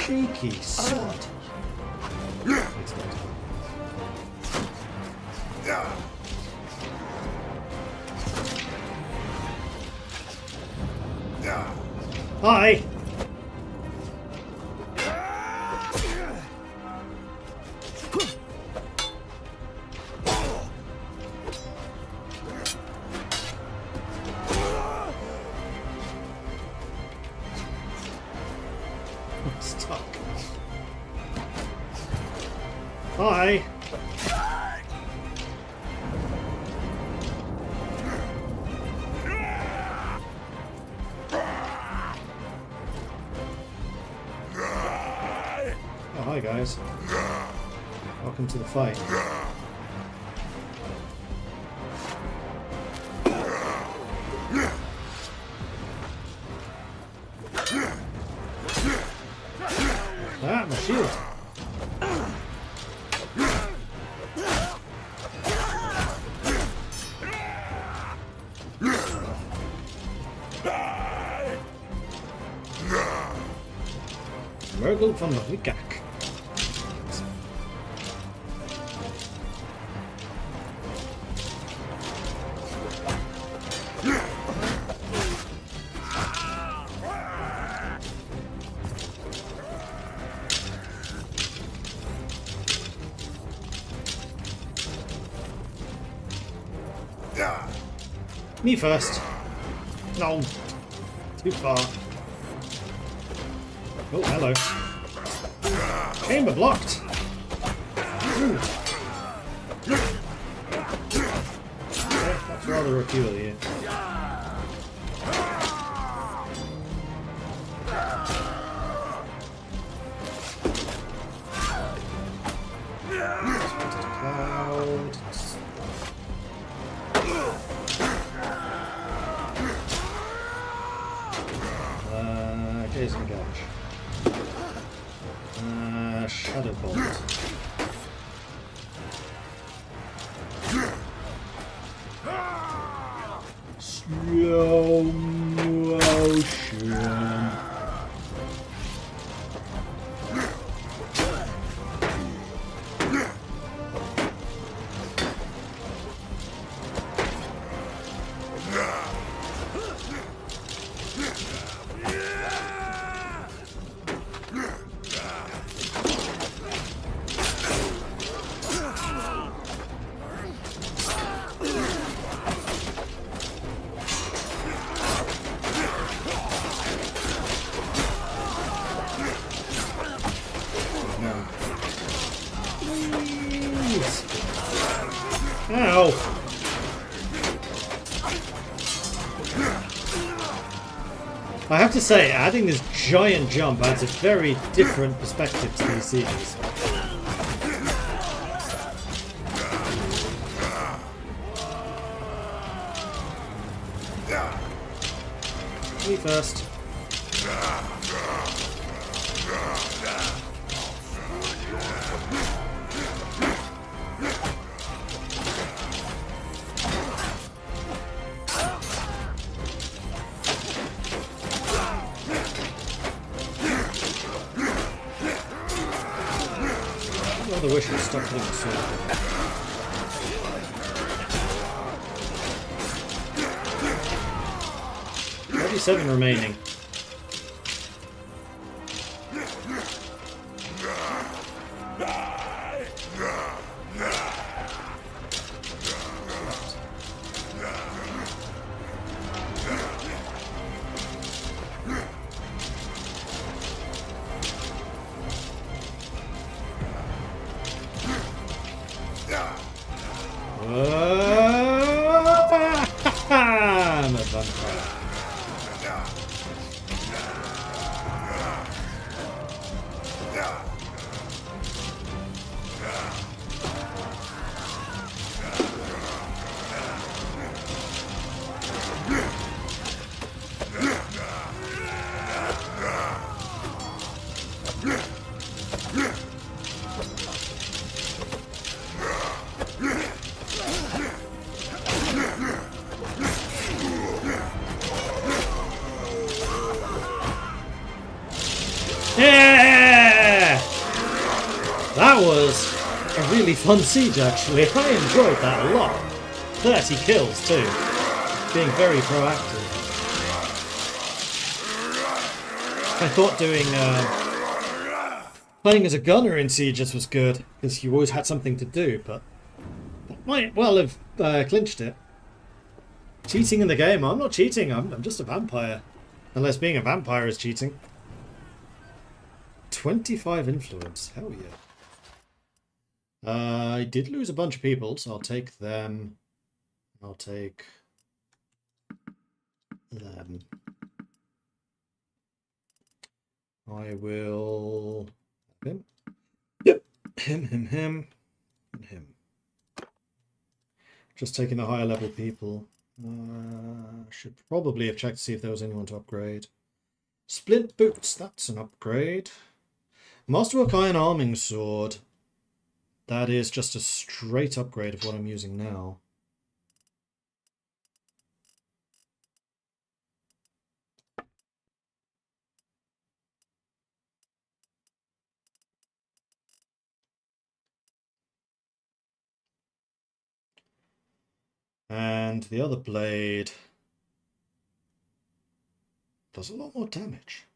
Cheeky sod. Hi! I'm stuck. Hi! Oh, hi guys. Welcome to the fight. Ah, my shield. Murgle van de Wikkak. Me first. No. Too far. Oh, hello. Chamber blocked. Ooh. Okay, that's rather peculiar. Cloud. Jason Gouch. Shadow Bolt. Slow motion. Ow! I have to say, adding this giant jump adds a very different perspective to these scenes. Me first. I wish I'd stopped hitting the sword. 37 remaining. That was a really fun siege, actually. I enjoyed that a lot. 30 kills, too. Being very proactive. I thought doing... playing as a gunner in sieges was good, because you always had something to do, but... might well have clinched it. Cheating in the game? I'm not cheating, I'm just a vampire. Unless being a vampire is cheating. 25 influence, hell yeah. I did lose a bunch of people, so I'll take them. I'll take them. I will... him? Yep, him, and him. Just taking the higher level people. Should probably have checked to see if there was anyone to upgrade. Splint boots, that's an upgrade. Masterwork Iron Arming Sword. That is just a straight upgrade of what I'm using now. And the other blade does a lot more damage.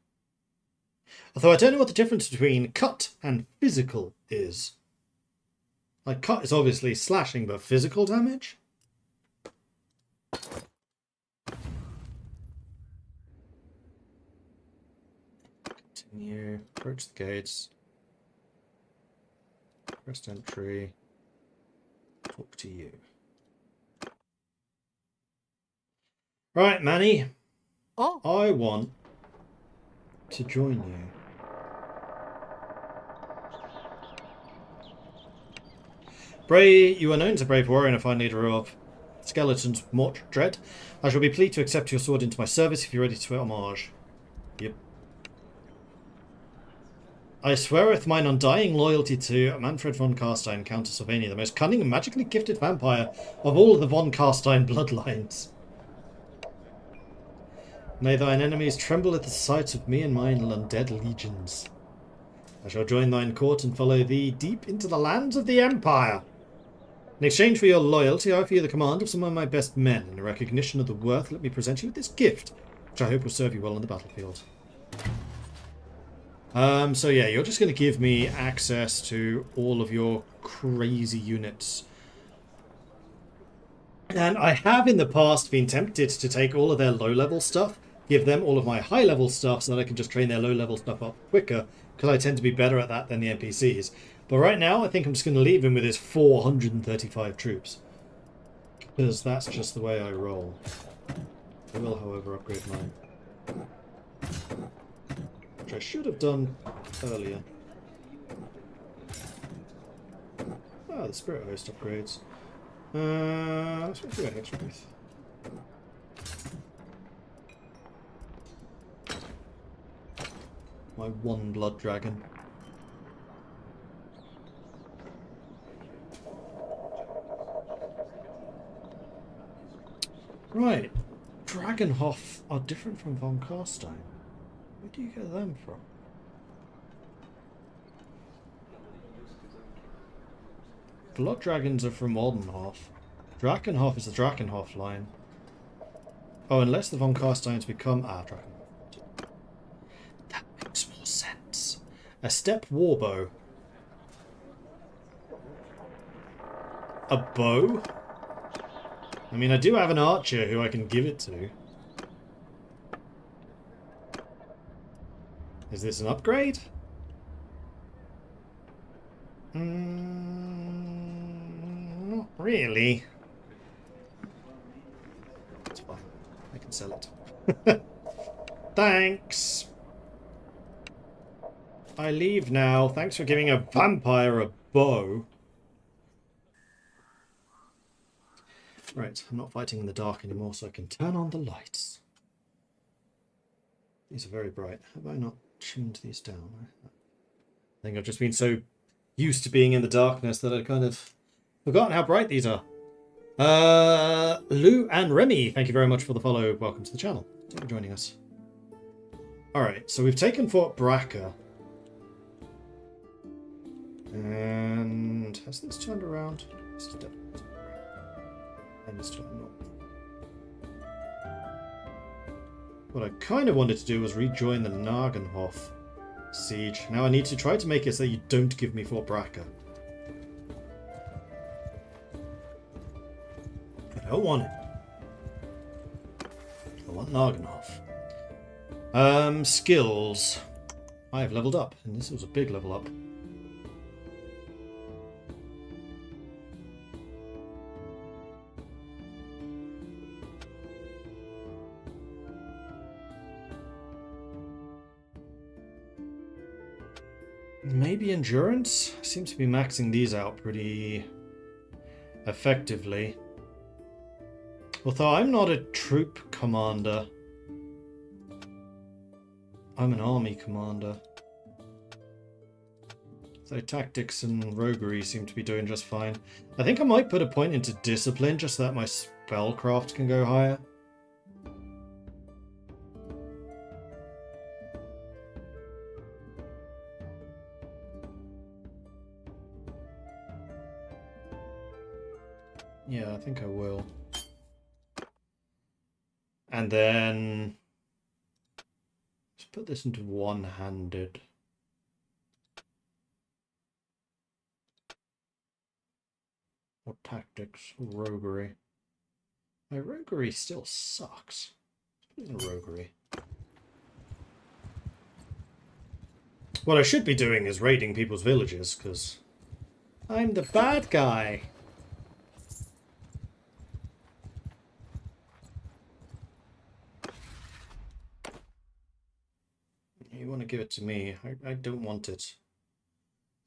Although I don't know what the difference between cut and physical is. Like, cut is obviously slashing, but physical damage? Continue. Approach the gates. Press entry. Talk to you. Right, Manny. Oh. I want to join you. You are known as a brave warrior and a fine leader of skeletons, Mort Dread. I shall be pleased to accept your sword into my service if you're ready to swear homage. Yep. I swear with mine undying loyalty to Manfred von Carstein, Count of Sylvania, the most cunning and magically gifted vampire of all of the von Carstein bloodlines. May thine enemies tremble at the sight of me and mine undead legions. I shall join thine court and follow thee deep into the lands of the Empire. In exchange for your loyalty, I offer you the command of some of my best men. In recognition of the worth, let me present you with this gift, which I hope will serve you well on the battlefield. So yeah, you're just going to give me access to all of your crazy units. And I have in the past been tempted to take all of their low-level stuff, give them all of my high-level stuff so that I can just train their low-level stuff up quicker, because I tend to be better at that than the NPCs. But right now, I think I'm just going to leave him with his 435 troops. Because that's just the way I roll. I will, however, upgrade mine. Which I should have done earlier. Ah, the Spirit Host upgrades. Let's do a Hex Wraith. My one blood dragon. Right. Dragonhof are different from von Carstein. Where do you get them from? Blood dragons are from Oldenhof. Drakenhof is the Drakenhof line. Oh, unless the von Carsteins become Drakenhof. That makes more sense. A step warbow. A bow? I mean, I do have an archer who I can give it to. Is this an upgrade? Not really. It's fine. I can sell it. Thanks. I leave now. Thanks for giving a vampire a bow. Right, I'm not fighting in the dark anymore, so I can turn on the lights. These are very bright. Have I not tuned these down? I think I've just been so used to being in the darkness that I've kind of forgotten how bright these are. Lou and Remy, thank you very much for the follow. Welcome to the channel. Thank you for joining us. Alright, so we've taken Fort Braca. And has this turned around? This is definitely turned around. And it's turned north. What I kind of wanted to do was rejoin the Nagenhof siege. Now I need to try to make it so you don't give me Fort Braca. I don't want it. I want Nagenhof. Skills. I have leveled up, and this was a big level up. Maybe endurance? I seem to be maxing these out pretty effectively. Although I'm not a troop commander. I'm an army commander. So tactics and roguery seem to be doing just fine. I think I might put a point into discipline just so that my spellcraft can go higher. Yeah, I think I will. And then let's put this into one-handed. Or tactics, or roguery. My roguery still sucks. Let's put it in roguery. What I should be doing is raiding people's villages, because I'm the bad guy. You want to give it to me. I don't want it.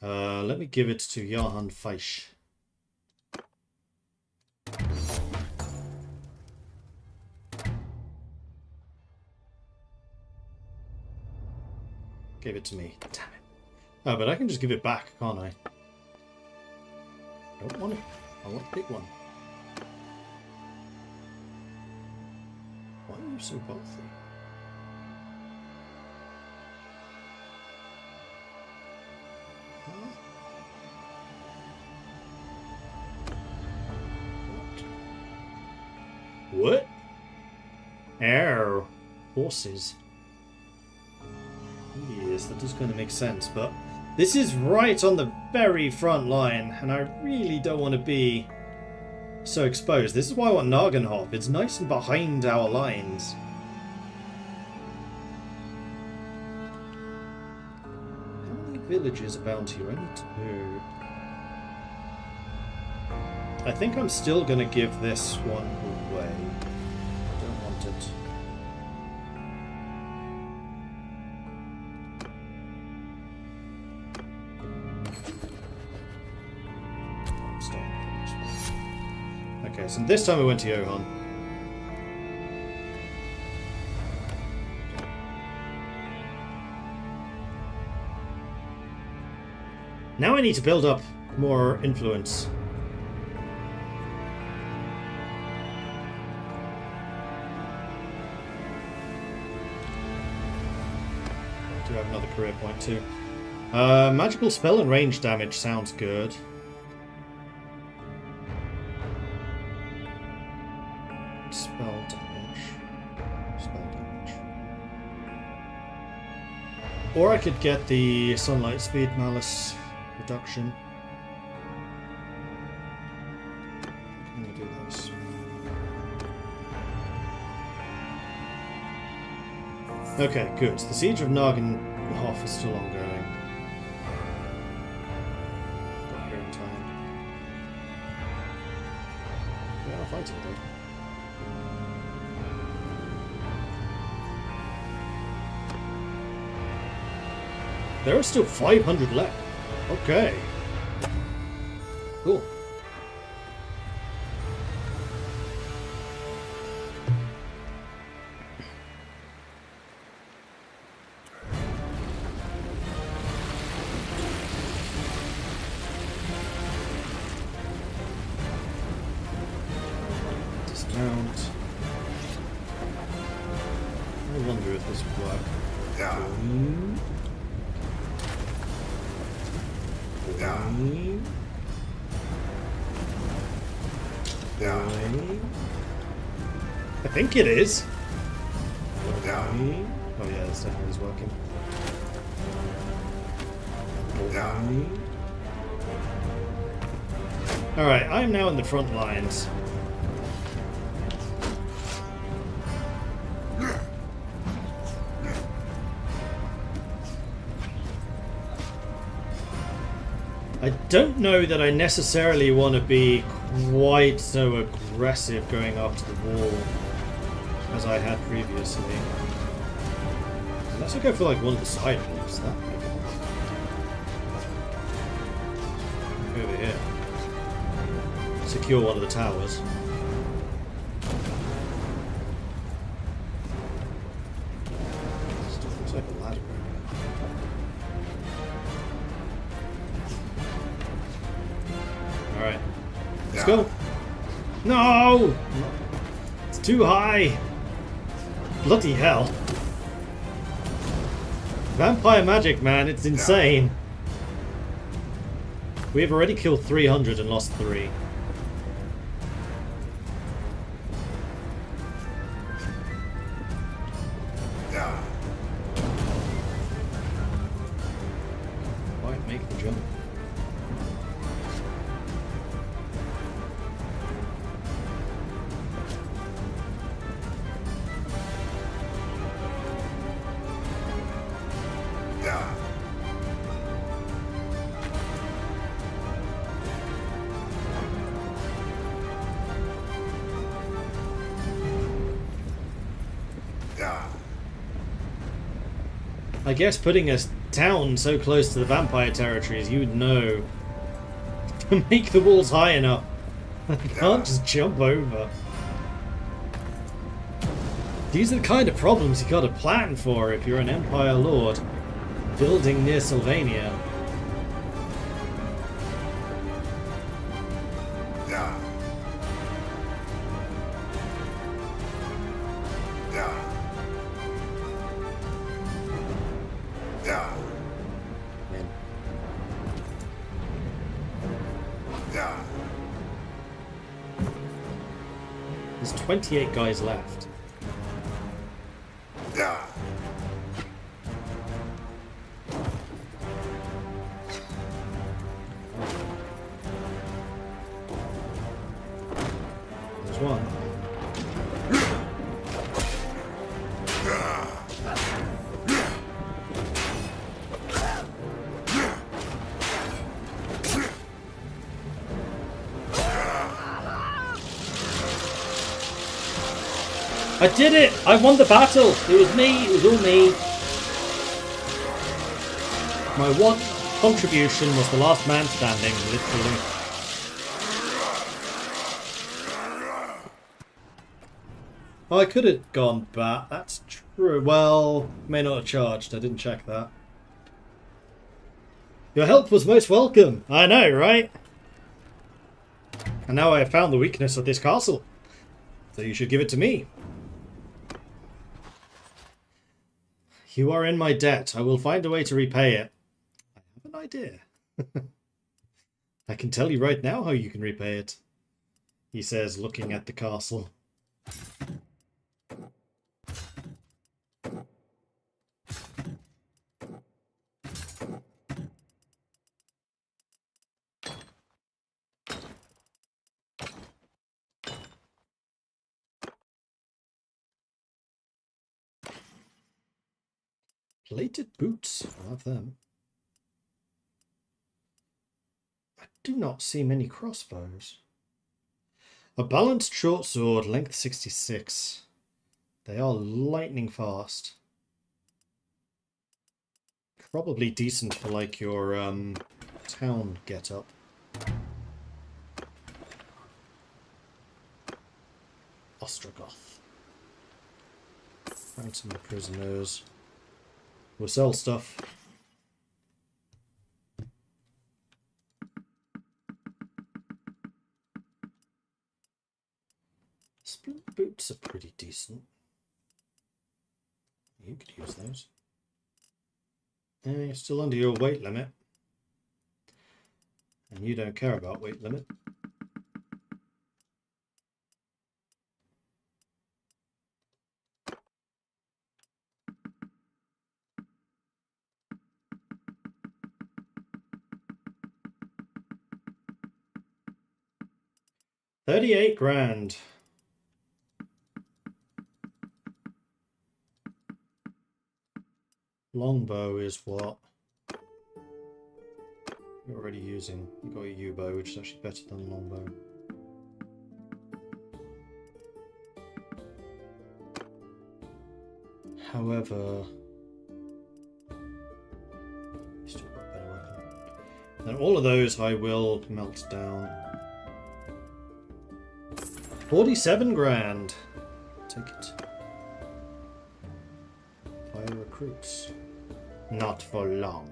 Let me give it to Johann Feisch. Give it to me. Damn it. Oh, but I can just give it back, can't I? I don't want it. I want the big one. Why are you so wealthy? What? Air. Horses. Yes, that does kind of make sense, but this is right on the very front line, and I really don't want to be so exposed. This is why I want Nagenhof. It's nice and behind our lines. How many villages abound here? I need to... I think I'm still going to give this one away. I don't want it. I'm staying for this one. Okay, so this time we went to Johann. Now I need to build up more influence. I have another career point too. Magical spell and range damage sounds good. Spell damage. Spell damage. Or I could get the sunlight speed malice reduction. I'm gonna do those. Okay, good. The siege of Nagenhof is still ongoing. Got here in time. We are fighting though. There are still 500 left. Okay. Cool. Dismount. I wonder if this would work. I think it is. Oh yeah, this definitely is working. Alright, I'm now in the front lines. I don't know that I necessarily want to be quite so aggressive going after the wall as I had previously. Unless I go for like one of the side walls, that might be over here. Secure one of the towers. Still looks like a ladder. Alright. Let's go! No! It's too high! Bloody hell. Vampire magic, man, it's insane. We have already killed 300 and lost 3. Why make the jump? I guess putting a town so close to the vampire territories, you would know to make the walls high enough. You can't just jump over. These are the kind of problems you gotta plan for if you're an Empire Lord building near Sylvania. There's 28 guys left. There's one. I did it! I won the battle! It was me, it was all me. My one contribution was the last man standing, literally. Oh, I could have gone back, that's true. Well, may not have charged, I didn't check that. Your help was most welcome, I know, right? And now I have found the weakness of this castle. So you should give it to me. You are in my debt. I will find a way to repay it. I have an idea. I can tell you right now how you can repay it, he says, looking at the castle. Plated boots. I'll have them. I do not see many crossbows. A balanced short sword, length 66. They are lightning fast. Probably decent for like your town get up. Ostrogoth. Ransom the prisoners. We'll sell stuff. Split boots are pretty decent. You could use those. You're still under your weight limit. And you don't care about weight limit. $38,000. Longbow is what you're already using. You got a U-bow, which is actually better than longbow. However, you still got a better weapon. And all of those I will melt down. $47,000. Take it. Fire recruits. Not for long.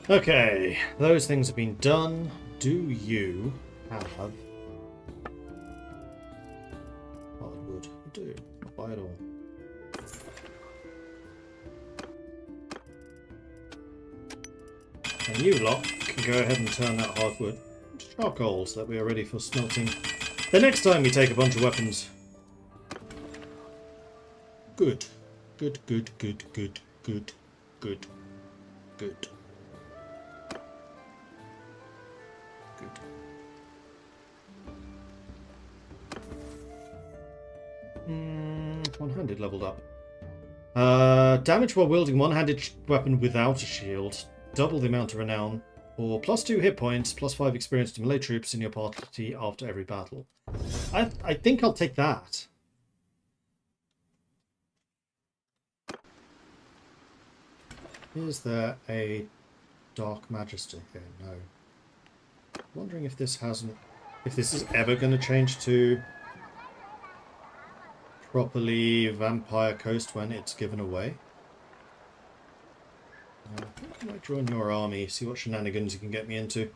Okay, those things have been done. Do you have hardwood? I do. I'll buy it all. And you lot can go ahead and turn that hardwood to charcoal so that we are ready for smelting the next time we take a bunch of weapons. Good. Good, good, good, good, good, good, good. Good. One-handed leveled up. Damage while wielding one-handed weapon without a shield. Double the amount of renown. Or +2 hit points, +5 experience to melee troops in your party after every battle. I think I'll take that. Is there a Dark Majesty here? No. Wondering if this is ever going to change to properly Vampire Coast when it's given away. I think I might join your army, see what shenanigans you can get me into.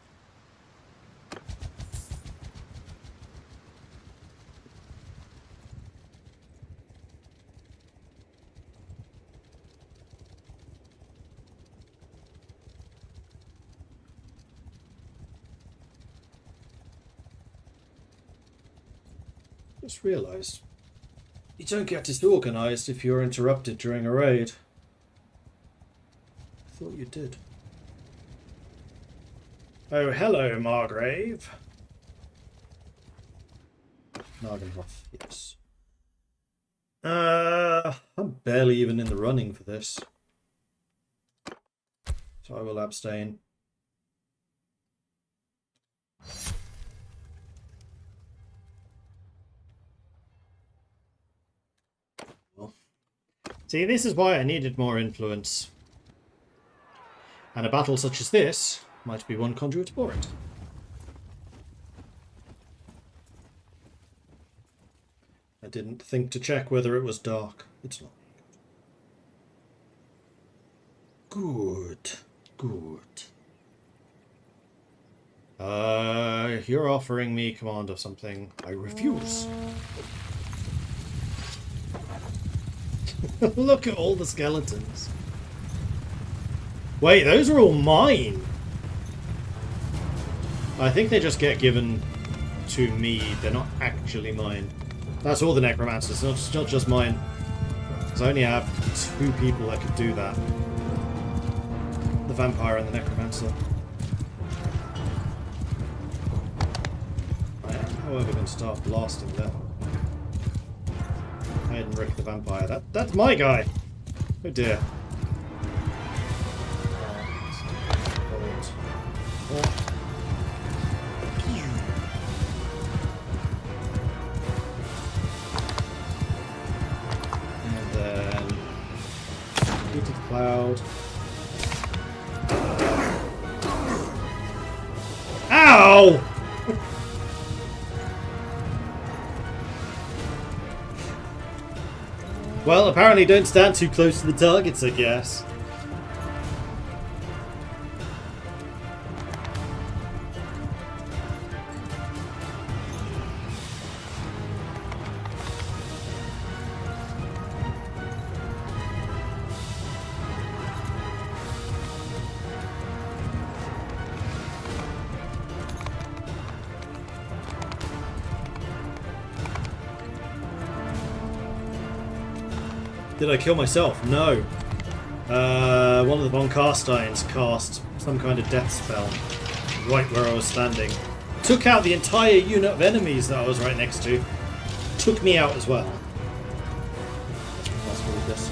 Just realised you don't get disorganised if you're interrupted during a raid. I thought you did. Oh, hello, Margrave. Nargenhof, yes. I'm barely even in the running for this. So I will abstain. See, this is why I needed more influence. And a battle such as this might be one conduit for it. I didn't think to check whether it was dark. It's not. Good. Good. You're offering me command of something. I refuse. Look at all the skeletons. Wait, those are all mine. I think they just get given to me. They're not actually mine. That's all the necromancers. It's not just mine. Because I only have 2 people that could do that. The vampire and the necromancer. I am, however, going to start blasting them. Rick the vampire. That's my guy. Oh dear. And then into the cloud. Ow! Well, apparently don't stand too close to the targets, I guess. Did I kill myself? No. One of the Von Carsteins cast some kind of death spell right where I was standing. Took out the entire unit of enemies that I was right next to. Took me out as well. Let's move this.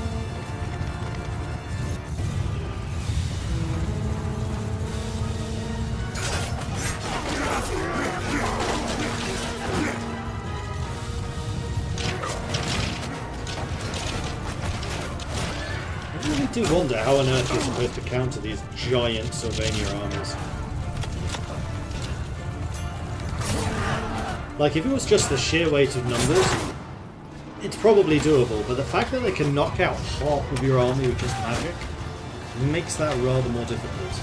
I really do wonder how on earth you're supposed to counter these giant Sylvania armies. Like, if it was just the sheer weight of numbers, it's probably doable, but the fact that they can knock out half of your army with just magic makes that rather more difficult.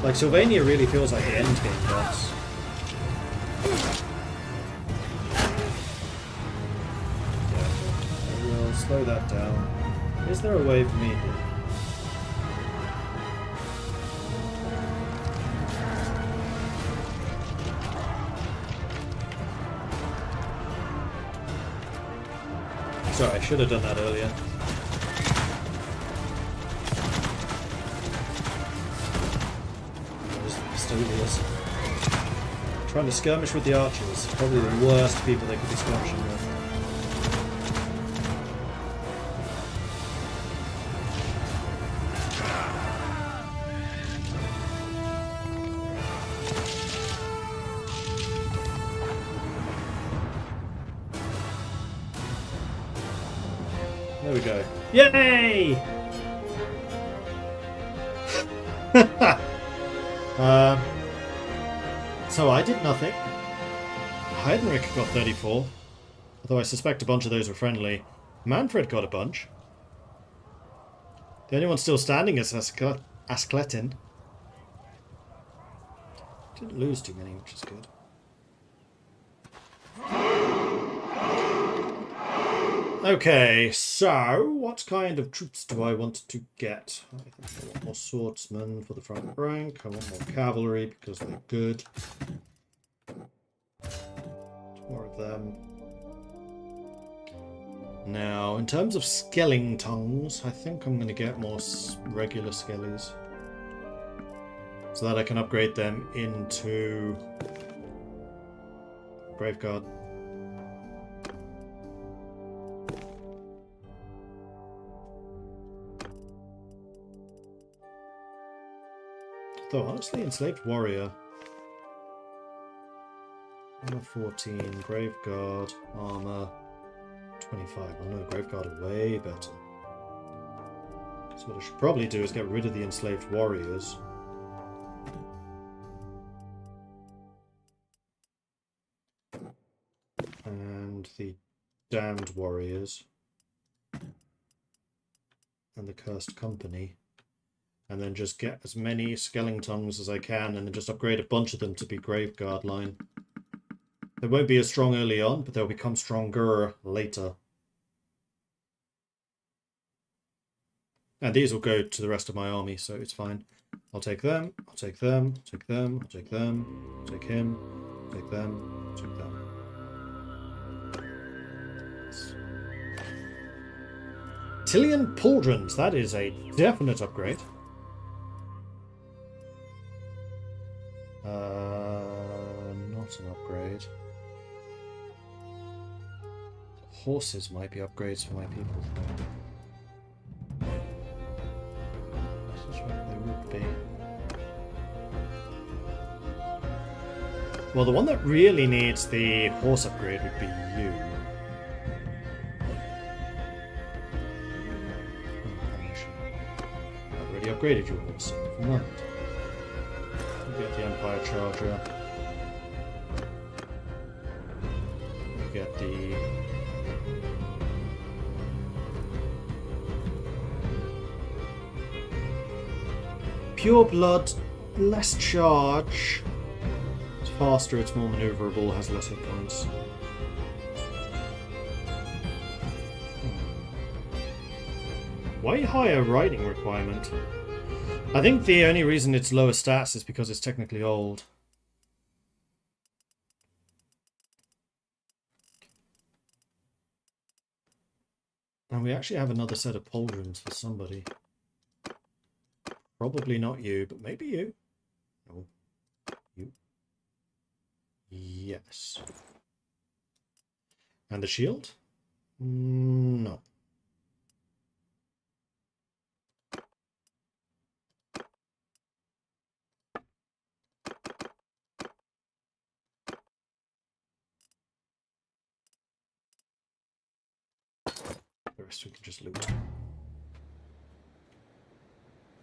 Like, Sylvania really feels like the endgame boss. Yeah, I will slow that down. Is there a way for me? Sorry, I should have done that earlier. Those Pistoliers. Trying to skirmish with the archers. Probably the worst people they could be skirmishing with. There we go. Yay! So I did nothing. Heidenreich got 34. Although I suspect a bunch of those were friendly. Manfred got a bunch. The only one still standing is Askletin. Didn't lose too many, which is good. Okay, so what kind of troops do I want to get? I think I want more swordsmen for the front rank. I want more cavalry because they're good. More of them. Now, in terms of Skellingtongues, I think I'm going to get more regular Skellies. So that I can upgrade them into Graveguard. Though, honestly, Enslaved Warrior. Armor 14, Graveguard, Armor 25. Oh no, Graveguard are way better. So what I should probably do is get rid of the Enslaved Warriors. And the Damned Warriors. And the Cursed Company. And then just get as many Skellingtongues as I can, and then just upgrade a bunch of them to be Graveguard line. They won't be as strong early on, but they'll become stronger later. And these will go to the rest of my army, so it's fine. I'll take them, I'll take them, I'll take them, I'll take them, I'll take him, I'll take them, I'll take them. Tillian Pauldrons, that is a definite upgrade. Not an upgrade. Horses might be upgrades for my people. That's right, they would be. Well, the one that really needs the horse upgrade would be you. I've already upgraded your horse. Never mind. Get the Empire Charger. Get the Pure Blood, less charge. It's faster, it's more maneuverable, has less hit points. Way higher riding requirement. I think the only reason it's lower stats is because it's technically old. And we actually have another set of pauldrons for somebody. Probably not you, but maybe you. No. You. Yes. And the shield? No. The rest we can just loot.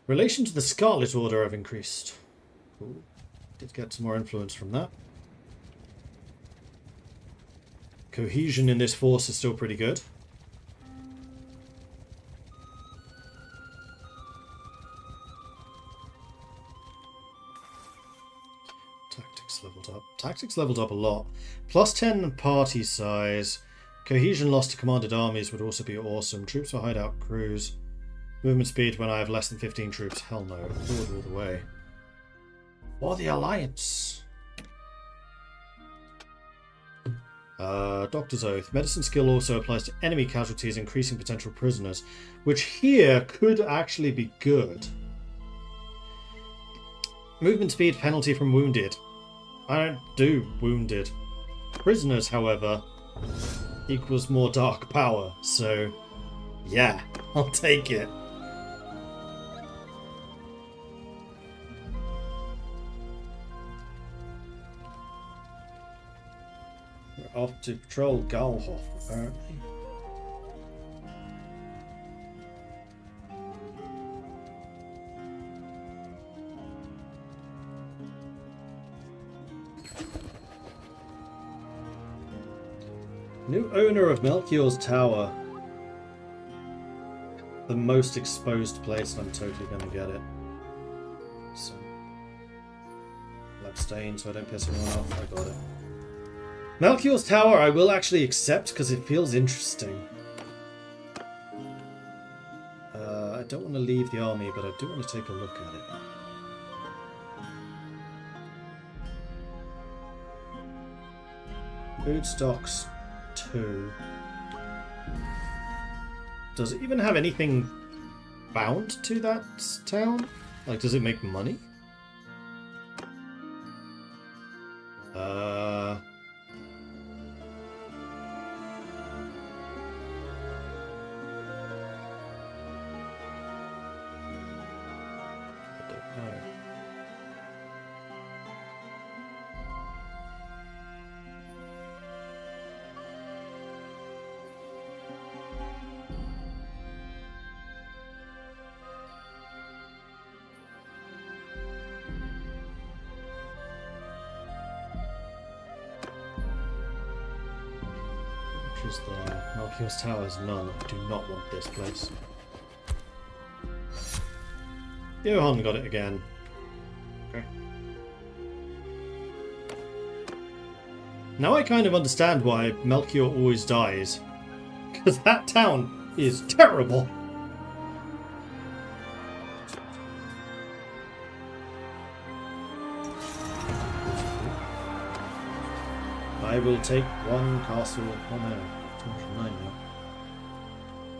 Relation to the Scarlet Order have increased. Cool. Did get some more influence from that. Cohesion in this force is still pretty good. Tactics leveled up. Tactics leveled up a lot. Plus 10 party size. Cohesion lost to commanded armies would also be awesome. Troops for hideout crews. Movement speed when I have less than 15 troops. Hell no. Forward all the way. For the Alliance. Doctor's Oath. Medicine skill also applies to enemy casualties, increasing potential prisoners. Which here could actually be good. Movement speed penalty from wounded. I don't do wounded. Prisoners, however, equals more dark power. So, yeah, I'll take it. We're off to patrol Galhoff, apparently. New owner of Melchior's Tower. The most exposed place, I'm totally gonna get it. So, I'll abstain so I don't piss anyone off. I got it. Melchior's Tower I will actually accept because it feels interesting. I don't want to leave the army, but I do want to take a look at it. Food stocks 2. Does it even have anything bound to that town? Like, does it make money? I don't know. Which is there? Melchior's Tower is none. I do not want this place. Johan got it again. Okay. Now I kind of understand why Melchior always dies. Because that town is terrible. I will take one castle. Oh no, 209 now.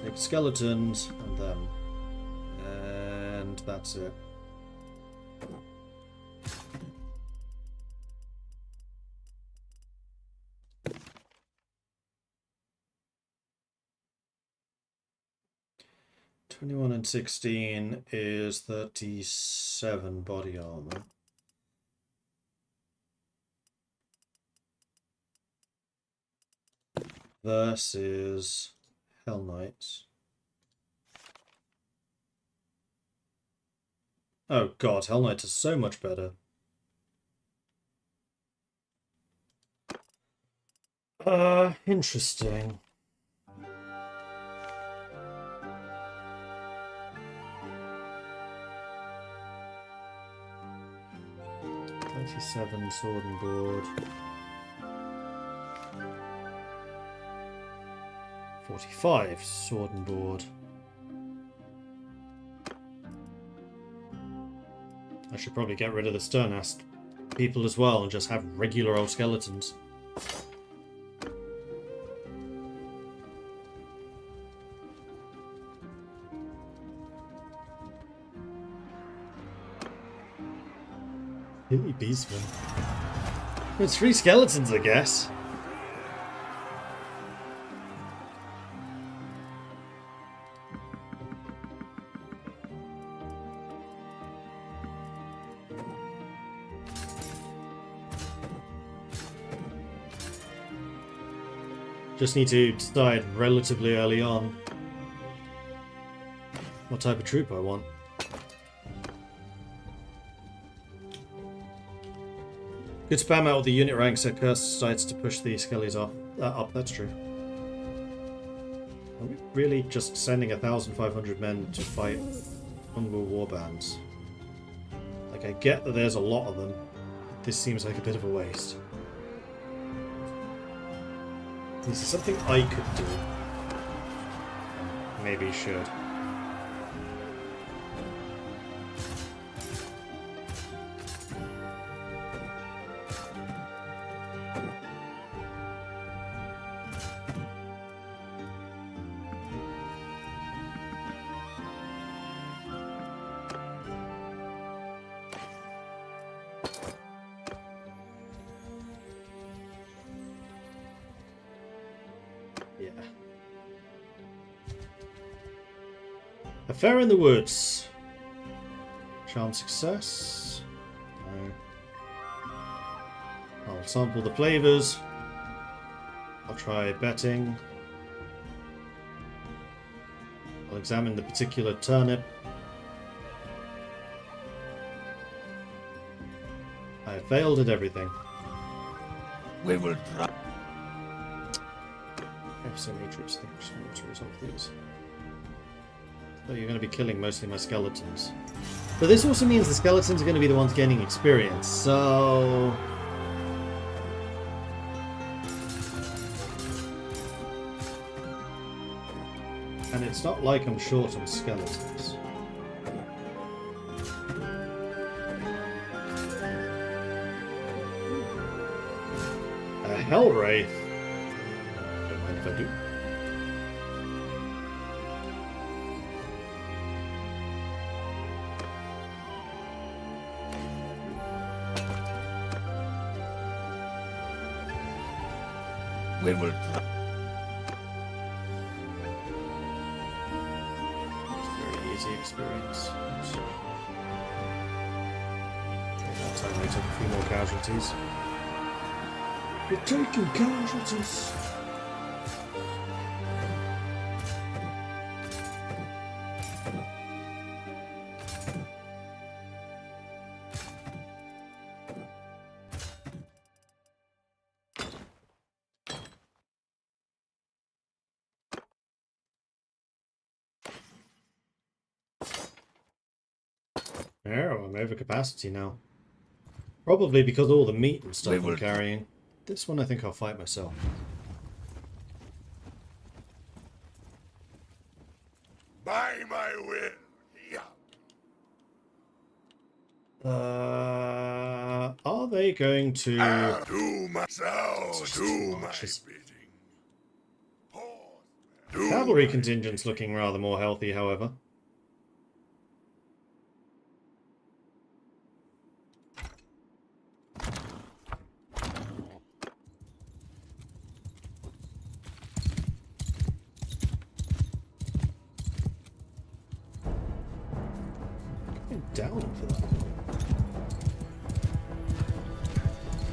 Take skeletons and them. And that's it. $21 and 16 is 37 body armor. Versus Hell Knights. Oh god, Hell Knights is so much better. Interesting. $37 sword and board. 45 sword and board. I should probably get rid of the stern-assed people as well and just have regular old skeletons. Really peaceful. It's 3 skeletons, I guess. Just need to decide relatively early on what type of troop I want. Good spam out of the unit ranks so Curse decides to push the skellies off up, that's true. Are we really just sending 1,500 men to fight Mongol warbands? Like, I get that there's a lot of them, but this seems like a bit of a waste. This is something I could do. Maybe should. Yeah. A fair in the woods. Charm success. No. I'll sample the flavors. I'll try betting. I'll examine the particular turnip. I have failed at everything. We will try. I have so many troops, I think we should be able to resolve these. So you're going to be killing mostly my skeletons. But this also means the skeletons are going to be the ones gaining experience, so... And it's not like I'm short on skeletons. A Hellwraith. Don't mind if I do. We will try. Very easy experience. That time we took a few more casualties. You're taking casualties! Oh, I'm over capacity now. Probably because of all the meat and stuff I'm carrying. This one I think I'll fight myself. By my will. Yeah. Are they going to... Do myself, do my Just- bidding. Do Cavalry my contingent's looking rather more healthy, however. Down for that.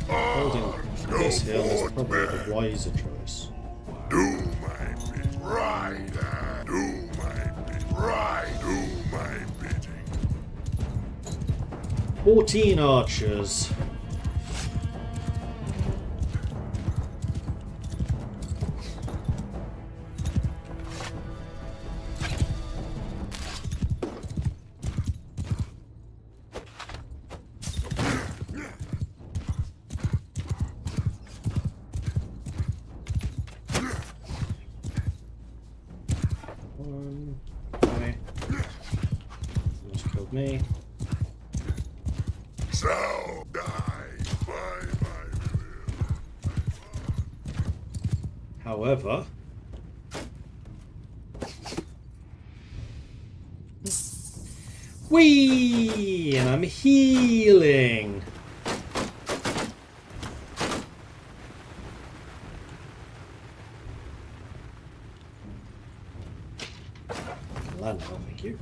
Holding this hill is probably the wiser choice. Do my bidding. Right. Do my bidding. Right. Do my bidding. 14 archers. Okay. Almost killed me. So die by my will. However, whee! And I'm healing. that now, thank you.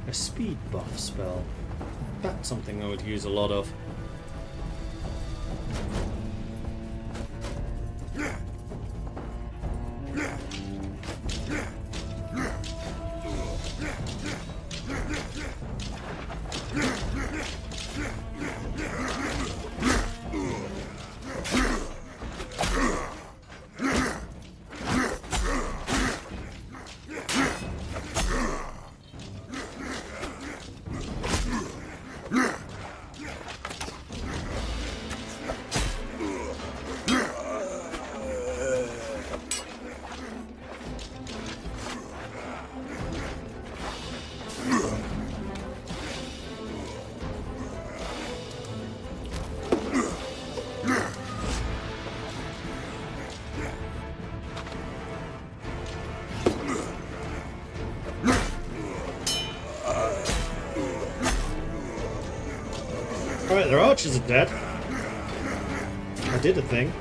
A speed buff spell. That's something I would use a lot of. Alright, their archers are dead. I did a thing.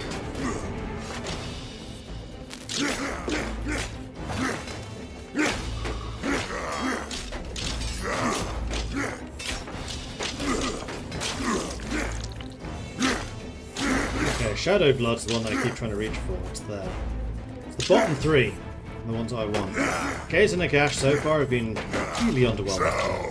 Okay, Shadow Blood's the one that I keep trying to reach for. It's there. It's the bottom three, the ones I want. Kaze and Nakash so far have been really underwhelming.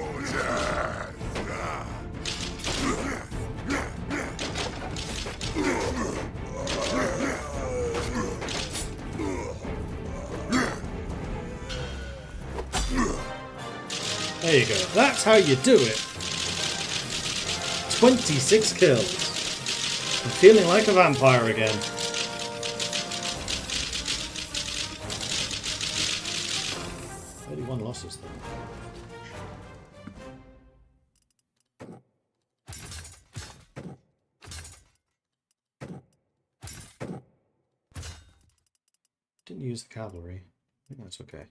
There you go. That's how you do it. 26 kills. I'm feeling like a vampire again. One losses though. Didn't use the cavalry. I think that's okay.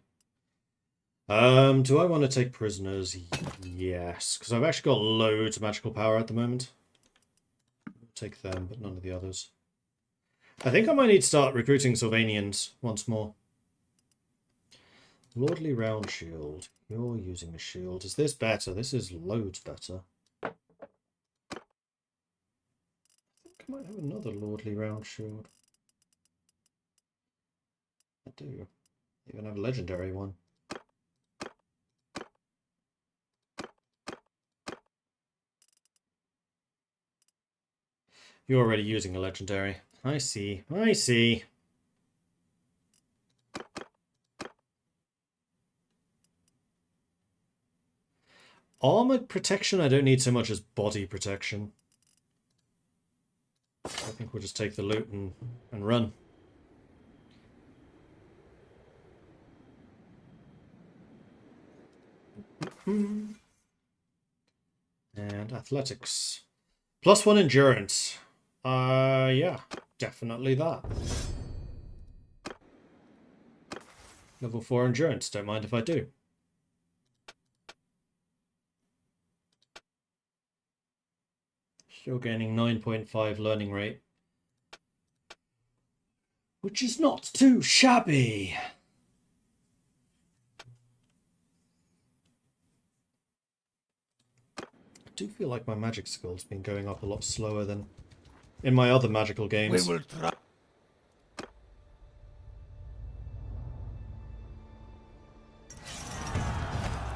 Do I want to take prisoners? Yes, because I've actually got loads of magical power at the moment. I'll take them, but none of the others. I think I might need to start recruiting Sylvanians once more. Lordly Round Shield. You're using a shield. Is this better? This is loads better. I think I might have another Lordly Round Shield. I do. I even have a legendary one. You're already using a legendary. I see. I see. Armor protection I don't need so much as body protection. I think we'll just take the loot and run. And athletics. +1 endurance. Yeah, definitely that. Level 4 endurance, don't mind if I do. Still gaining 9.5 learning rate. Which is not too shabby. I do feel like my magic skill's been going up a lot slower than in my other magical games. We will try.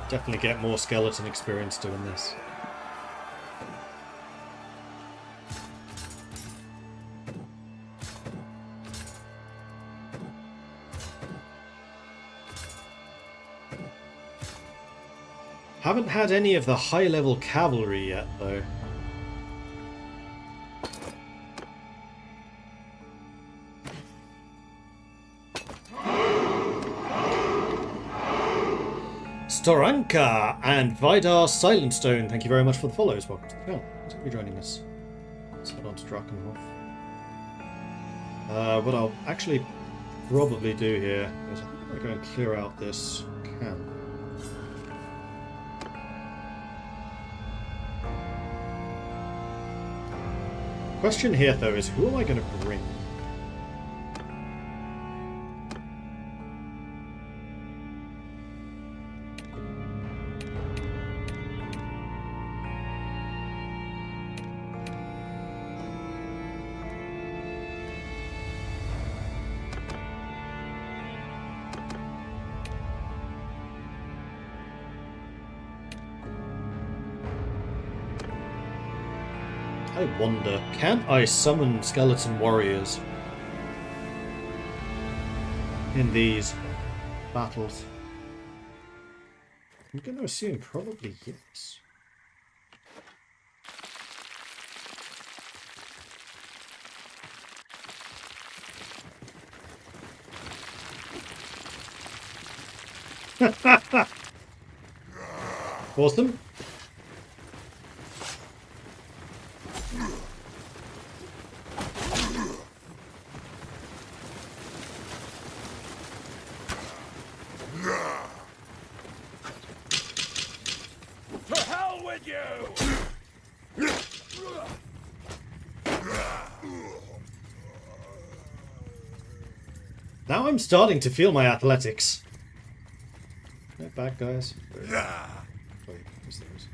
Definitely get more skeleton experience doing this. Haven't had any of the high-level cavalry yet, though. Storanka and Vidar Silentstone, thank you very much for the follows. Welcome to the channel. Thanks for joining us. Let's head on to Drakenhof. What I'll actually probably do here is I think I'm going to go and clear out this camp. Question here, though, is who am I going to bring? I wonder, can I summon skeleton warriors in these battles? I'm going to assume probably yes. Awesome. To hell with you! Now I'm starting to feel my athletics. Not bad, guys. Wait, what's those?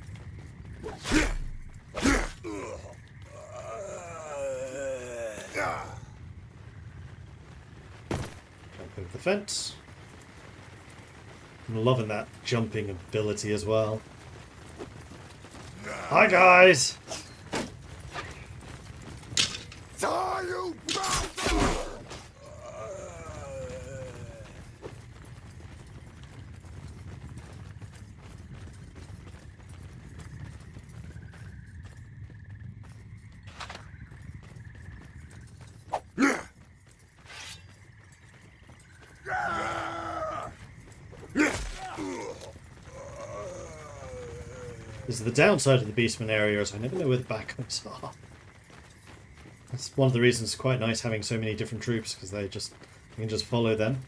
Jump over the fence. I'm loving that jumping ability as well. Hi, guys! Die, you bastard! This is the downside of the Beastman area, is I never know where the backups are. That's one of the reasons it's quite nice having so many different troops, because you can just follow them.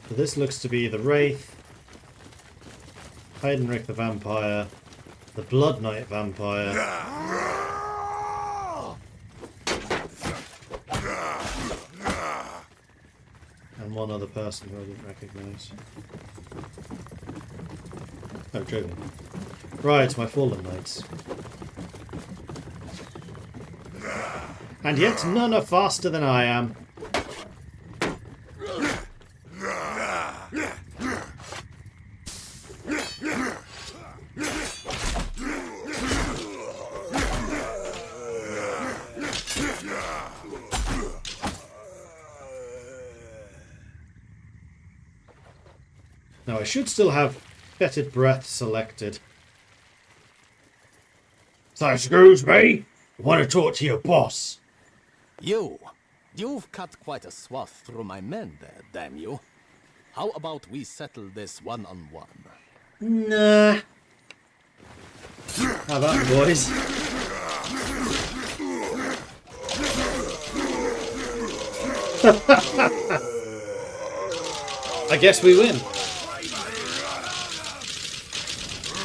So this looks to be the Wraith, Heidenreich the Vampire, the Blood Knight Vampire, and one other person who I didn't recognise. Oh, Joven. Right, my Fallen Knights. And yet none are faster than I am. Now I should still have Fetid Breath selected. So excuse me, I want to talk to your boss. You've cut quite a swath through my men there, damn you. How about we settle this one-on-one? Nah. How about it, boys? I guess we win.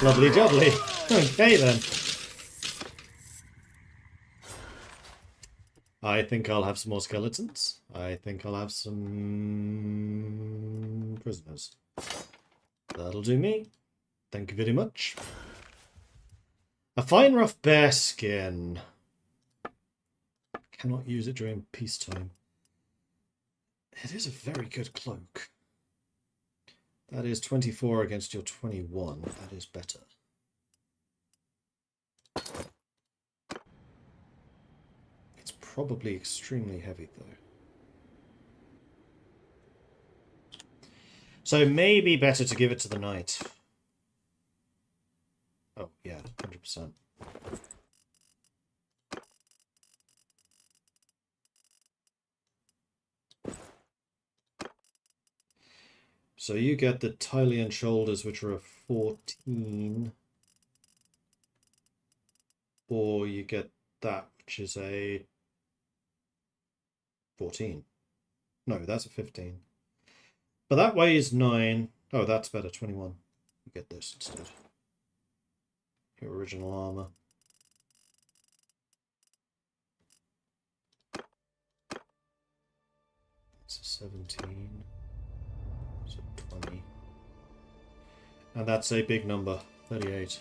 Lovely jubbly. Okay then. I think I'll have some more skeletons. I think I'll have some prisoners. That'll do me. Thank you very much. A fine rough bear skin. Cannot use it during peacetime. It is a very good cloak. That is 24 against your 21. That is better. It's probably extremely heavy, though. So maybe better to give it to the knight. Oh, yeah, 100%. So you get the Tylian shoulders, which are a 14. Or you get that, which is a 14. No, that's a 15. But that weighs 9. Oh, that's better, 21. You get this instead. Your original armor. It's 17. So 20. And that's a big number. 38.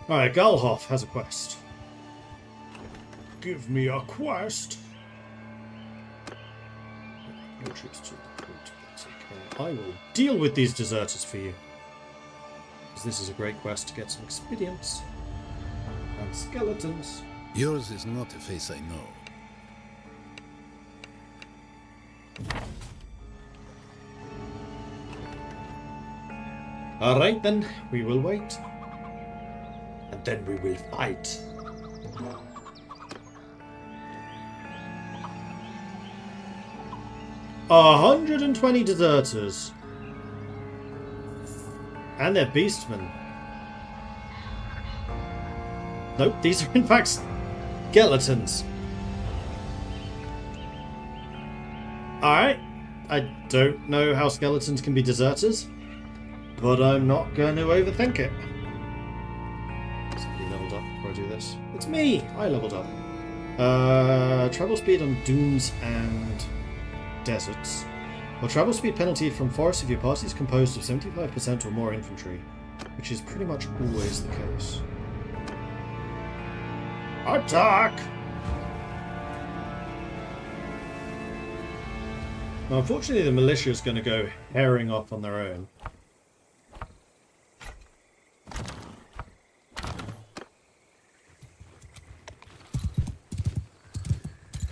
Alright, Galhoff has a quest. Give me a quest. No troops to recruit. That's okay. I will deal with these deserters for you. Because this is a great quest to get some expedients. And skeletons. Yours is not a face I know. Alright then, we will wait. And then we will fight. A 120 deserters. And they're beastmen. Nope, these are in fact skeletons. Alright. I don't know how skeletons can be deserters, but I'm not going to overthink it. Somebody leveled up before I do this. It's me! I leveled up. Travel speed on dunes and deserts. Well, travel speed penalty from forests if your party is composed of 75% or more infantry, which is pretty much always the case. Attack! Now, unfortunately, the militia is going to go herring off on their own.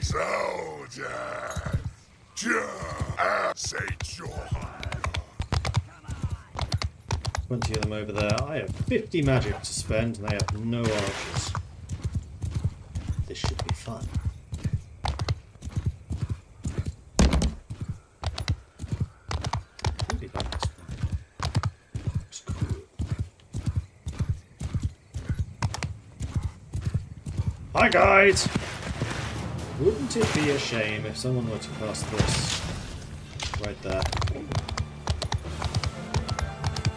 Soldiers, sate your hunger. 20 of them over there. I have 50 magic to spend, and they have no archers. This should be fun. Really like this one. It's cool. Hi guys! Wouldn't it be a shame if someone were to cast this right there?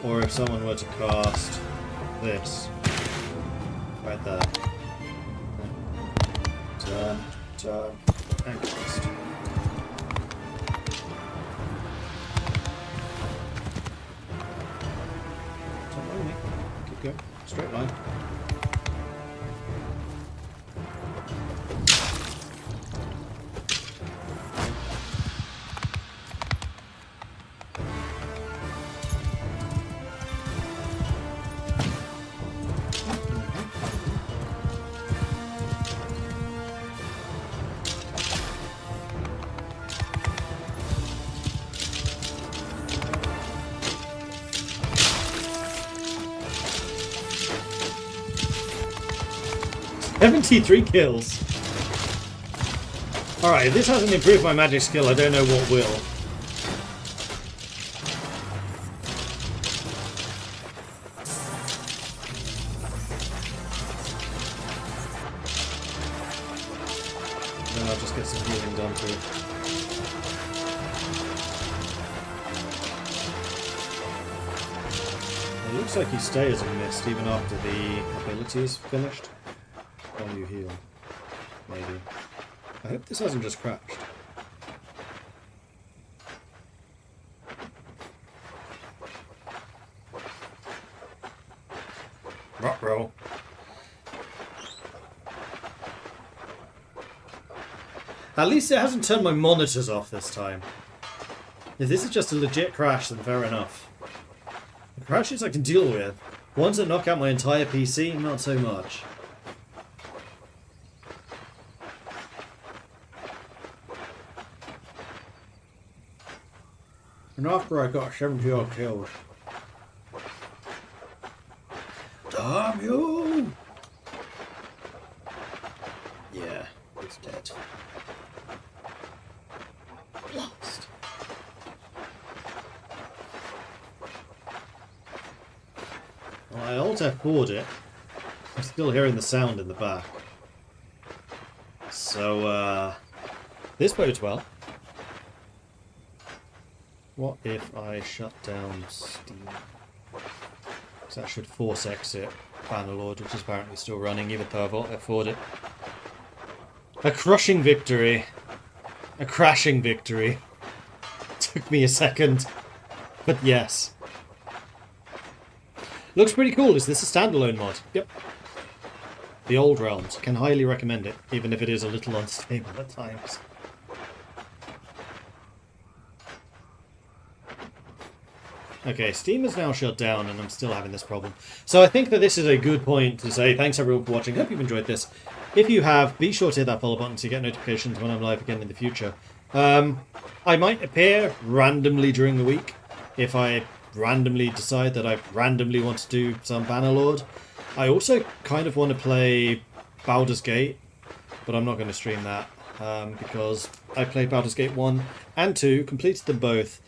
Or if someone were to cast this right there? Turn, and cast. Don't worry me. Keep going. Straight line. "73 kills. Alright, if this hasn't improved my magic skill, I don't know what will. Then I'll just get some healing done too. It looks like you stay as a mist even after the ability is finished. While you heal. Maybe. I hope this hasn't just crashed. Ruh-roh. At least it hasn't turned my monitors off this time. If this is just a legit crash, then fair enough. The crashes I can deal with. Ones that knock out my entire PC, not so much. And after I got 70 odd kills. Damn you! Yeah, it's dead. Lost. Well, I alt F4'd it. I'm still hearing the sound in the back. So, this bodes well. What if I shut down Steam? Because that should force exit Bannerlord, which is apparently still running, even though I've F4'd it. A crushing victory. A crashing victory. Took me a second. But yes. Looks pretty cool. Is this a standalone mod? Yep. The Old Realms. Can highly recommend it, even if it is a little unstable at times. Okay, Steam is now shut down and I'm still having this problem. So I think that this is a good point to say thanks everyone for watching. Hope you've enjoyed this. If you have, be sure to hit that follow button so you get notifications when I'm live again in the future. I might appear randomly during the week if I randomly decide that I randomly want to do some Bannerlord. I also kind of want to play Baldur's Gate, but I'm not going to stream that because I played Baldur's Gate 1 and 2, completed them both,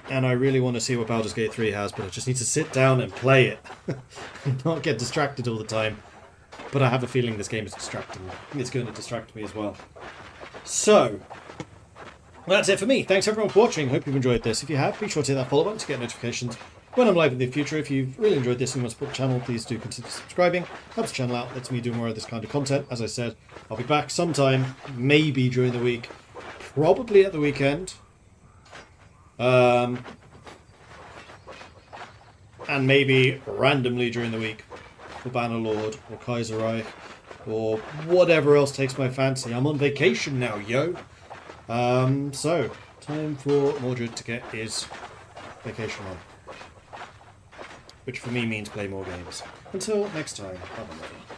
and I really want to see what Baldur's Gate 3 has, but I just need to sit down and play it and not get distracted all the time. But I have a feeling this game is distracting me. It's going to distract me as well. So, that's it for me. Thanks everyone for watching. Hope you've enjoyed this. If you have, be sure to hit that follow button to get notifications when I'm live in the future. If you've really enjoyed this and want to support the channel, please do consider subscribing. Helps the channel out, lets me do more of this kind of content. As I said, I'll be back sometime, maybe during the week, probably at the weekend. And maybe randomly during the week for Bannerlord or Kaiserreich or whatever else takes my fancy. I'm on vacation now, yo. So, time for Mordred to get his vacation on. Which for me means play more games. Until next time, bye-bye.